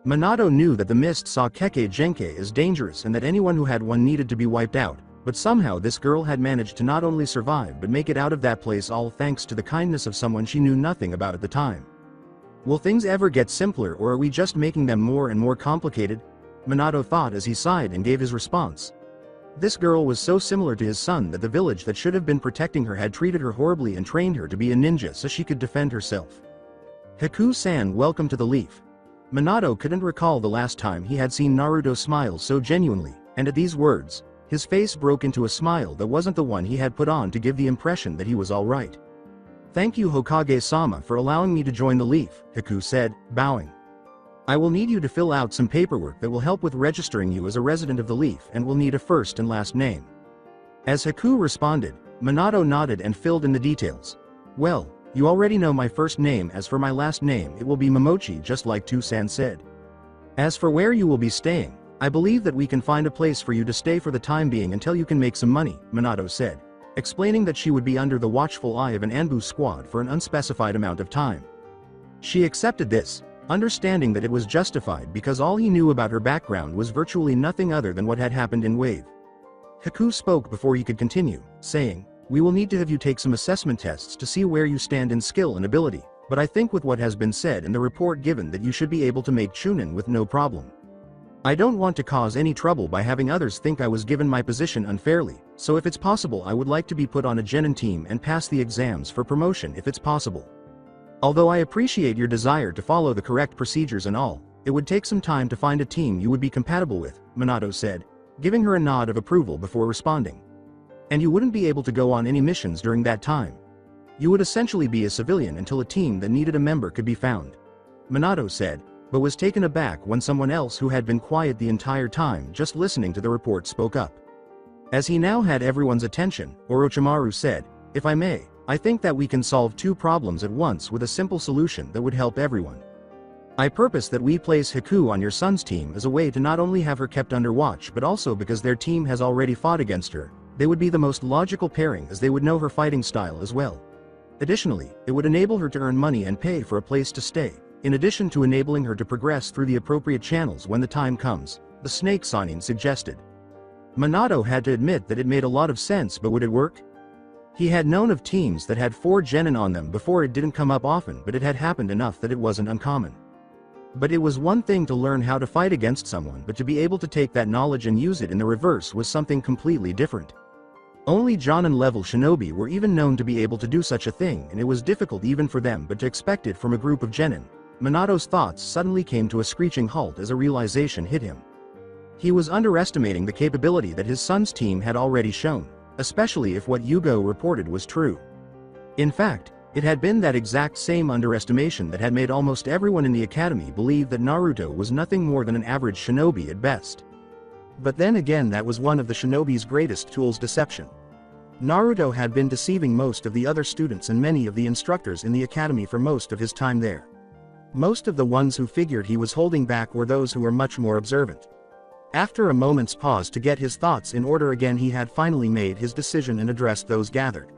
Minato knew that the mist saw Kekkei Genkai as dangerous and that anyone who had one needed to be wiped out, but somehow this girl had managed to not only survive but make it out of that place, all thanks to the kindness of someone she knew nothing about at the time. Will things ever get simpler, or are we just making them more and more complicated? Minato thought as he sighed and gave his response. This girl was so similar to his son that the village that should have been protecting her had treated her horribly and trained her to be a ninja so she could defend herself. Haku-san, welcome to the Leaf. Minato couldn't recall the last time he had seen Naruto smile so genuinely, and at these words, his face broke into a smile that wasn't the one he had put on to give the impression that he was alright. Thank you Hokage-sama for allowing me to join the Leaf, Haku said, bowing. I will need you to fill out some paperwork that will help with registering you as a resident of the Leaf and will need a first and last name. As Haku responded, Minato nodded and filled in the details. Well, you already know my first name. As for my last name, it will be Momochi, just like Tu-san said. As for where you will be staying, I believe that we can find a place for you to stay for the time being until you can make some money, Minato said, explaining that she would be under the watchful eye of an Anbu squad for an unspecified amount of time. She accepted this, understanding that it was justified because all he knew about her background was virtually nothing other than what had happened in Wave. Haku spoke before he could continue, saying, we will need to have you take some assessment tests to see where you stand in skill and ability, but I think with what has been said and the report given that you should be able to make Chunin with no problem. I don't want to cause any trouble by having others think I was given my position unfairly, so if it's possible I would like to be put on a genin team and pass the exams for promotion if it's possible. Although I appreciate your desire to follow the correct procedures and all, it would take some time to find a team you would be compatible with, Minato said, giving her a nod of approval before responding. And you wouldn't be able to go on any missions during that time. You would essentially be a civilian until a team that needed a member could be found. Minato said, but was taken aback when someone else who had been quiet the entire time just listening to the report spoke up. As he now had everyone's attention, Orochimaru said, if I may, I think that we can solve two problems at once with a simple solution that would help everyone. I purpose that we place Haku on your son's team as a way to not only have her kept under watch but also because their team has already fought against her, they would be the most logical pairing as they would know her fighting style as well. Additionally, it would enable her to earn money and pay for a place to stay, in addition to enabling her to progress through the appropriate channels when the time comes, the snake signing suggested. Minato had to admit that it made a lot of sense, but would it work? He had known of teams that had 4 genin on them before. It didn't come up often, but it had happened enough that it wasn't uncommon. But it was one thing to learn how to fight against someone, but to be able to take that knowledge and use it in the reverse was something completely different. Only Jonin-level shinobi were even known to be able to do such a thing, and it was difficult even for them, but to expect it from a group of genin. Minato's thoughts suddenly came to a screeching halt as a realization hit him. He was underestimating the capability that his son's team had already shown, especially if what Yugo reported was true. In fact, it had been that exact same underestimation that had made almost everyone in the academy believe that Naruto was nothing more than an average shinobi at best. But then again, that was one of the shinobi's greatest tools: deception. Naruto had been deceiving most of the other students and many of the instructors in the academy for most of his time there. Most of the ones who figured he was holding back were those who were much more observant. After a moment's pause to get his thoughts in order again, he had finally made his decision and addressed those gathered.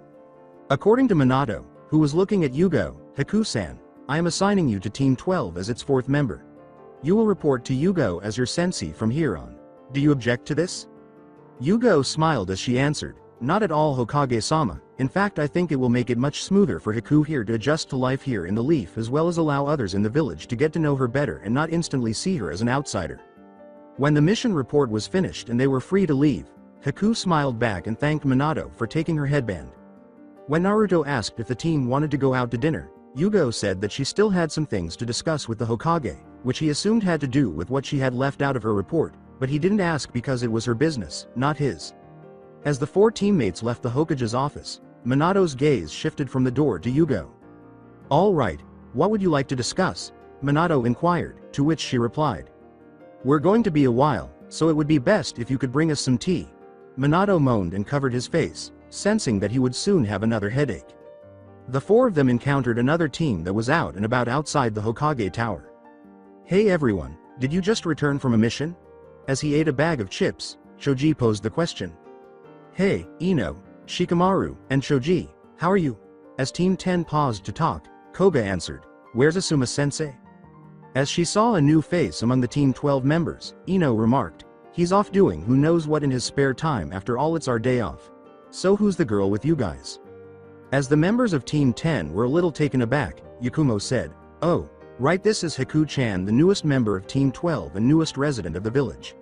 According to Minato, who was looking at Yugo, Haku-san, I am assigning you to Team 12 as its 4th member. You will report to Yugo as your sensei from here on. Do you object to this? Yugo smiled as she answered, not at all, Hokage-sama. In fact, I think it will make it much smoother for Haku here to adjust to life here in the Leaf, as well as allow others in the village to get to know her better and not instantly see her as an outsider. When the mission report was finished and they were free to leave, Haku smiled back and thanked Minato for taking her headband. When Naruto asked if the team wanted to go out to dinner, Yugo said that she still had some things to discuss with the Hokage, which he assumed had to do with what she had left out of her report, but he didn't ask because it was her business, not his. As the 4 teammates left the Hokage's office, Minato's gaze shifted from the door to Yugo. All right, what would you like to discuss? Minato inquired, to which she replied. We're going to be a while, so it would be best if you could bring us some tea. Minato moaned and covered his face, sensing that he would soon have another headache. The 4 of them encountered another team that was out and about outside the Hokage tower. Hey everyone, did you just return from a mission? As he ate a bag of chips, Shoji posed the question. Hey, Ino, Shikamaru, and Shoji, how are you? As Team 10 paused to talk, Koga answered, where's Asuma-sensei? As she saw a new face among the Team 12 members, Ino remarked, he's off doing who knows what in his spare time. After all, it's our day off. So who's the girl with you guys? As the members of Team 10 were a little taken aback, Yakumo said, oh, right, this is Haku-chan, the newest member of Team 12 and newest resident of the village.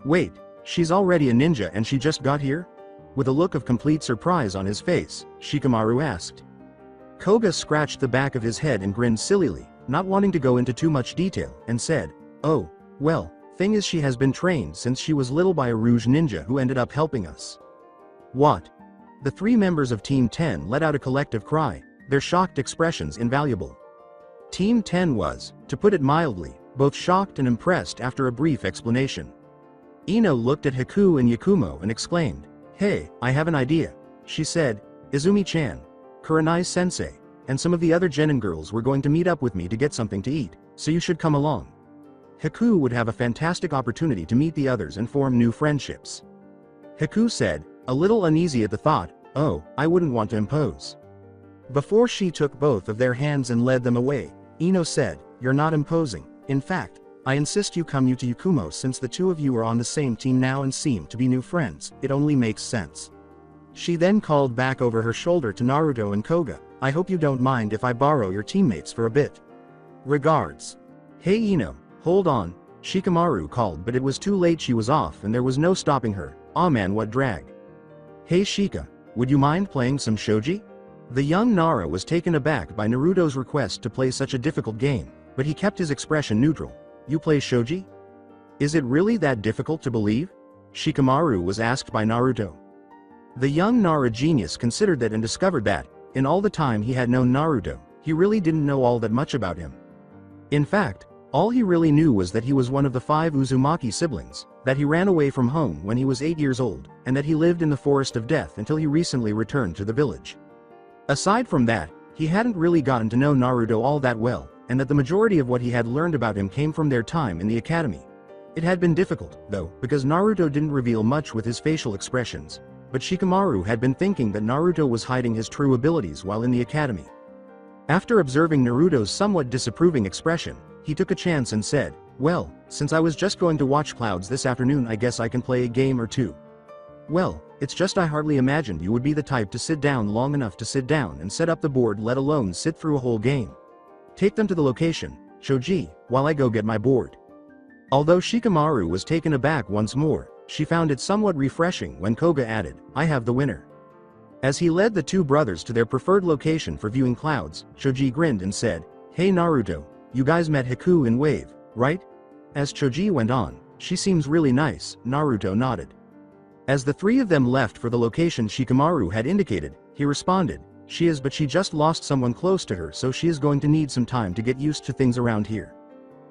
Wait, She's already a ninja and she just got here? With a look of complete surprise on his face, Shikamaru asked. Koga scratched the back of his head and grinned sillily, not wanting to go into too much detail, and said, "Oh, well, thing is she has been trained since she was little by a Rouge ninja who ended up helping us." What? The three members of Team 10 let out a collective cry, their shocked expressions invaluable. Team 10 was, to put it mildly, both shocked and impressed after a brief explanation. Ino looked at Haku and Yakumo and exclaimed, "Hey, I have an idea," she said. "Izumi-chan, Kurenai-sensei, and some of the other genin girls were going to meet up with me to get something to eat, so you should come along. Haku would have a fantastic opportunity to meet the others and form new friendships." Haku said, a little uneasy at the thought, "Oh, I wouldn't want to impose." Before she took both of their hands and led them away, Ino said, "You're not imposing. In fact, I insist you come to Yakumo since the two of you are on the same team now and seem to be new friends, it only makes sense." She then called back over her shoulder to Naruto and Koga, "I hope you don't mind if I borrow your teammates for a bit. Regards." "Hey Ino, hold on," Shikamaru called, but it was too late. She was off and there was no stopping her. Aw man, what drag. "Hey Shika, would you mind playing some shogi?" The young Nara was taken aback by Naruto's request to play such a difficult game, but he kept his expression neutral. "You play shogi? Is it really that difficult to believe?" Shikamaru was asked by Naruto. The young Nara genius considered that and discovered that, in all the time he had known Naruto, he really didn't know all that much about him. In fact, all he really knew was that he was one of the 5 Uzumaki siblings, that he ran away from home when he was 8 years old, and that he lived in the Forest of Death until he recently returned to the village. Aside from that, he hadn't really gotten to know Naruto all that well, and that the majority of what he had learned about him came from their time in the academy. It had been difficult, though, because Naruto didn't reveal much with his facial expressions, but Shikamaru had been thinking that Naruto was hiding his true abilities while in the academy. After observing Naruto's somewhat disapproving expression, he took a chance and said, "Well, since I was just going to watch clouds this afternoon, I guess I can play a game or two." "Well, it's just I hardly imagined you would be the type to sit down long enough to sit down and set up the board, let alone sit through a whole game. Take them to the location, Shoji, while I go get my board." Although Shikamaru was taken aback once more, she found it somewhat refreshing when Koga added, "I have the winner." As he led the two brothers to their preferred location for viewing clouds, Shoji grinned and said, "Hey Naruto, you guys met Haku in Wave, right?" As Shoji went on, "She seems really nice," Naruto nodded. As the three of them left for the location Shikamaru had indicated, he responded, "She is, but she just lost someone close to her, so she is going to need some time to get used to things around here.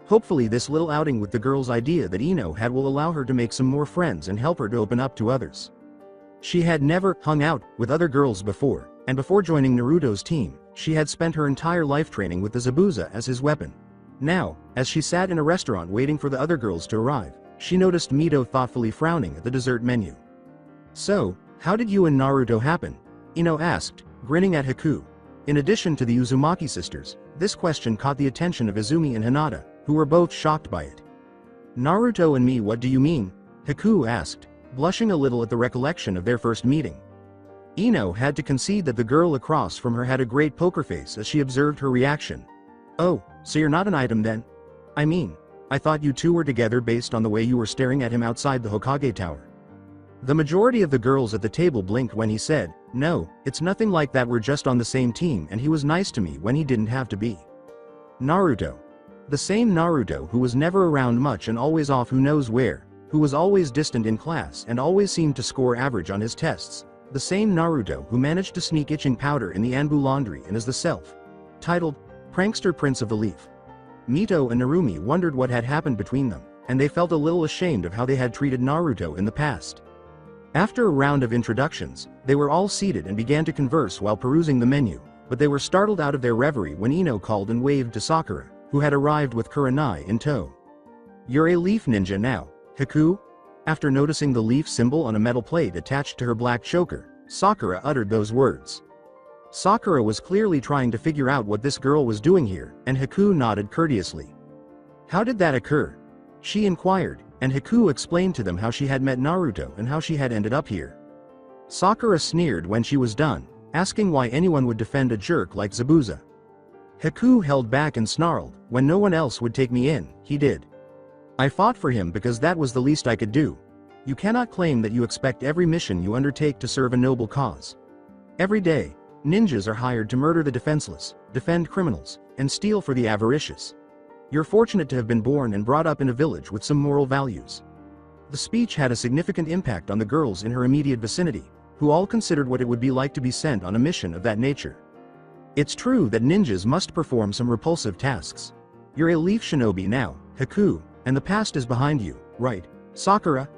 Hopefully this little outing with the girl's idea that Ino had will allow her to make some more friends and help her to open up to others." She had never hung out with other girls before, and before joining Naruto's team, she had spent her entire life training with the Zabuza as his weapon. Now, as she sat in a restaurant waiting for the other girls to arrive, she noticed Mito thoughtfully frowning at the dessert menu. "So, how did you and Naruto happen?" Ino asked, grinning at Haku. In addition to the Uzumaki sisters, this question caught the attention of Izumi and Hinata, who were both shocked by it. "Naruto and me, what do you mean?" Haku asked, blushing a little at the recollection of their first meeting. Ino had to concede that the girl across from her had a great poker face as she observed her reaction. "Oh, so you're not an item then? I mean, I thought you two were together based on the way you were staring at him outside the Hokage Tower." The majority of the girls at the table blinked when he said, "No, it's nothing like that, we're just on the same team and he was nice to me when he didn't have to be." Naruto. The same Naruto who was never around much and always off who knows where, who was always distant in class and always seemed to score average on his tests, the same Naruto who managed to sneak itching powder in the Anbu laundry and is the self-titled prankster Prince of the Leaf. Mito and Narumi wondered what had happened between them, and they felt a little ashamed of how they had treated Naruto in the past. After a round of introductions, they were all seated and began to converse while perusing the menu, but they were startled out of their reverie when Ino called and waved to Sakura, who had arrived with Kurenai in tow. "You're a leaf ninja now, Haku?" After noticing the leaf symbol on a metal plate attached to her black choker, Sakura uttered those words. Sakura was clearly trying to figure out what this girl was doing here, and Haku nodded courteously. "How did that occur?" she inquired, and Haku explained to them how she had met Naruto and how she had ended up here. Sakura sneered when she was done, asking why anyone would defend a jerk like Zabuza. Haku held back and snarled, "When no one else would take me in, he did. I fought for him because that was the least I could do." You cannot claim that you expect every mission you undertake to serve a noble cause. Every day, ninjas are hired to murder the defenseless, defend criminals, and steal for the avaricious. You're fortunate to have been born and brought up in a village with some moral values. The speech had a significant impact on the girls in her immediate vicinity, who all considered what it would be like to be sent on a mission of that nature. It's true that ninjas must perform some repulsive tasks. You're a leaf shinobi now, Haku, and the past is behind you, right, Sakura?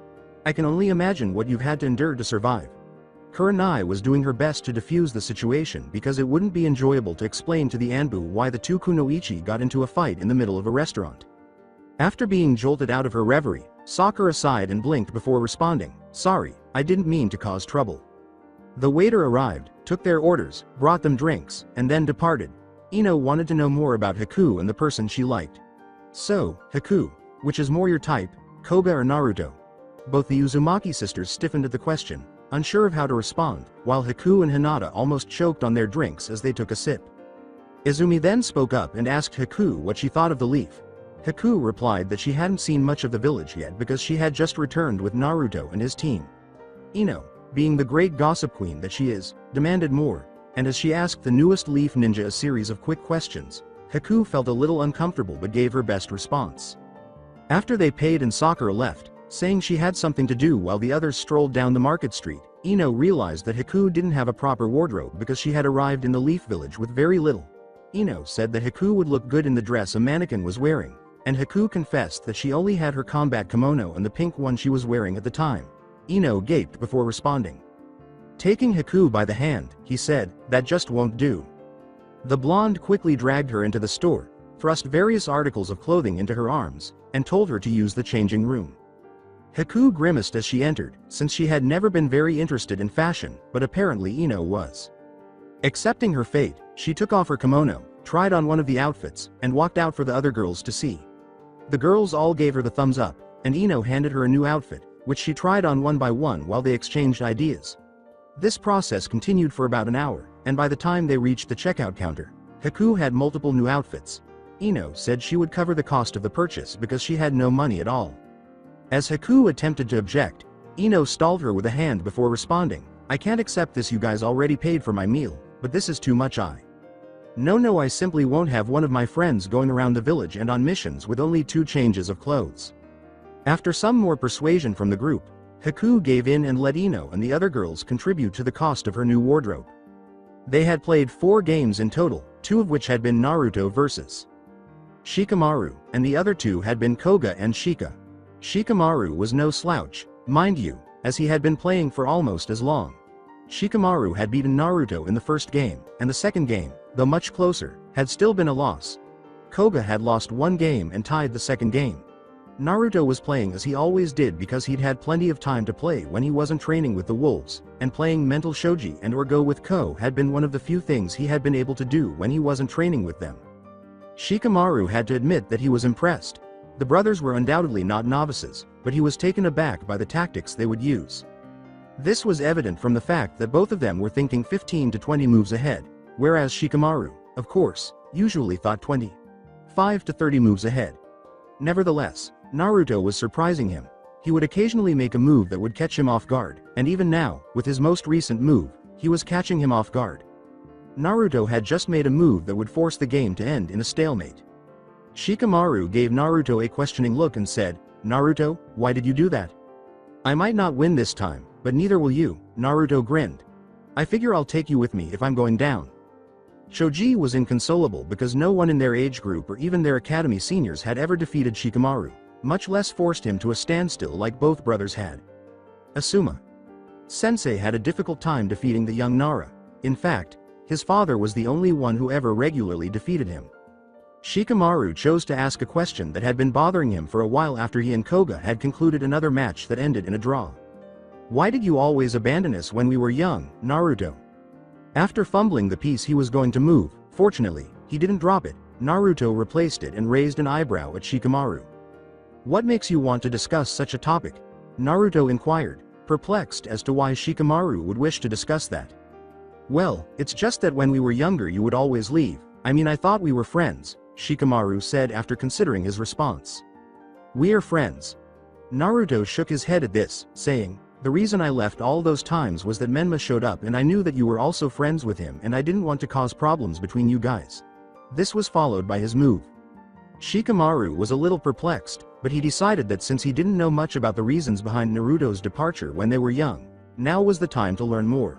I can only imagine what you've had to endure to survive. Kurenai was doing her best to defuse the situation because it wouldn't be enjoyable to explain to the Anbu why the two kunoichi got into a fight in the middle of a restaurant. After being jolted out of her reverie, Sakura sighed and blinked before responding, "Sorry, I didn't mean to cause trouble." The waiter arrived, took their orders, brought them drinks, and then departed. Ino wanted to know more about Haku and the person she liked. "So, Haku, which is more your type, Koga or Naruto?" Both the Uzumaki sisters stiffened at the question, unsure of how to respond, while Haku and Hinata almost choked on their drinks as they took a sip. Izumi then spoke up and asked Haku what she thought of the leaf. Haku replied that she hadn't seen much of the village yet because she had just returned with Naruto and his team. Ino, being the great gossip queen that she is, demanded more, and as she asked the newest leaf ninja a series of quick questions, Haku felt a little uncomfortable but gave her best response. After they paid and Sakura left, saying she had something to do while the others strolled down the market street, Ino realized that Haku didn't have a proper wardrobe because she had arrived in the leaf village with very little. Ino said that Haku would look good in the dress a mannequin was wearing, and Haku confessed that she only had her combat kimono and the pink one she was wearing at the time. Ino gaped before responding. Taking Haku by the hand, he said, "That just won't do." The blonde quickly dragged her into the store, thrust various articles of clothing into her arms, and told her to use the changing room. Haku grimaced as she entered, since she had never been very interested in fashion, but apparently Ino was. Accepting her fate, she took off her kimono, tried on one of the outfits, and walked out for the other girls to see. The girls all gave her the thumbs up, and Ino handed her a new outfit, which she tried on one by one while they exchanged ideas. This process continued for about an hour, and by the time they reached the checkout counter, Haku had multiple new outfits. Ino said she would cover the cost of the purchase because she had no money at all. As Haku attempted to object, Ino stalled her with a hand before responding, "I can't accept this, you guys already paid for my meal, but this is too much. No, I simply won't have one of my friends going around the village and on missions with only 2 changes of clothes." After some more persuasion from the group, Haku gave in and let Ino and the other girls contribute to the cost of her new wardrobe. They had played 4 games in total, 2 of which had been Naruto vs. Shikamaru, and the other 2 had been Koga and Shika. Shikamaru was no slouch, mind you, as he had been playing for almost as long. Shikamaru had beaten Naruto in the first game, and the second game, though much closer, had still been a loss. Koga had lost 1 game and tied the second game. Naruto was playing as he always did because he'd had plenty of time to play when he wasn't training with the wolves, and playing mental shogi and or go with Ko had been one of the few things he had been able to do when he wasn't training with them. Shikamaru had to admit that he was impressed. The brothers were undoubtedly not novices, but he was taken aback by the tactics they would use. This was evident from the fact that both of them were thinking 15 to 20 moves ahead, whereas Shikamaru, of course, usually thought 25 to 30 moves ahead. Nevertheless, Naruto was surprising him. He would occasionally make a move that would catch him off guard, and even now, with his most recent move, he was catching him off guard. Naruto had just made a move that would force the game to end in a stalemate. Shikamaru gave Naruto a questioning look and said, "Naruto, why did you do that?" "I might not win this time, but neither will you," Naruto grinned. "I figure I'll take you with me if I'm going down." Shoji was inconsolable because no one in their age group or even their academy seniors had ever defeated Shikamaru, much less forced him to a standstill like both brothers had. Asuma Sensei had a difficult time defeating the young Nara. In fact, his father was the only one who ever regularly defeated him. Shikamaru chose to ask a question that had been bothering him for a while after he and Koga had concluded another match that ended in a draw. "Why did you always abandon us when we were young, Naruto?" After fumbling the piece he was going to move, fortunately, he didn't drop it. Naruto replaced it and raised an eyebrow at Shikamaru. "What makes you want to discuss such a topic?" Naruto inquired, perplexed as to why Shikamaru would wish to discuss that. "Well, it's just that when we were younger you would always leave. I thought we were friends," Shikamaru said after considering his response. "We are friends." Naruto shook his head at this, saying, "The reason I left all those times was that Menma showed up and I knew that you were also friends with him and I didn't want to cause problems between you guys." This was followed by his move. Shikamaru was a little perplexed, but he decided that since he didn't know much about the reasons behind Naruto's departure when they were young, now was the time to learn more.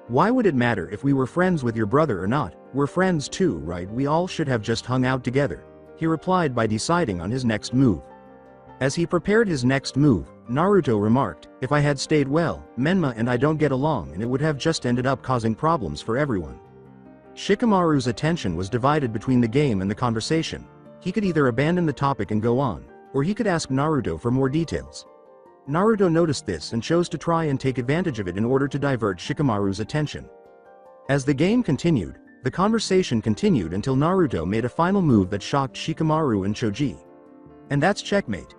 "Why would it matter if we were friends with your brother or not? We're friends too, right? We all should have just hung out together," he replied by deciding on his next move. As he prepared his next move, Naruto remarked, "If I had stayed well, Menma and I don't get along and it would have just ended up causing problems for everyone." Shikamaru's attention was divided between the game and the conversation. He could either abandon the topic and go on, or he could ask Naruto for more details. Naruto noticed this and chose to try and take advantage of it in order to divert Shikamaru's attention. As the game continued, the conversation continued until Naruto made a final move that shocked Shikamaru and Choji. And that's checkmate.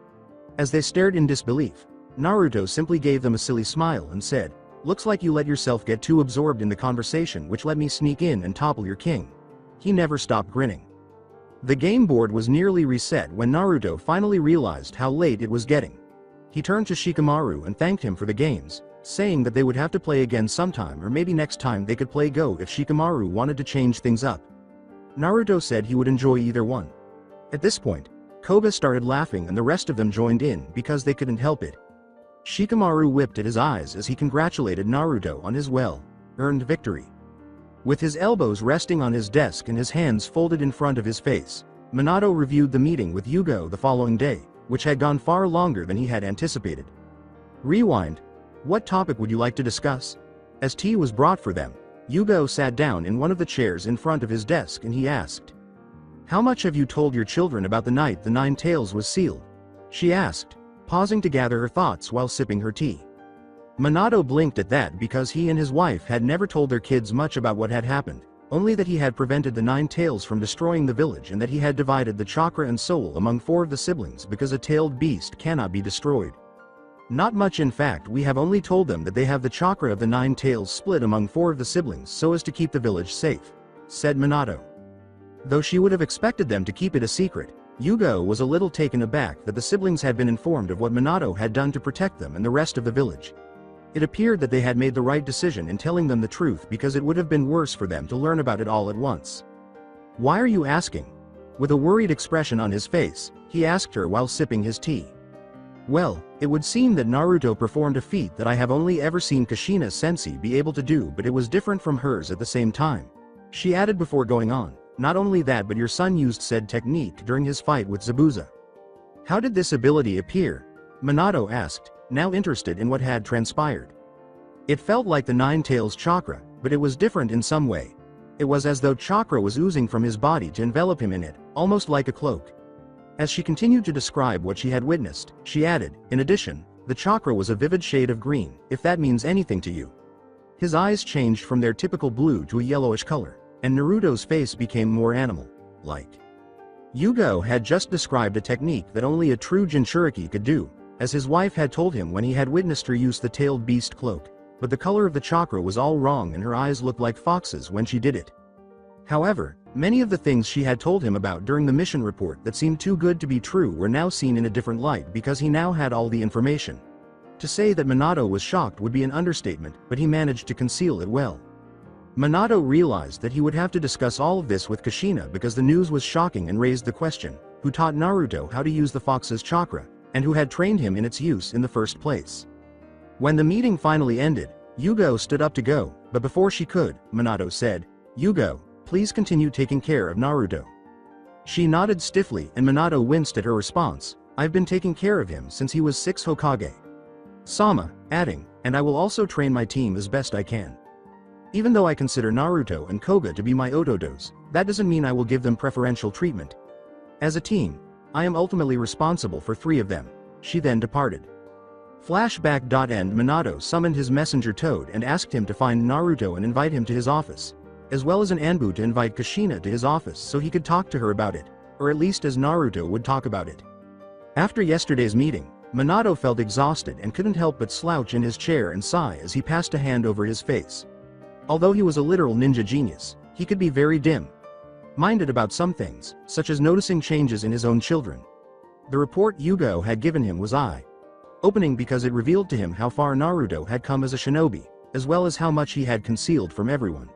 As they stared in disbelief, Naruto simply gave them a silly smile and said, "Looks like you let yourself get too absorbed in the conversation which let me sneak in and topple your king." He never stopped grinning. The game board was nearly reset when Naruto finally realized how late it was getting. He turned to Shikamaru and thanked him for the games, saying that they would have to play again sometime or maybe next time they could play Go if Shikamaru wanted to change things up. Naruto said he would enjoy either one. At this point, Koga started laughing and the rest of them joined in because they couldn't help it. Shikamaru whipped at his eyes as he congratulated Naruto on his well-earned victory. With his elbows resting on his desk and his hands folded in front of his face, Minato reviewed the meeting with Yugo the following day, which had gone far longer than he had anticipated. Rewind. What topic would you like to discuss? As tea was brought for them, Yugo sat down in one of the chairs in front of his desk and he asked, "How much have you told your children about the night the Nine Tails was sealed?" she asked, pausing to gather her thoughts while sipping her tea. Minato blinked at that because he and his wife had never told their kids much about what had happened, only that he had prevented the Nine Tails from destroying the village and that he had divided the chakra and soul among 4 of the siblings because a tailed beast cannot be destroyed. Not much, in fact. We have only told them that they have the chakra of the Nine Tails split among 4 of the siblings so as to keep the village safe, said Minato. Though she would have expected them to keep it a secret, Yugo was a little taken aback that the siblings had been informed of what Minato had done to protect them and the rest of the village. It appeared that they had made the right decision in telling them the truth because it would have been worse for them to learn about it all at once. "Why are you asking?" With a worried expression on his face, he asked her while sipping his tea. "Well, it would seem that Naruto performed a feat that I have only ever seen Kushina sensei be able to do, but it was different from hers at the same time," she added before going on. "Not only that, but your son used said technique during his fight with Zabuza." "How did this ability appear?" Minato asked, now interested in what had transpired. "It felt like the Nine Tails chakra, but it was different in some way. It was as though chakra was oozing from his body to envelop him in it, almost like a cloak." As she continued to describe what she had witnessed, she added, "In addition, the chakra was a vivid shade of green, if that means anything to you." His eyes changed from their typical blue to a yellowish color, and Naruto's face became more animal-like. Yugo had just described a technique that only a true Jinchuriki could do, as his wife had told him when he had witnessed her use the tailed beast cloak, but the color of the chakra was all wrong and her eyes looked like foxes when she did it. However, many of the things she had told him about during the mission report that seemed too good to be true were now seen in a different light because he now had all the information. To say that Minato was shocked would be an understatement, but he managed to conceal it well. Minato realized that he would have to discuss all of this with Kushina because the news was shocking and raised the question, who taught Naruto how to use the fox's chakra, and who had trained him in its use in the first place. When the meeting finally ended, Yugo stood up to go, but before she could, Minato said, "Yugo, please continue taking care of Naruto." She nodded stiffly and Minato winced at her response, "I've been taking care of him since he was 6 Hokage. Sama," adding, "and I will also train my team as best I can. Even though I consider Naruto and Koga to be my otodos, that doesn't mean I will give them preferential treatment. As a team, I am ultimately responsible for 3 of them." She then departed. Flashback. End. Minato summoned his messenger Toad and asked him to find Naruto and invite him to his office, as well as an Anbu to invite Kushina to his office so he could talk to her about it, or at least as Naruto would talk about it. After yesterday's meeting, Minato felt exhausted and couldn't help but slouch in his chair and sigh as he passed a hand over his face. Although he was a literal ninja genius, he could be very dim-minded about some things, such as noticing changes in his own children. The report Yugo had given him was opening because it revealed to him how far Naruto had come as a shinobi, as well as how much he had concealed from everyone.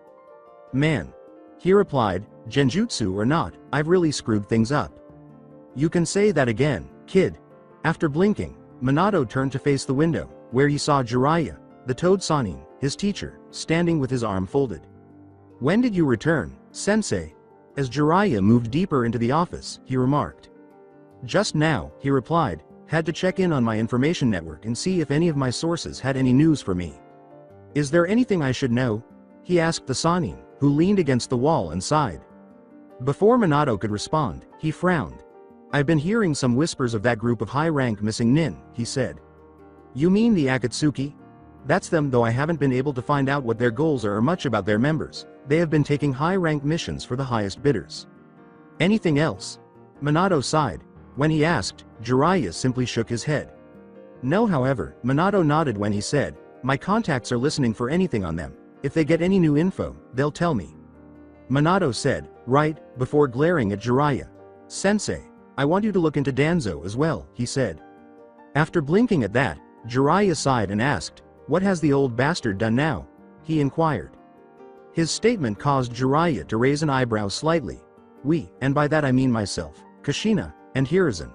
Man. He replied, genjutsu or not, I've really screwed things up. You can say that again, kid. After blinking, Minato turned to face the window, where he saw Jiraiya, the Toad Sannin, his teacher, standing with his arm folded. When did you return, sensei? As Jiraiya moved deeper into the office, he remarked. Just now, he replied, had to check in on my information network and see if any of my sources had any news for me. Is there anything I should know? He asked the Sannin, who leaned against the wall and sighed. Before Minato could respond, he frowned. I've been hearing some whispers of that group of high-rank missing nin, he said. You mean the Akatsuki? That's them, though I haven't been able to find out what their goals are or much about their members. They have been taking high-rank missions for the highest bidders. Anything else? Minato sighed. When he asked, Jiraiya simply shook his head. No, however, Minato nodded when he said, my contacts are listening for anything on them. If they get any new info, they'll tell me. Minato said, right, before glaring at Jiraiya. Sensei, I want you to look into Danzo as well, he said. After blinking at that, Jiraiya sighed and asked, what has the old bastard done now? He inquired. His statement caused Jiraiya to raise an eyebrow slightly. We, and by that I mean myself, Kushina, and Hiruzen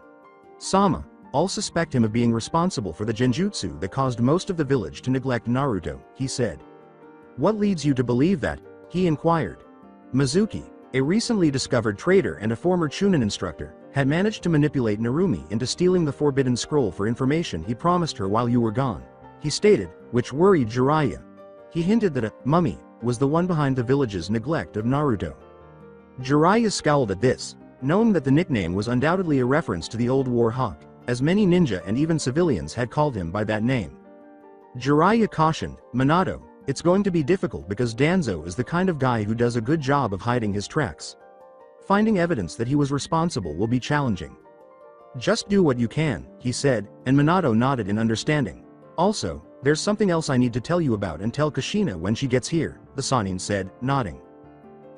Sama, all suspect him of being responsible for the genjutsu that caused most of the village to neglect Naruto, he said. What leads you to believe that? He inquired. Mizuki, a recently discovered traitor and a former Chunin instructor, had managed to manipulate Narumi into stealing the forbidden scroll for information he promised her while you were gone, he stated, which worried Jiraiya. He hinted that a mummy was the one behind the village's neglect of Naruto. Jiraiya scowled at this, knowing that the nickname was undoubtedly a reference to the old war hawk, as many ninja and even civilians had called him by that name. Jiraiya cautioned, Minato, it's going to be difficult because Danzo is the kind of guy who does a good job of hiding his tracks. Finding evidence that he was responsible will be challenging. Just do what you can, he said, and Minato nodded in understanding. Also, there's something else I need to tell you about and tell Kushina when she gets here, the Sannin said, nodding.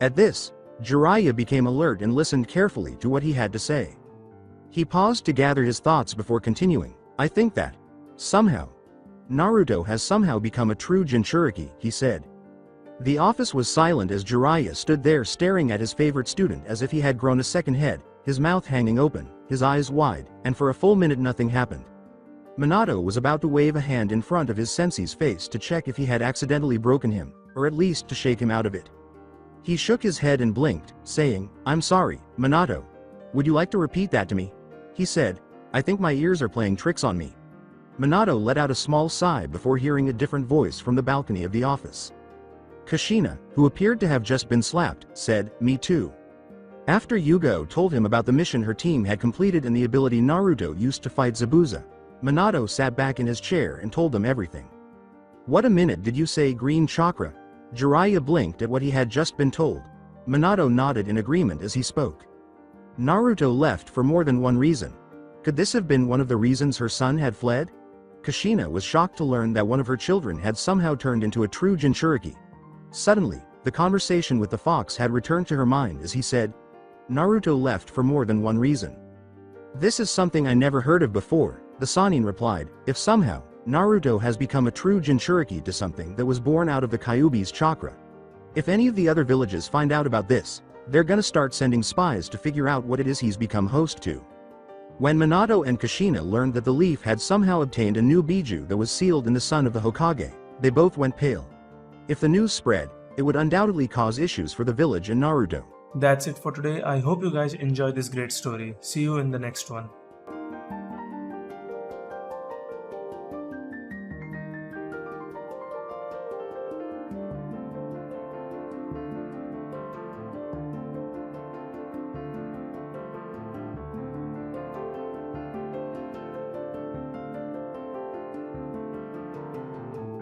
At this, Jiraiya became alert and listened carefully to what he had to say. He paused to gather his thoughts before continuing. I think that, somehow, Naruto has somehow become a true Jinchuriki, he said. The office was silent as Jiraiya stood there staring at his favorite student as if he had grown a second head, his mouth hanging open, his eyes wide, and for a full minute nothing happened. Minato was about to wave a hand in front of his sensei's face to check if he had accidentally broken him, or at least to shake him out of it. He shook his head and blinked, saying, I'm sorry, Minato. Would you like to repeat that to me? He said, I think my ears are playing tricks on me. Minato let out a small sigh before hearing a different voice from the balcony of the office. Kushina, who appeared to have just been slapped, said, me too. After Yugo told him about the mission her team had completed and the ability Naruto used to fight Zabuza, Minato sat back in his chair and told them everything. What a minute did you say green chakra? Jiraiya blinked at what he had just been told. Minato nodded in agreement as he spoke. Naruto left for more than one reason. Could this have been one of the reasons her son had fled? Kushina was shocked to learn that one of her children had somehow turned into a true Jinchuriki. Suddenly, the conversation with the fox had returned to her mind as he said, Naruto left for more than one reason. This is something I never heard of before, the Sannin replied. If somehow, Naruto has become a true Jinchuriki to something that was born out of the Kyuubi's chakra. If any of the other villages find out about this, they're gonna start sending spies to figure out what it is he's become host to. When Minato and Kushina learned that the leaf had somehow obtained a new Biju that was sealed in the son of the Hokage, they both went pale. If the news spread, it would undoubtedly cause issues for the village and Naruto. That's it for today. I hope you guys enjoyed this great story. See you in the next one.